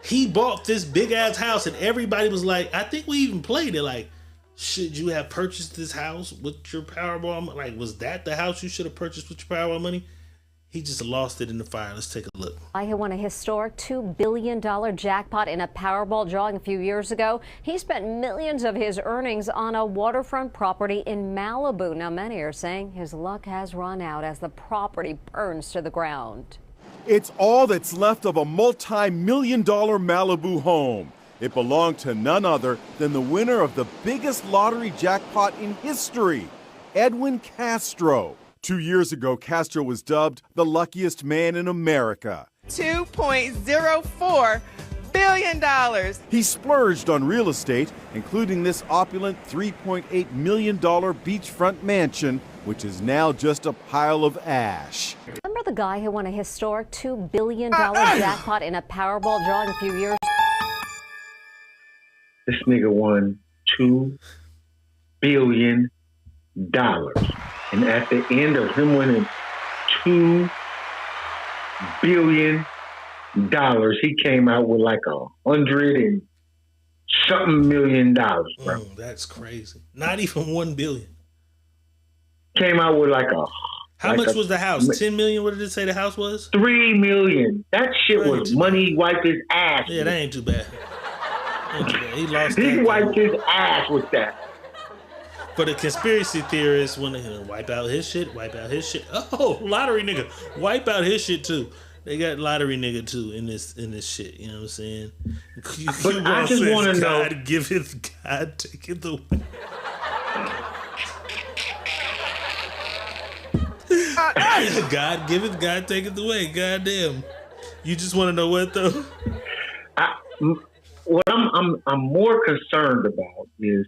He bought this big ass house and everybody was like, I think we even played it should you have purchased this house with your Powerball? Was that the house you should have purchased with your Powerball money? He just lost it in the fire. Let's take a look. He won a historic $2 billion jackpot in a Powerball drawing a few years ago. He spent millions of his earnings on a waterfront property in Malibu. Now, many are saying his luck has run out as the property burns to the ground. It's all that's left of a multi-million-dollar Malibu home. It belonged to none other than the winner of the biggest lottery jackpot in history, Edwin Castro. 2 years ago, Castro was dubbed the luckiest man in America. $2.04 billion. He splurged on real estate, including this opulent $3.8 million beachfront mansion, which is now just a pile of ash. Remember the guy who won a historic $2 billion jackpot in a Powerball drawing a few years ago? This nigga won $2 billion. And at the end of him winning $2 billion, he came out with $100 and something million, bro. That's crazy. Not even $1 billion. Came out with How much was the house? 10 million? What did it say the house was? 3 million. That shit was money. He wiped his ass. Yeah, that ain't too bad. He lost that. He wiped his ass with that. For the conspiracy theorists, when they wipe out his shit, Oh, lottery nigga, wipe out his shit too. They got lottery nigga too in this shit. You know what I'm saying? But I just want to know. God giveth, God taketh away. God giveth, God taketh away. Goddamn. You just want to know what though? What I'm more concerned about is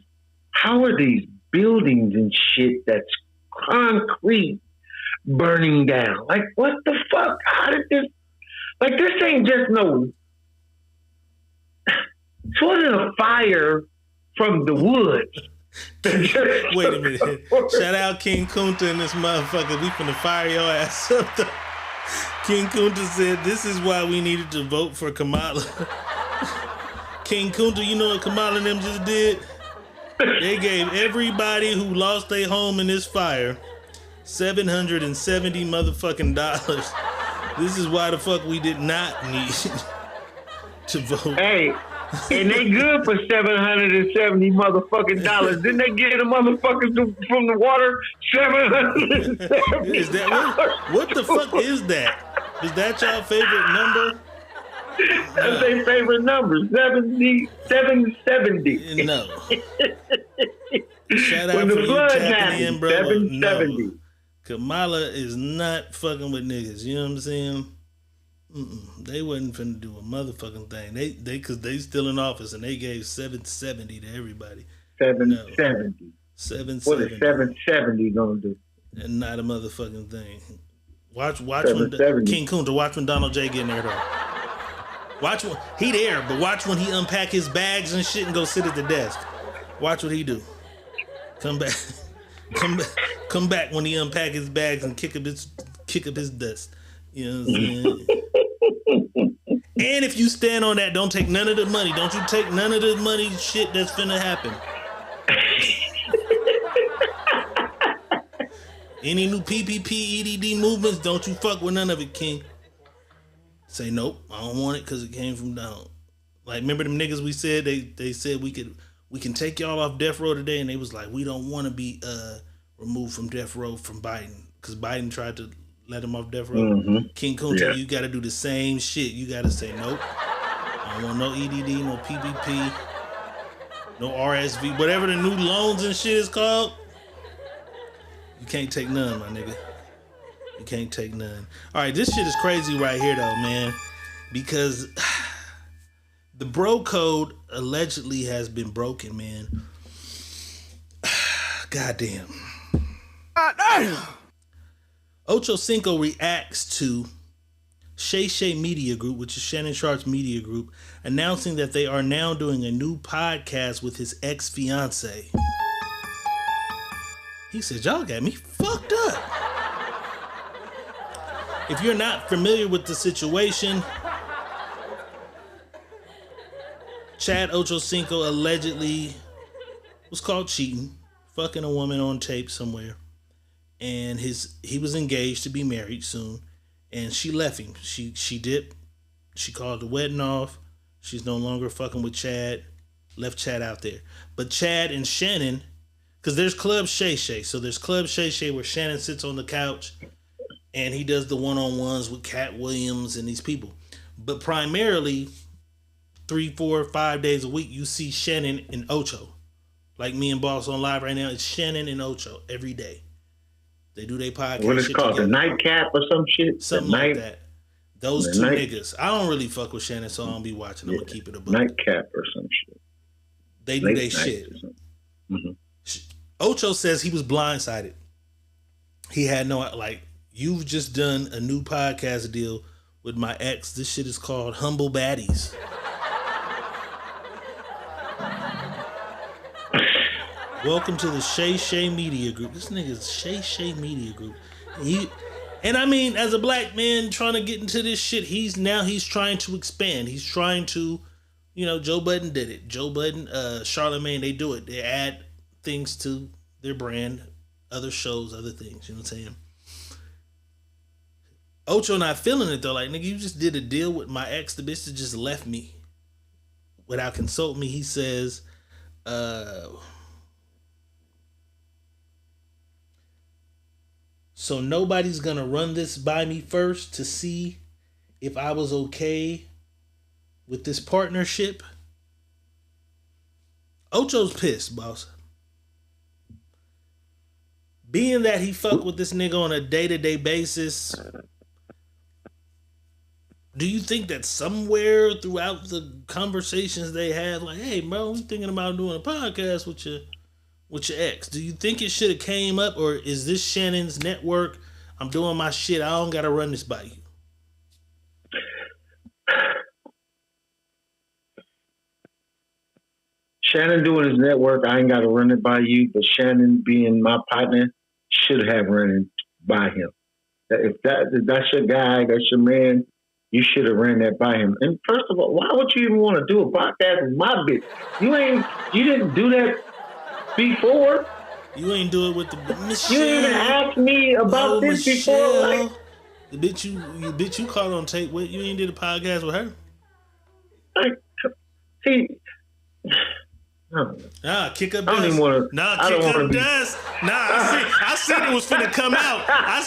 how are these buildings and shit that's concrete burning down? Like, what the fuck? How did this? Like, this ain't just no. This wasn't a fire from the woods. Wait a minute. Shout out King Kunta and this motherfucker. We finna fire your ass up. King Kunta said, this is why we needed to vote for Kamala. King Kunta, you know what Kamala and them just did? They gave everybody who lost their home in this fire $770 motherfucking dollars. This is why the fuck we did not need to vote. Hey, and they good for $770 motherfucking dollars. Didn't they get the motherfuckers from the water $770? Is that what the fuck is that? Is that your favorite number? That's their favorite number. 770. No. Shout out when for the you flood tapping happened, in, bro. 770. No. Kamala is not fucking with niggas. You know what I'm saying? They wasn't finna do a motherfucking thing. They cause they still in office and they gave 770 to everybody. 770. No. 770. What is 770 gonna do? And not a motherfucking thing. Watch when King Kunta, watch when Donald J get in there though. Watch when he there, but watch when he unpack his bags and shit and go sit at the desk. Watch what he do. Come back when he unpack his bags and kick up his dust. You know what I'm saying? And if you stand on that, don't take none of the money. Don't you take none of the money shit that's finna happen. Any new PPP, EDD movements, don't you fuck with none of it, King. Say nope, I don't want it because it came from down. Like, remember them niggas we said they said we can take y'all off death row today, and they was like, we don't want to be removed from death row from Biden because Biden tried to let him off death row. Mm-hmm. King Kunta, you got to do the same shit. You got to say nope. I don't want no EDD, no PPP, no RSV, whatever the new loans and shit is called. You can't take none, my nigga. You can't take none. All right, this shit is crazy right here, though, man, because the bro code allegedly has been broken, man. Goddamn. Ocho Cinco reacts to Shay Shay Media Group, which is Shannon Sharp's media group, announcing that they are now doing a new podcast with his ex-fiance. He said, y'all got me fucked up. If you're not familiar with the situation, Chad Ochocinco allegedly was caught cheating, fucking a woman on tape somewhere. And he was engaged to be married soon. And she left him. She dipped. She called the wedding off. She's no longer fucking with Chad. Left Chad out there. But Chad and Shannon, because there's Club Shay Shay. So there's Club Shay Shay where Shannon sits on the couch and he does the one-on-ones with Cat Williams and these people. But primarily, 3, 4, 5 days a week, you see Shannon and Ocho. Like me and Boss on live right now, it's Shannon and Ocho every day. They do their podcast. What is it called? Together. The nightcap or some shit? Something like that. Those two niggas. I don't really fuck with Shannon, so I don't be watching. I'm going to keep it a buck. Nightcap or some shit. They do their shit. Mm-hmm. Ocho says he was blindsided. He had no, like, you've just done a new podcast deal with my ex. This shit is called Humble Baddies. Welcome to the Shay Shay Media Group. This nigga's Shay Shay Media Group. And I mean, as a black man trying to get into this shit, he's trying to expand. He's trying to, Joe Budden did it. Joe Budden, Charlamagne, they do it. They add things to their brand, other shows, other things. You know what I'm saying? Ocho not feeling it though. Like, nigga, you just did a deal with my ex. The bitch that just left me without consulting me. He says, so nobody's gonna run this by me first to see if I was okay with this partnership. Ocho's pissed, boss. Being that he fuck with this nigga on a day-to-day basis, do you think that somewhere throughout the conversations they had, like, hey, bro, I'm thinking about doing a podcast with your ex. Do you think it should have came up, or is this Shannon's network? I'm doing my shit. I don't got to run this by you. Shannon doing his network, I ain't got to run it by you, but Shannon being my partner should have run it by him. If that's your guy, that's your man, you should have ran that by him. And first of all, why would you even want to do a podcast with my bitch? You didn't do that before. You ain't do it with the Michelle. You didn't even ask me about this Michelle. before. Like, the bitch you caught on tape with, you ain't did a podcast with her. Like, see. Kick up I don't dust. even want to. Nah, kick up dust. I seen it was finna come out. I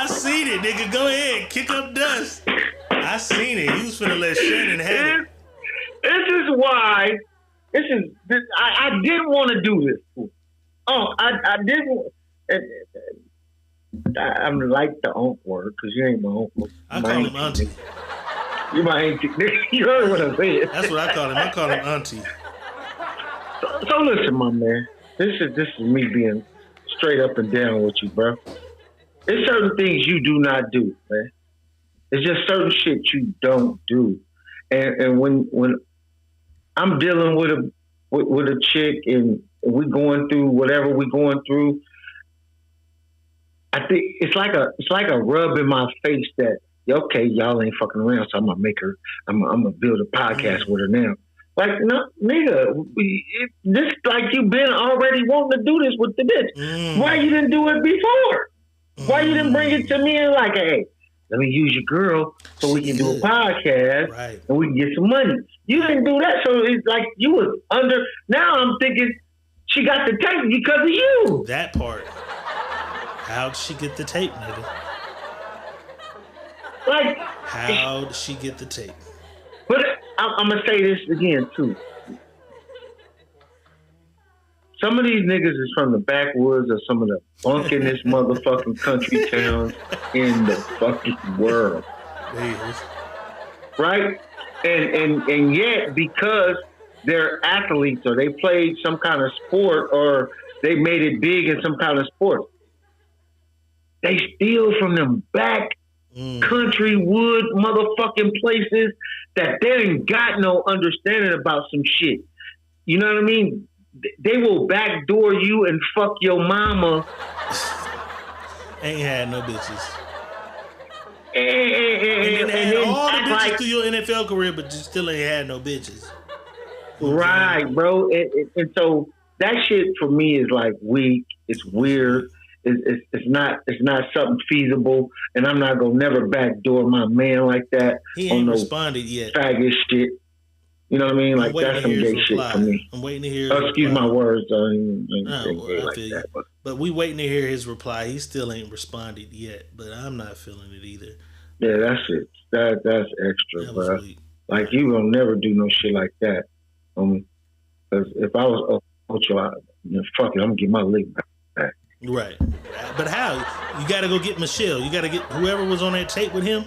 seen it, nigga. Go ahead, kick up dust. I seen it. You was finna let Shannon have it. This is why. I didn't want to do this. I didn't. I'm like the uncle word because you ain't my uncle. I call him auntie. You my auntie. You heard what I said. That's what I call him. I call him auntie. So listen, my man. This is me being straight up and down with you, bro. There's certain things you do not do, man. It's just certain shit you don't do. And when I'm dealing with a chick and we going through whatever we going through, I think it's like a rub in my face that, okay, y'all ain't fucking around, so I'm gonna make her. I'm gonna build a podcast with her now. Like, no, nigga, this like you been already wanting to do this with the bitch. Why you didn't do it before? Why you didn't bring it to me and like, hey, let me use your girl so we can do a podcast and we can get some money. You didn't do that, so it's like you was under. Now I'm thinking she got the tape because of you. That part. How'd she get the tape, nigga? Like, how'd she get the tape? But I'm gonna say this again too. Some of these niggas is from the backwoods of some of the bunkinest motherfucking country towns in the fucking world. Right? And yet, because they're athletes or they played some kind of sport or they made it big in some kind of sport, they steal from them back country wood motherfucking places that they ain't got no understanding about some shit. You know what I mean? They will backdoor you and fuck your mama. Ain't had no bitches. And then had all the bitches through your NFL career, but you still ain't had no bitches. Right, bro. And so that shit for me is like weak. It's weird. It's not something feasible. And I'm not gonna never backdoor my man like that. He ain't responded yet. Faggot shit. You know what I mean? Like, that's some gay shit for me. I'm waiting to hear. Excuse my words. But we waiting to hear his reply. He still ain't responded yet. But I'm not feeling it either. Yeah, that's it. That's extra, bro. Like, you gonna never do no shit like that. Because if I was Ocho, fuck it, I'm gonna get my leg back. Right. But how? You gotta go get Michelle. You gotta get whoever was on that tape with him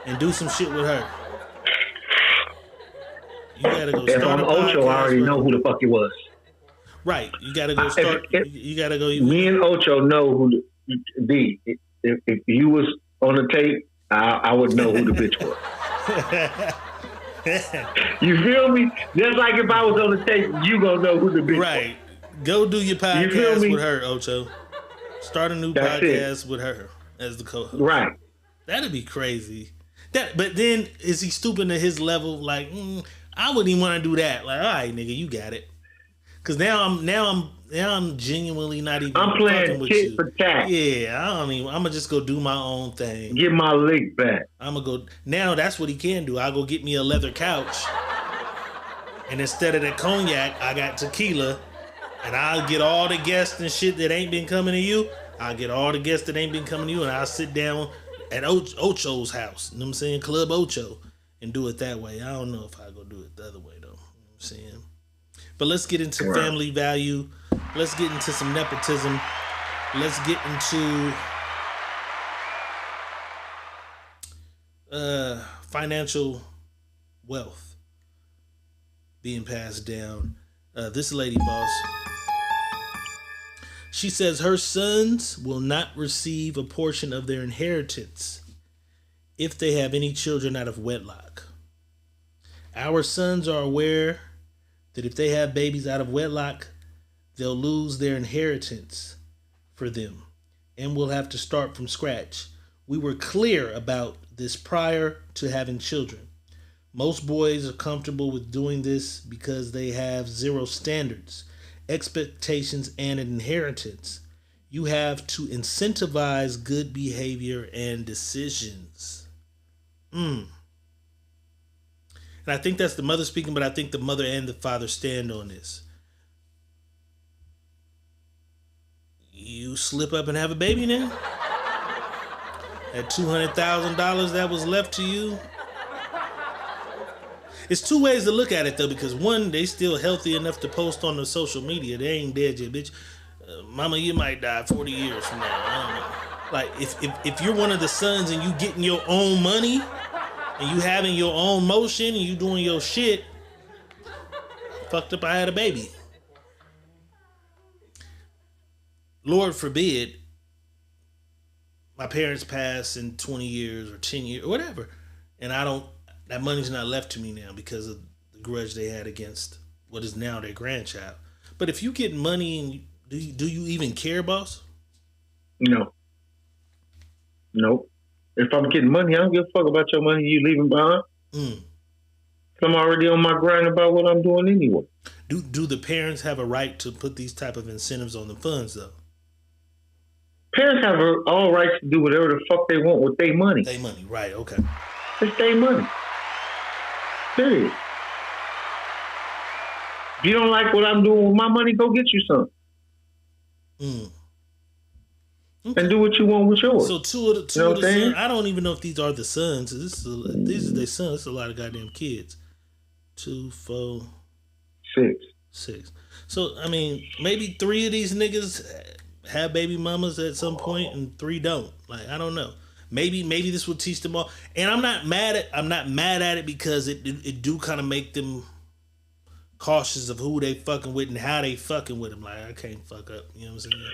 and do some shit with her. You gotta go. If I'm Ocho, I already know who the fuck it was. Right. You gotta go start. You gotta go. Me and Ocho know who the if you was on the tape, I would know who the bitch was. You feel me? Just like if I was on the tape, you gonna know who the bitch was. Right. Go do your podcast with her, Ocho. Start a new podcast with her as the co-host. Right. That'd be crazy. But then is he stooping to his level? Like, I wouldn't even want to do that. Like, all right, nigga, you got it. Because now I'm genuinely not even. I'm playing tit for tat. Yeah, I'm gonna just go do my own thing. Get my leg back. I'm gonna go now. That's what he can do. I'll go get me a leather couch, and instead of the cognac, I got tequila, and I'll get all the guests and shit that ain't been coming to you. I'll get all the guests that ain't been coming to you, and I'll sit down at Ocho's house. You know what I'm saying? Club Ocho, and do it that way. I don't know if I go do it the other way though. You know what I'm saying? But let's get into family value. Let's get into some nepotism. Let's get into financial wealth being passed down. This lady boss, she says her sons will not receive a portion of their inheritance if they have any children out of wedlock. Our sons are aware that if they have babies out of wedlock, they'll lose their inheritance for them and we'll have to start from scratch. We were clear about this prior to having children. Most boys are comfortable with doing this because they have zero standards, expectations, and an inheritance. You have to incentivize good behavior and decisions. And I think that's the mother speaking, but I think the mother and the father stand on this. You slip up and have a baby now? That $200,000 that was left to you? It's two ways to look at it though, because one, they still healthy enough to post on the social media. They ain't dead yet, bitch. Mama, you might die 40 years from now. I don't know. Like if you're one of the sons and you getting your own money and you having your own motion and you doing your shit, fucked up I had a baby. Lord forbid my parents pass in 20 years or 10 years or whatever, and that money's not left to me now because of the grudge they had against what is now their grandchild. But if you get money, and do you even care, boss? No. Nope. If I'm getting money, I don't give a fuck about your money you leaving behind. I'm already on my grind about what I'm doing anyway. Do the parents have a right to put these type of incentives on the funds though? Parents have all rights to do whatever the fuck they want with their money. Their money, right? Okay. It's their money. Period. If you don't like what I'm doing with my money, go get you some. Okay. And do what you want with yours. So two of the sons, I don't even know if these are the sons. These are their sons. It's a lot of goddamn kids. 2, 4, 6. So I mean, maybe 3 of these niggas have baby mamas at some point, and 3 don't. Like I don't know. Maybe this will teach them all. And I'm not mad at it because it do kind of make them cautious of who they fucking with and how they fucking with them. Like I can't fuck up. You know what I'm saying?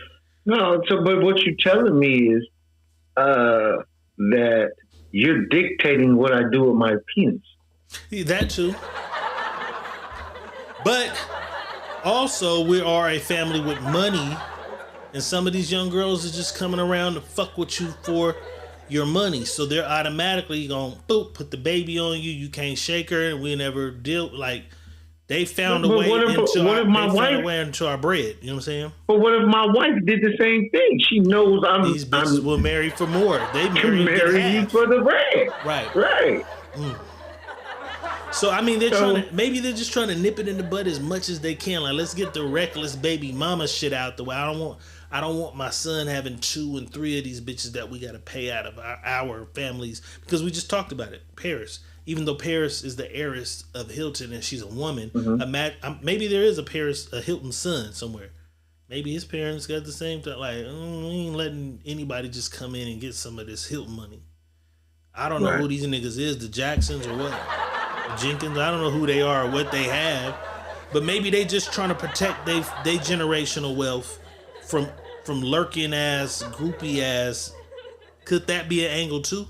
No, but what you're telling me is that you're dictating what I do with my penis. That too. But also, we are a family with money, and some of these young girls are just coming around to fuck with you for your money. So they're automatically going to put the baby on you. You can't shake her, and we never deal like. They found a way into our bread. You know what I'm saying? But what if my wife did the same thing? She knows these bitches will marry for more. They marry you for the bread. Right. So I mean, maybe they're just trying to nip it in the bud as much as they can. Like, let's get the reckless baby mama shit out the way. I don't want my son having 2 and 3 of these bitches that we got to pay out of our families, because we just talked about it. Paris. Even though Paris is the heiress of Hilton and she's a woman, maybe there is a Hilton son somewhere. Maybe his parents got the same thing. Like, we ain't letting anybody just come in and get some of this Hilton money. I don't know who these niggas is, the Jacksons or what? Jenkins, I don't know who they are or what they have. But maybe they just trying to protect they generational wealth from lurking ass, groupie ass. Could that be an angle too?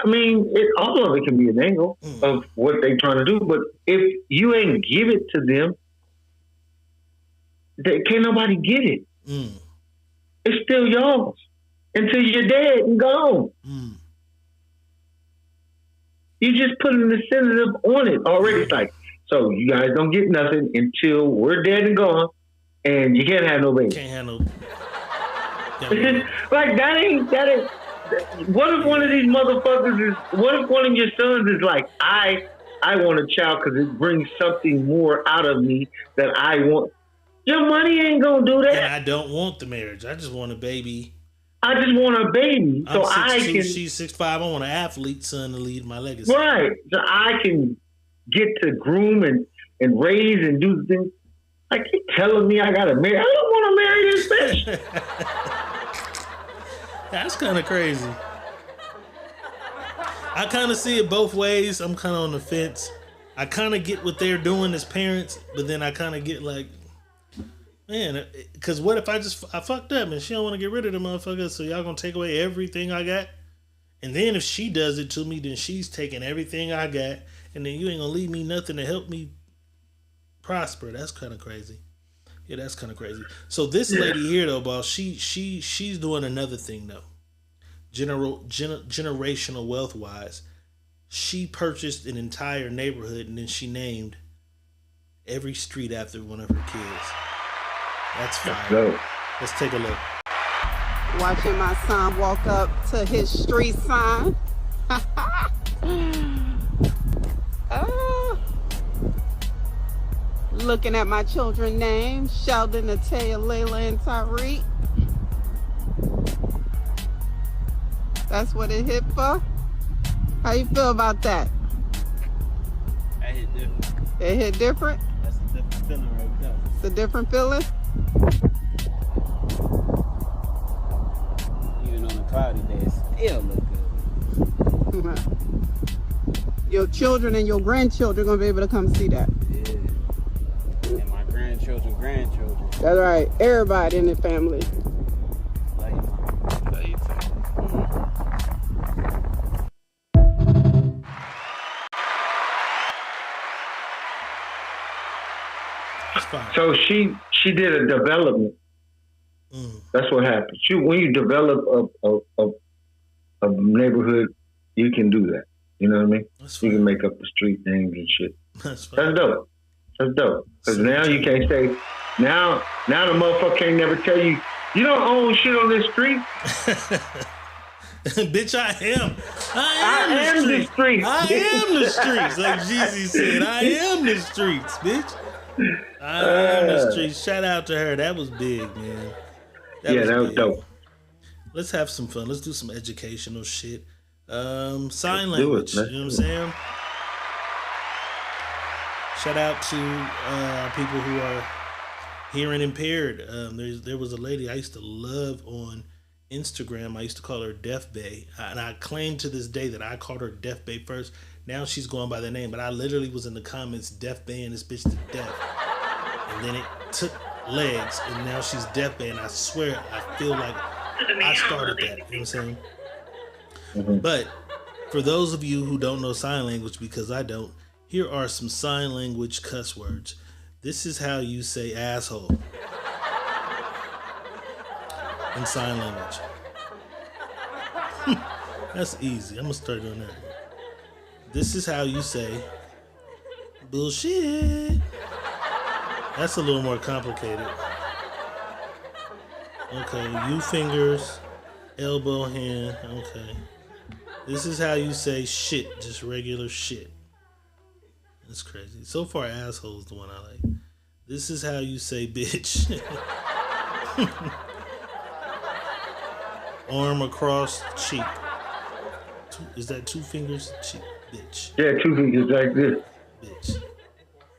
I mean, all of it can be an angle of what they're trying to do. But if you ain't give it to them, can't nobody get it. It's still yours until you're dead and gone. You just put an incentive on it already. It's like, so you guys don't get nothing until we're dead and gone, and you can't have no baby. Can't have no. Like that ain't. What if one of these motherfuckers is? What if one of your sons is like, I want a child because it brings something more out of me that I want. Your money ain't gonna do that. And I don't want the marriage. I just want a baby I just want a baby, so I 6'2", can. she's 6'5". I want an athlete son to lead my legacy. Right, so I can get to groom and raise and do things. Like, you telling me I gotta marry? I don't want to marry this bitch. That's kind of crazy. I kind of see it both ways. I'm kind of on the fence. I kind of get what they're doing as parents, but then I kind of get like, man, because what if I fucked up and she don't want to get rid of the motherfucker, so y'all gonna take away everything I got? And then if she does it to me, then she's taking everything I got, and then you ain't gonna leave me nothing to help me prosper. That's kind of crazy. Yeah, that's kind of crazy. So this lady here though, boss, she's doing another thing though. Generational wealth wise, she purchased an entire neighborhood and then she named every street after one of her kids. That's fine. Let's take a look. Watching my son walk up to his street sign. Looking at my children's names, Sheldon, Natea, Layla, and Tyreek. That's what it hit for? How you feel about that? That hit different. It hit different? That's a different feeling right there. It's a different feeling? Even on a cloudy day, it still look good. Your children and your grandchildren are going to be able to come see that. Yeah. And my grandchildren. That's right. Everybody in the family. Love you, Mom. Love you too. So she did a development. That's what happens. When you develop a neighborhood, you can do that. You know what I mean? You can make up the street names and shit. That's dope. That's dope. Because now you can't say, now the motherfucker can't never tell you, you don't own shit on this street. Bitch, I am the street. I am the streets. Like Jeezy said, I am the streets, bitch. I am the streets. Shout out to her. That was big, man. That was dope. Let's have some fun. Let's do some educational shit. Sign language. You know what I'm saying? Shout out to people who are hearing impaired. There was a lady I used to love on Instagram. I used to call her Deaf Bae. And I claim to this day that I called her Deaf Bae first. Now she's going by that name. But I literally was in the comments Deaf Bae and this bitch to death. And then it took legs. And now she's Deaf Bae. And I swear, I feel like I started that. You know what I'm saying? Mm-hmm. But for those of you who don't know sign language, because I don't, here are some sign language cuss words. This is how you say asshole in sign language. That's easy. I'm gonna start doing that. This is how you say bullshit. That's a little more complicated. Okay, you fingers, elbow, hand. Okay. This is how you say shit, just regular shit. That's crazy. So far, asshole is the one I like. This is how you say bitch. Arm across cheek. Is that two fingers? Cheek, bitch. Yeah, 2 fingers like this. Bitch.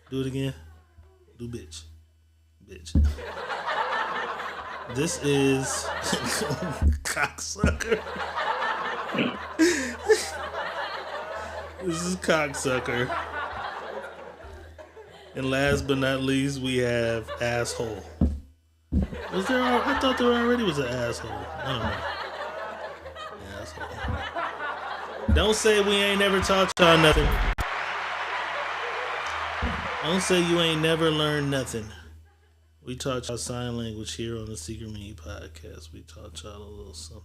Do it again. Do bitch. Bitch. This is cocksucker. This is cocksucker. And last but not least, we have asshole. Was there? I thought there already was an asshole. I don't know. Asshole. Don't say we ain't never taught y'all nothing. Don't say you ain't never learned nothing. We taught y'all sign language here on the Secret Me podcast. We taught y'all a little something,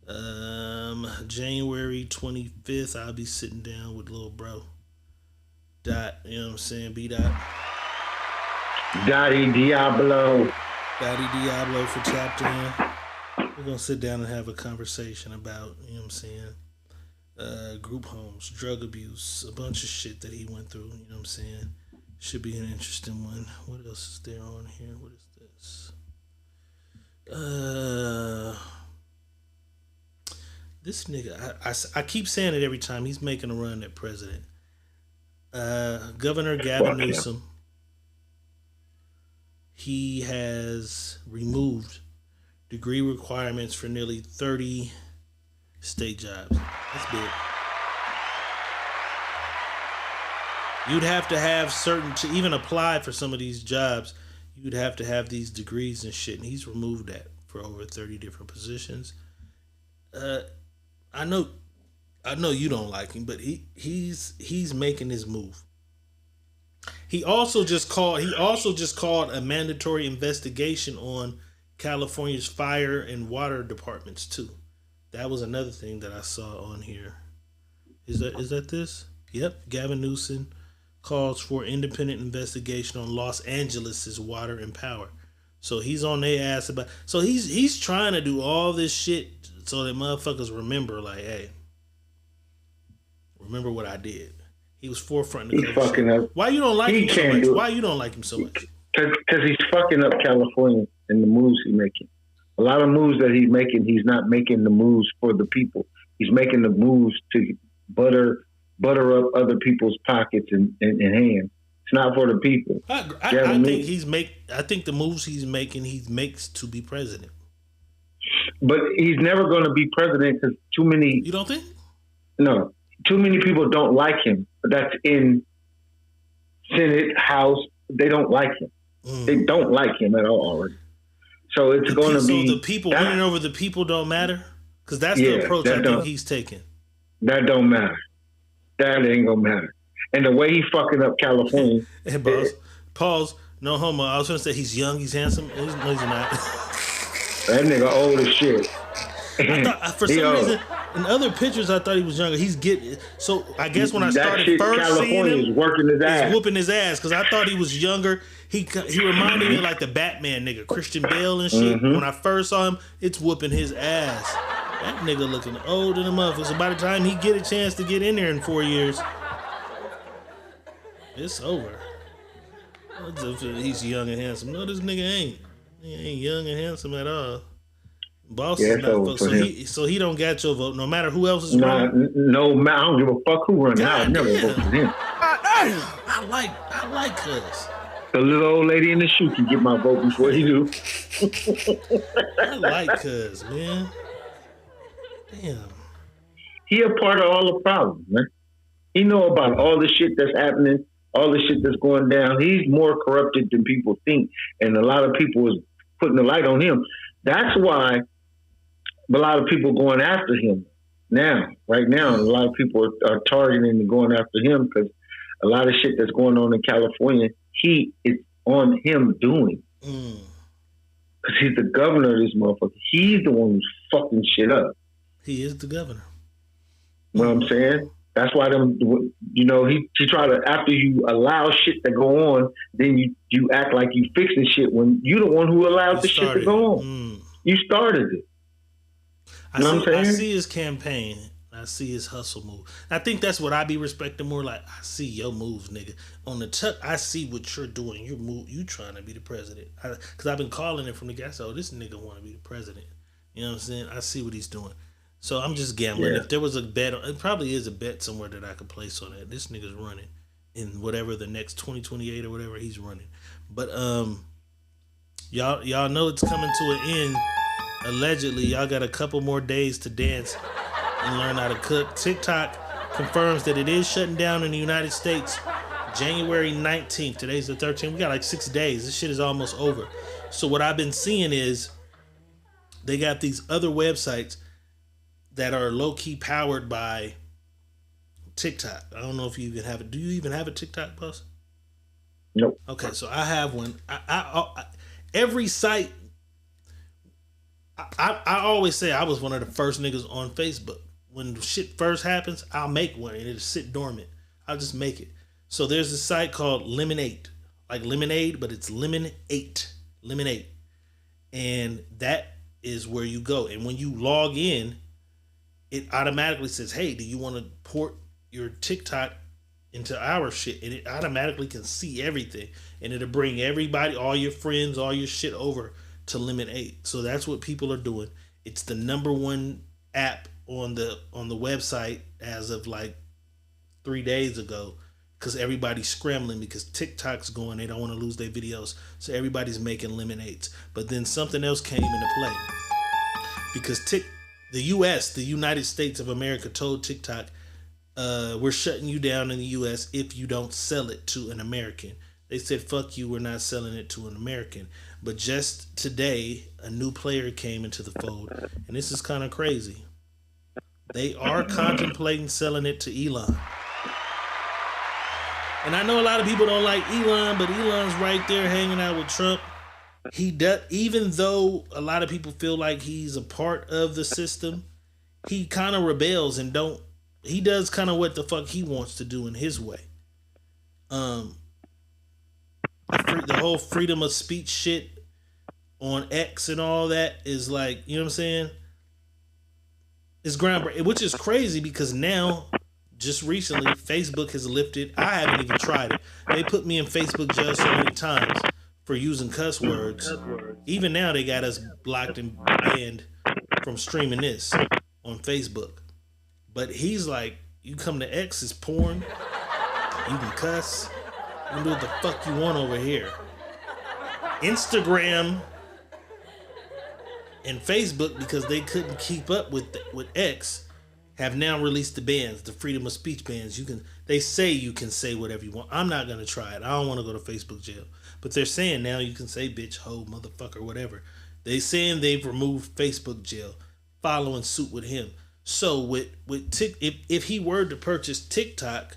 man. January 25th, I'll be sitting down with little bro. Dot, you know what I'm saying? B Dot. Dottie Diablo. Dottie Diablo for chapter in. We're gonna sit down and have a conversation about, you know what I'm saying, group homes, drug abuse, a bunch of shit that he went through, you know what I'm saying? Should be an interesting one. What else is there on here? What is this? This nigga, I keep saying it every time. He's making a run at president. Governor Gavin Newsom. He has removed degree requirements for nearly 30 state jobs. That's big. You'd have to have to even apply for some of these jobs, you'd have to have these degrees and shit. And he's removed that for over 30 different positions. I know you don't like him, but he's making his move. He also just called a mandatory investigation on California's fire and water departments too. That was another thing that I saw on here. Is that this? Yep. Gavin Newsom calls for independent investigation on Los Angeles' water and power. So he's on their ass about. So he's trying to do all this shit so that motherfuckers remember, like, hey, remember what I did. He was forefront. He's fucking up. Why you don't like him so much? Why you don't like him so much? Because he's fucking up California and the moves he's making. A lot of moves that he's making, he's not making the moves for the people. He's making the moves to butter up other people's pockets and hands. It's not for the people. I think the moves he's making, he makes to be president. But he's never going to be president because too many. You don't think? No, too many people don't like him. That's in Senate, House. They don't like him. They don't like him at all already. So it's going to be. So the people winning over the people don't matter? Because that's the approach I think he's taking. That don't matter. That ain't gonna matter. And the way he fucking up California. Hey, boss. Pause. No homo. I was gonna say he's young, he's handsome. No, he's not. That nigga old as shit. I thought, for some reason, in other pictures, I thought he was younger. He's getting. So I guess when I started first seeing him, he's working his ass. He's whooping his ass because I thought he was younger. He reminded me of like the Batman nigga, Christian Bale and shit. When I first saw him, it's whooping his ass. That nigga looking old in the motherfucker. So by the time he get a chance to get in there in 4 years, it's over. He's young and handsome. No, this nigga ain't. He ain't young and handsome at all. Boss is not vote. So he don't get your vote, no matter who else is running. No, I don't give a fuck who running. I'll never vote for him. I like Cuz. The little old lady in the shoe can get my vote before he do. I like Cuz, man. Damn. He a part of all the problems, man. He know about all the shit that's happening, all the shit that's going down. He's more corrupted than people think, and a lot of people is putting the light on him. That's why a lot of people going after him now. Right now, a lot of people are targeting and going after him because a lot of shit that's going on in California, he is on him doing. Because he's the governor of this motherfucker. He's the one who's fucking shit up. He is the governor. You know what I'm saying? That's why he try to, after you allow shit to go on, then you act like you fixing shit when you the one who allowed the shit to go on. You started it. You know what I'm saying? I see his campaign. I see his hustle move. I think that's what I be respecting more. Like, I see your moves, nigga. On the tuck, I see what you're doing. You trying to be the president. Because I've been calling it from the guy. So this nigga want to be the president. You know what I'm saying? I see what he's doing. So I'm just gambling. Yeah. If there was a bet, it probably is a bet somewhere that I could place on that. This nigga's running in whatever the next 2028 or whatever he's running. But y'all know it's coming to an end. Allegedly, y'all got a couple more days to dance and learn how to cook. TikTok confirms that it is shutting down in the United States January 19th. Today's the 13th. We got like 6 days. This shit is almost over. So what I've been seeing is they got these other websites that are low-key powered by TikTok. I don't know if you even have it. Do you even have a TikTok, boss? Nope. Okay, so I have one. I every site, I always say I was one of the first niggas on Facebook. When shit first happens, I'll make one and it'll sit dormant. I'll just make it. So there's a site called Lemonade. Like lemonade, but it's Lemonade. And that is where you go. And when you log in, it automatically says, hey, do you want to port your TikTok into our shit? And it automatically can see everything. And it'll bring everybody, all your friends, all your shit over to Lemonade. So that's what people are doing. It's the #1 app on the website as of like 3 days ago because everybody's scrambling because TikTok's going. They don't want to lose their videos, so everybody's making lemonades. But then something else came into play because the U.S., the United States of America, told TikTok, we're shutting you down in the U.S. if you don't sell it to an American. They said, fuck you, we're not selling it to an American. But just today, a new player came into the fold, and this is kind of crazy. They are contemplating selling it to Elon. And I know a lot of people don't like Elon, but Elon's right there hanging out with Trump. He does, even though a lot of people feel like he's a part of the system, he kind of rebels and he does kind of what the fuck he wants to do in his way. The whole freedom of speech shit on X and all that is like, you know what I'm saying? It's groundbreaking, which is crazy because now, just recently, Facebook has lifted. I haven't even tried it. They put me in Facebook jail so many times for using cuss words. Even now, they got us blocked and banned from streaming this on Facebook. But he's like, you come to X, it's porn. You can cuss. You can do what the fuck you want over here. Instagram and Facebook, because they couldn't keep up with X, have now released the bans, the freedom of speech bans. They say you can say whatever you want. I'm not gonna try it. I don't want to go to Facebook jail. But they're saying now you can say bitch, hoe, motherfucker, whatever. They saying they've removed Facebook jail, following suit with him. So with if he were to purchase TikTok,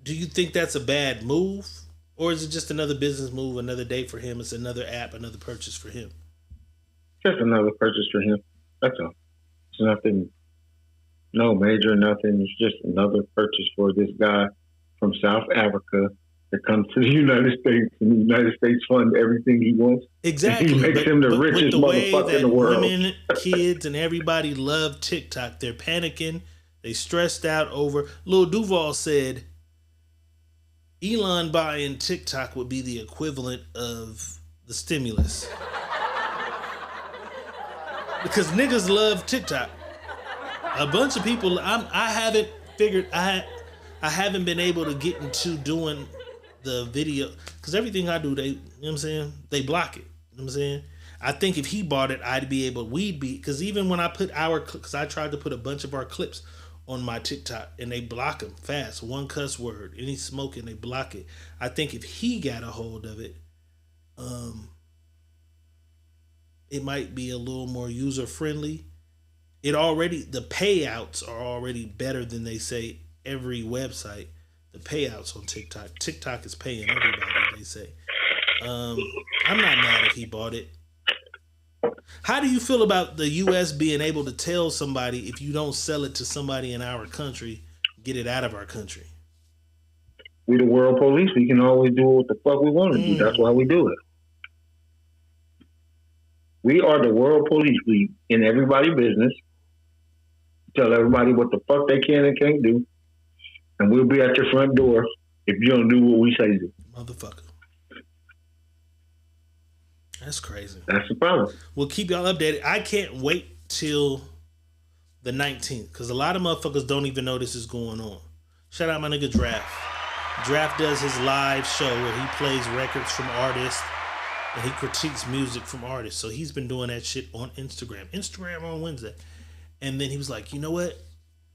do you think that's a bad move? Or is it just another business move, another day for him? It's another app, another purchase for him. Just another purchase for him. That's all. It's nothing, no major, nothing. It's just another purchase for this guy from South Africa that comes to the United States, and the United States fund everything he wants. Exactly. He makes him the richest motherfucker in the world. Women, kids, and everybody love TikTok. They're panicking. They stressed out over. Lil Duval said Elon buying TikTok would be the equivalent of the stimulus. Because niggas love TikTok. A bunch of people, I haven't figured, I haven't been able to get into doing the video. Because everything I do, you know what I'm saying? They block it. You know what I'm saying? I think if he bought it, because even when I put because I tried to put a bunch of our clips on my TikTok and they block them fast. One cuss word, any smoking, they block it. I think if he got a hold of it, it might be a little more user friendly. The payouts are already better than they say every website. The payouts on TikTok. TikTok is paying everybody, they say. I'm not mad if he bought it. How do you feel about the U.S. being able to tell somebody if you don't sell it to somebody in our country, get it out of our country? We the world police. We can always do what the fuck we want to do. That's why we do it. We are the world police. We in everybody's business. Tell everybody what the fuck they can and can't do. And we'll be at your front door if you don't do what we say do. Motherfucker. That's crazy. That's the problem. We'll keep y'all updated. I can't wait till the 19th because a lot of motherfuckers don't even know this is going on. Shout out my nigga Draft. Draft does his live show where he plays records from artists and he critiques music from artists. So he's been doing that shit on Instagram. Instagram on Wednesday. And then he was like, you know what?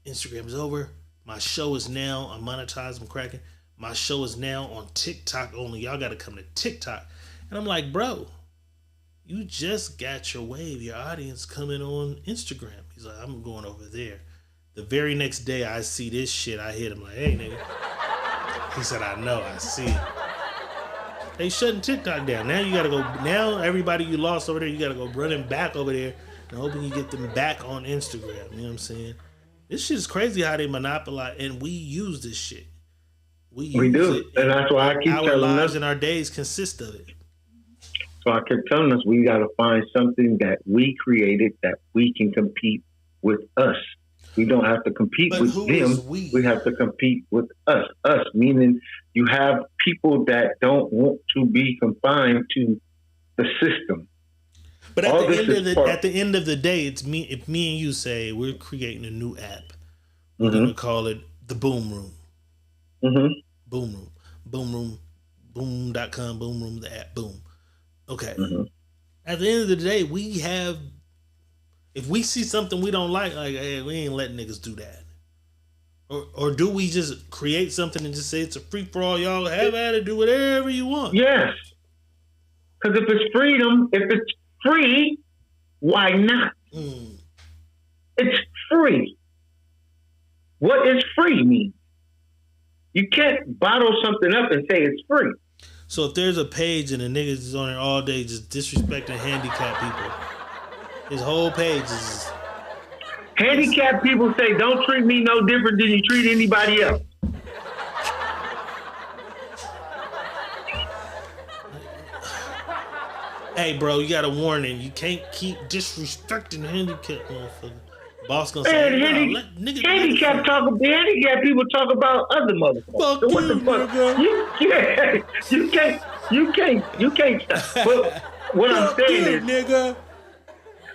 Instagram's over. My show is now, I'm monetized, I'm cracking. My show is now on TikTok only. Y'all got to come to TikTok. And I'm like, bro, you just got your wave, your audience coming on Instagram. He's like, I'm going over there. The very next day I see this shit, I hit him like, hey, nigga. He said, I know, I see it. They shutting TikTok down. Now you got to go, now everybody you lost over there, you got to go running back over there and hoping you get them back on Instagram. You know what I'm saying? This shit is crazy how they monopolize, and we use this shit. We do, it, and that's why I keep telling us. Our lives and our days consist of it. So I kept telling us we got to find something that we created that we can compete with us. We don't have to compete with them. We have to compete with us. Us, meaning you have people that don't want to be confined to the system. But at the end of the day, it's me. If me and you say we're creating a new app, we're gonna call it the Boom Room. Boom Room. Boom Room. Boom.com. Boom Room. The app. Boom. Okay. At the end of the day, we have. If we see something we don't like, hey, we ain't letting niggas do that. Or do we just create something and just say it's a free for all? Y'all have at it, do whatever you want. Yes. Because if it's freedom, if it's free, why not? It's free. What does free mean? You can't bottle something up and say it's free. So if there's a page and the niggas is on there all day just disrespecting handicapped people, his whole page is... Handicapped people say, don't treat me no different than you treat anybody else. Hey, bro, you got a warning. You can't keep disrespecting handicapped motherfucker. Boss gonna say, handicapped people talk about other motherfuckers. So what the fuck? You can't. But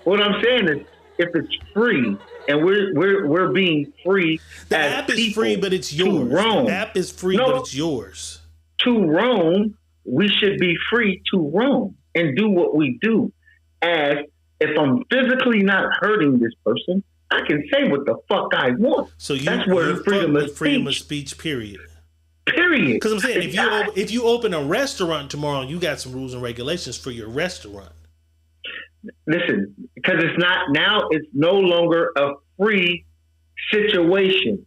what I'm saying is, if it's free and we're being free, the app is free, but it's yours. The app is free, but it's yours. To roam, we should be free to roam and do what we do. As if I'm physically not hurting this person, I can say what the fuck I want. So that's where freedom of speech. Period. Because I'm saying if you open a restaurant tomorrow, you got some rules and regulations for your restaurant. Listen, because it's no longer a free situation.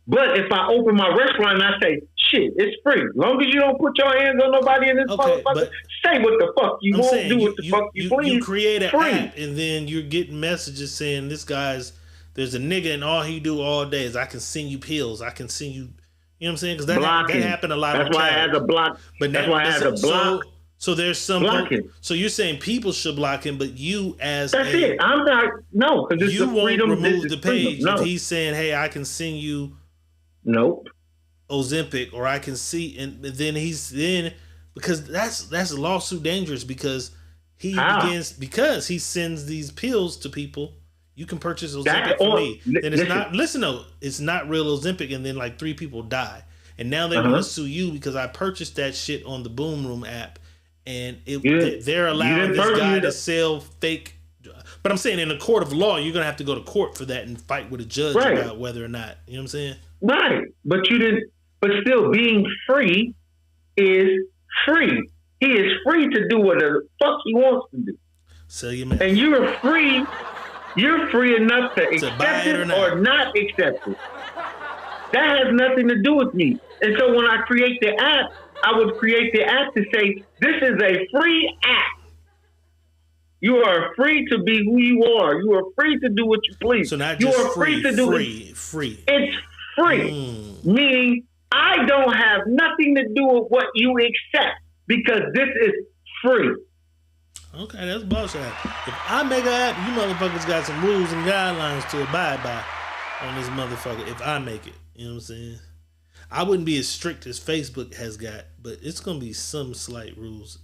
But if I open my restaurant and I say, shit, it's free. As long as you don't put your hands on nobody in this motherfucker, say what the fuck you want, do what the fuck you please. You create an app and then you're getting messages saying there's a nigga and all he do all day is I can send you pills. I can send you, you know what I'm saying? Because that happened a lot. That's why I had to block. That's why I had to block. So there's some blocking. So you're saying people should block him, but you as it. I'm not. No, because you won't freedom, remove the page if he's saying, "Hey, I can send you." Nope. Ozempic, or I can see, and then because that's a lawsuit dangerous because he sends these pills to people. You can purchase Ozempic for me. Then it's not. Listen though, it's not real Ozempic, and then like 3 people die, and now they want to sue you because I purchased that shit on the Boom Room app. And they're allowing this guy to sell fake. But I'm saying in a court of law, you're going to have to go to court for that and fight with a judge about whether or not. You know what I'm saying? Right. But you didn't. But still, being free is free. He is free to do whatever the fuck he wants to do. So you man. And you're free. You're free enough to accept it or not accept it. That has nothing to do with me. And so when I create the app, I would create the app to say, this is a free app. You are free to be who you are. You are free to do what you please. So not just free to do free. It's free. Meaning, I don't have nothing to do with what you accept because this is free. Okay, that's bullshit. If I make an app, you motherfuckers got some rules and guidelines to abide by on this motherfucker if I make it. You know what I'm saying? I wouldn't be as strict as Facebook has got, but it's going to be some slight rules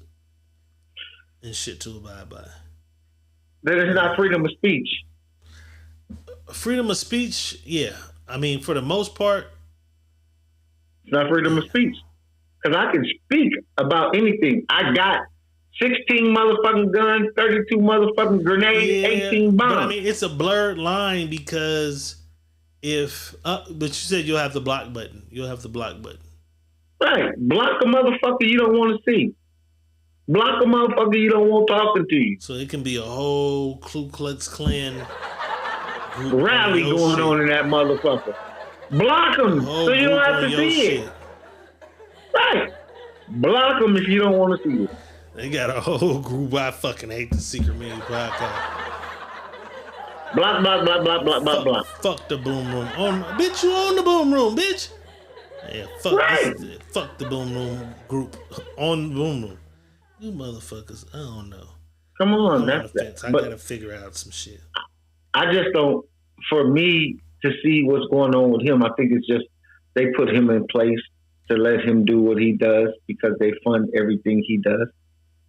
and shit to abide by. That is not freedom of speech. Freedom of speech, yeah. I mean, for the most part. It's not freedom of speech. Because I can speak about anything. I got 16 motherfucking guns, 32 motherfucking grenades, 18 bombs. But I mean, it's a blurred line because... but you said you'll have the block button. You'll have the block button. Right. Block a motherfucker you don't want to see. Block a motherfucker you don't want talking to you. So it can be a whole Ku Klux Klan rally going on in that motherfucker. Block them so you don't have to see it. Right. Block them if you don't want to see it. They got a whole group. I fucking hate the Secret Media Podcast. Block, block, block, block, block, block, block. Fuck the Boom Room. Bitch, you on the Boom Room, bitch. Yeah, fuck the Boom Room group on the Boom Room. You motherfuckers, I don't know. Come on, I gotta figure out some shit. I just don't. For me to see what's going on with him, I think it's just they put him in place to let him do what he does because they fund everything he does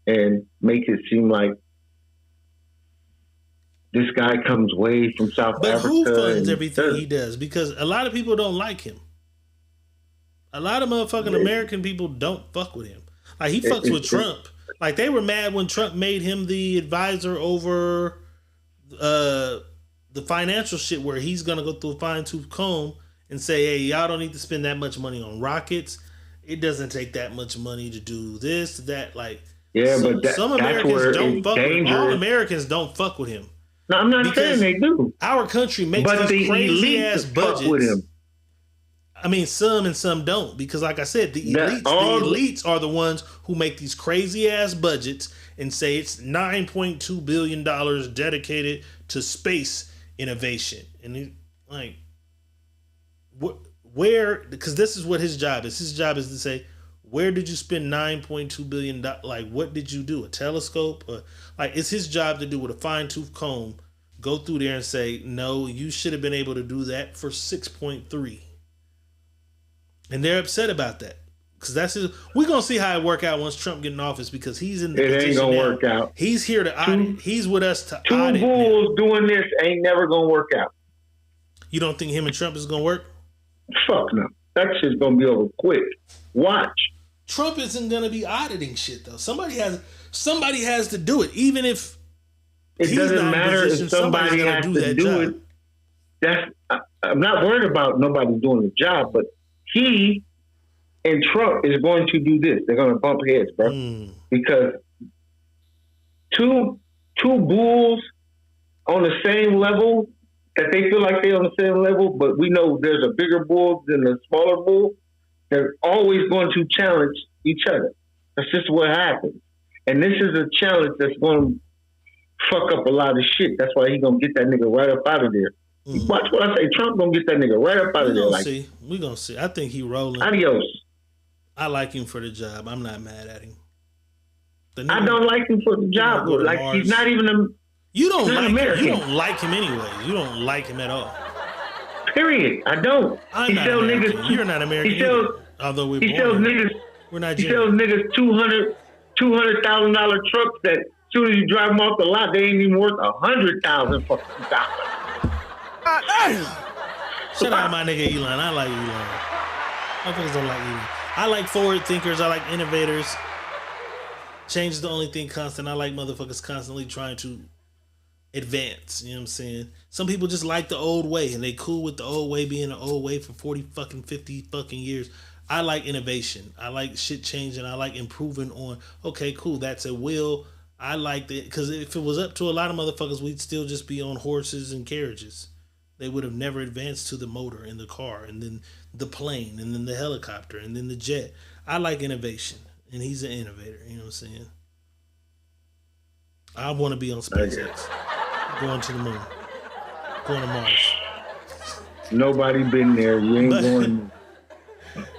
and make it seem like this guy comes way from South But Africa. who funds everything he does? Because a lot of people don't like him. A lot of motherfucking American people don't fuck with him. Like, he fucks with Trump. Like, they were mad when Trump made him the advisor over the financial shit, where he's going to go through a fine-tooth comb and say, hey, y'all don't need to spend that much money on rockets. It doesn't take that much money to do this, that. Like, but some Americans don't fuck with him. All Americans don't fuck with him. No, I'm not saying they do. Our country makes these crazy-ass budgets. With him. I mean, some and some don't, because like I said, the elites are the ones who make these crazy ass budgets and say it's $9.2 billion dedicated to space innovation. And like, where? Because this is what his job is. His job is to say, where did you spend $9.2 billion? Like, what did you do? A telescope? Like, it's his job to do with a fine tooth comb, go through there and say, no, you should have been able to do that for 6.3. And they're upset about that, because that's his. We're gonna see how it work out once Trump get in office, because he's in the position. It ain't gonna work out. He's here to audit. He's with us to audit. Two bulls doing this ain't never gonna work out. You don't think him and Trump is gonna work? Fuck no. That shit's gonna be over quick. Watch. Trump isn't gonna be auditing shit though. Somebody has to do it, even if it doesn't matter if somebody has to do it. I'm not worried about nobody doing the job, but he and Trump is going to do this. They're going to bump heads, bro. Because two bulls on the same level, that they feel like they're on the same level, but we know there's a bigger bull than a smaller bull. They're always going to challenge each other. That's just what happens. And this is a challenge that's going to fuck up a lot of shit. That's why he's going to get that nigga right up out of there. Watch what I say. Trump gonna get that nigga right up out of there. We're gonna see. I think he rolling. Adios. I like him for the job. I'm not mad at him. I don't like him for the job. Like, he's not even a. You don't like American. You don't like him anyway. You don't like him at all. Period. I don't. I'm not American. You're not American. Although we're he sells niggas. We're not. He sells niggas $200,000 trucks that as soon as you drive them off the lot, they ain't even worth $100,000 fucking dollars. Shout out my nigga Elon. I like Elon. Motherfuckers don't like Elon. I like forward thinkers. I like innovators. Change is the only thing constant. I like motherfuckers constantly trying to advance. You know what I'm saying? Some people just like the old way, and they cool with the old way being the old way for 50 fucking years. I like innovation. I like shit changing. I like improving on, okay, cool, that's a will. I like that, because if it was up to a lot of motherfuckers, we'd still just be on horses and carriages. They would have never advanced to the motor and the car, and then the plane, and then the helicopter, and then the jet. I like innovation, and he's an innovator. You know what I'm saying? I want to be on SpaceX, going to the moon, going to Mars. Nobody been there. You ain't going.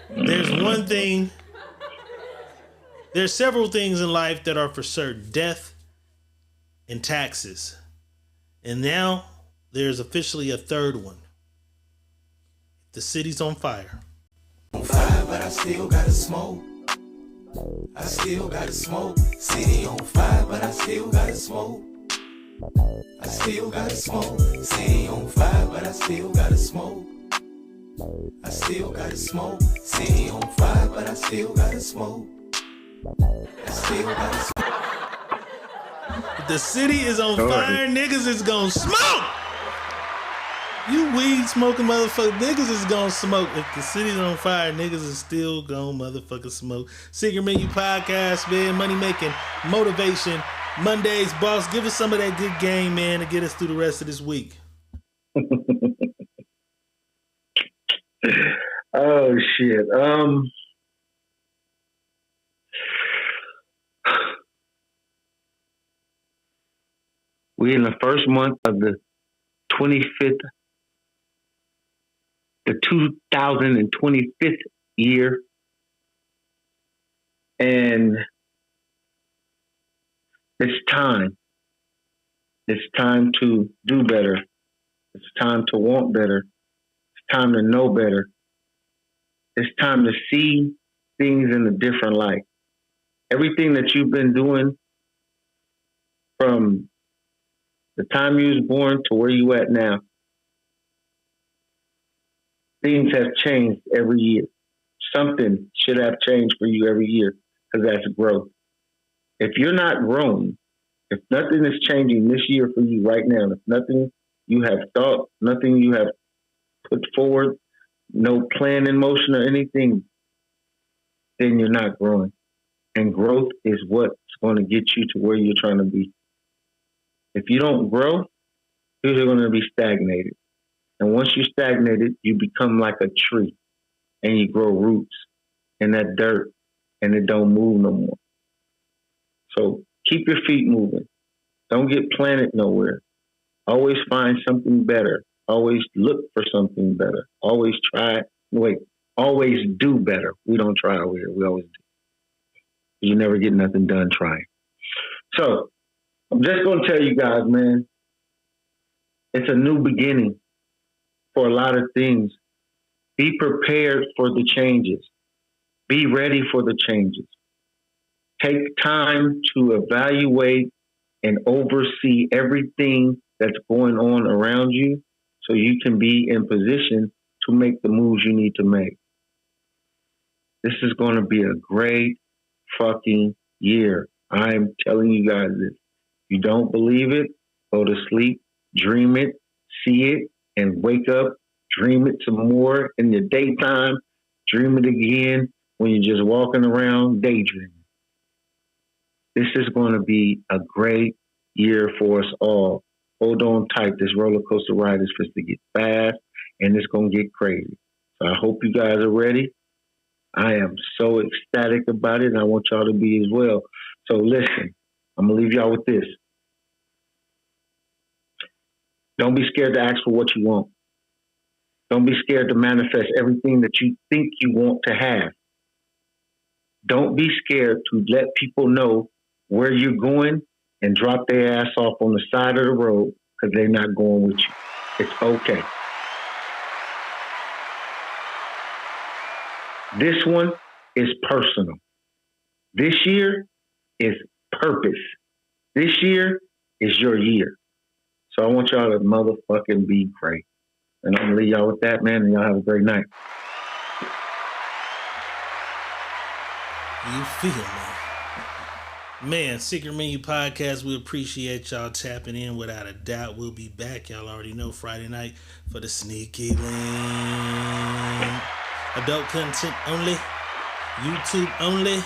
There's one thing. There's several things in life that are for certain: death and taxes, and now there's officially a third one. The city's on fire. On fire, but I still gotta smoke. I still gotta smoke. City on fire, but I still gotta smoke. I still gotta smoke. City on fire, but I still gotta smoke. I still gotta smoke. City on fire, but I still gotta smoke. I still gotta smoke. If the city is on fire, niggas is gonna smoke. You weed smoking motherfucker, niggas is gonna smoke. If the city's on fire, niggas is still gonna motherfucker smoke. Secret Menu Podcast, man. Money making, motivation. Mondays, boss. Give us some of that good game, man, to get us through the rest of this week. Oh shit. We in the first month of the 2025th year, and it's time. It's time to do better. It's time to want better. It's time to know better. It's time to see things in a different light. Everything that you've been doing from The time you was born to where you at now. Things have changed every year. Something should have changed for you every year because that's growth. If you're not growing, if nothing is changing this year for you right now, if nothing you have thought, nothing you have put forward, no plan in motion or anything, then you're not growing. And growth is what's going to get you to where you're trying to be. If you don't grow, you're going to be stagnated. And once you're stagnated, you become like a tree and you grow roots in that dirt and it don't move no more. So keep your feet moving. Don't get planted nowhere. Always find something better. Always look for something better. Always always do better. We don't try over here. We always do. You never get nothing done trying. So I'm just going to tell you guys, man, it's a new beginning for a lot of things. Be prepared for the changes. Be ready for the changes. Take time to evaluate and oversee everything that's going on around you so you can be in position to make the moves you need to make. This is going to be a great fucking year. I'm telling you guys this. If you don't believe it, go to sleep, dream it, see it, and wake up, dream it some more in the daytime, dream it again when you're just walking around daydreaming. This is going to be a great year for us all. Hold on tight. This roller coaster ride is supposed to get fast and it's going to get crazy. So I hope you guys are ready. I am so ecstatic about it and I want y'all to be as well. So listen, I'm going to leave y'all with this. Don't be scared to ask for what you want. Don't be scared to manifest everything that you think you want to have. Don't be scared to let people know where you're going and drop their ass off on the side of the road because they're not going with you. It's okay. This one is personal. This year is purpose. This year is your year. So I want y'all to motherfucking be great. And I'm going to leave y'all with that, man, and y'all have a great night. You feel me? Man, Secret Menu Podcast, we appreciate y'all tapping in without a doubt. We'll be back, y'all already know, Friday night for the Sneaky Link. Adult content only. YouTube only.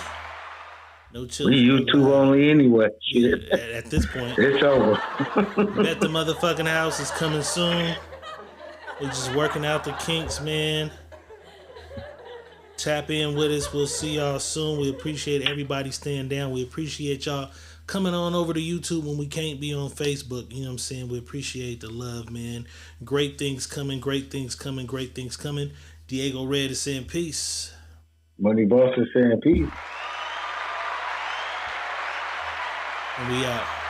No children. We YouTube only anyway. Yeah, at this point. It's over. Bet the motherfucking house is coming soon. We're just working out the kinks, man. Tap in with us. We'll see y'all soon. We appreciate everybody staying down. We appreciate y'all coming on over to YouTube when we can't be on Facebook. You know what I'm saying? We appreciate the love, man. Great things coming. Great things coming. Great things coming. Diego Red is saying peace. Money Boss is saying peace. And we out.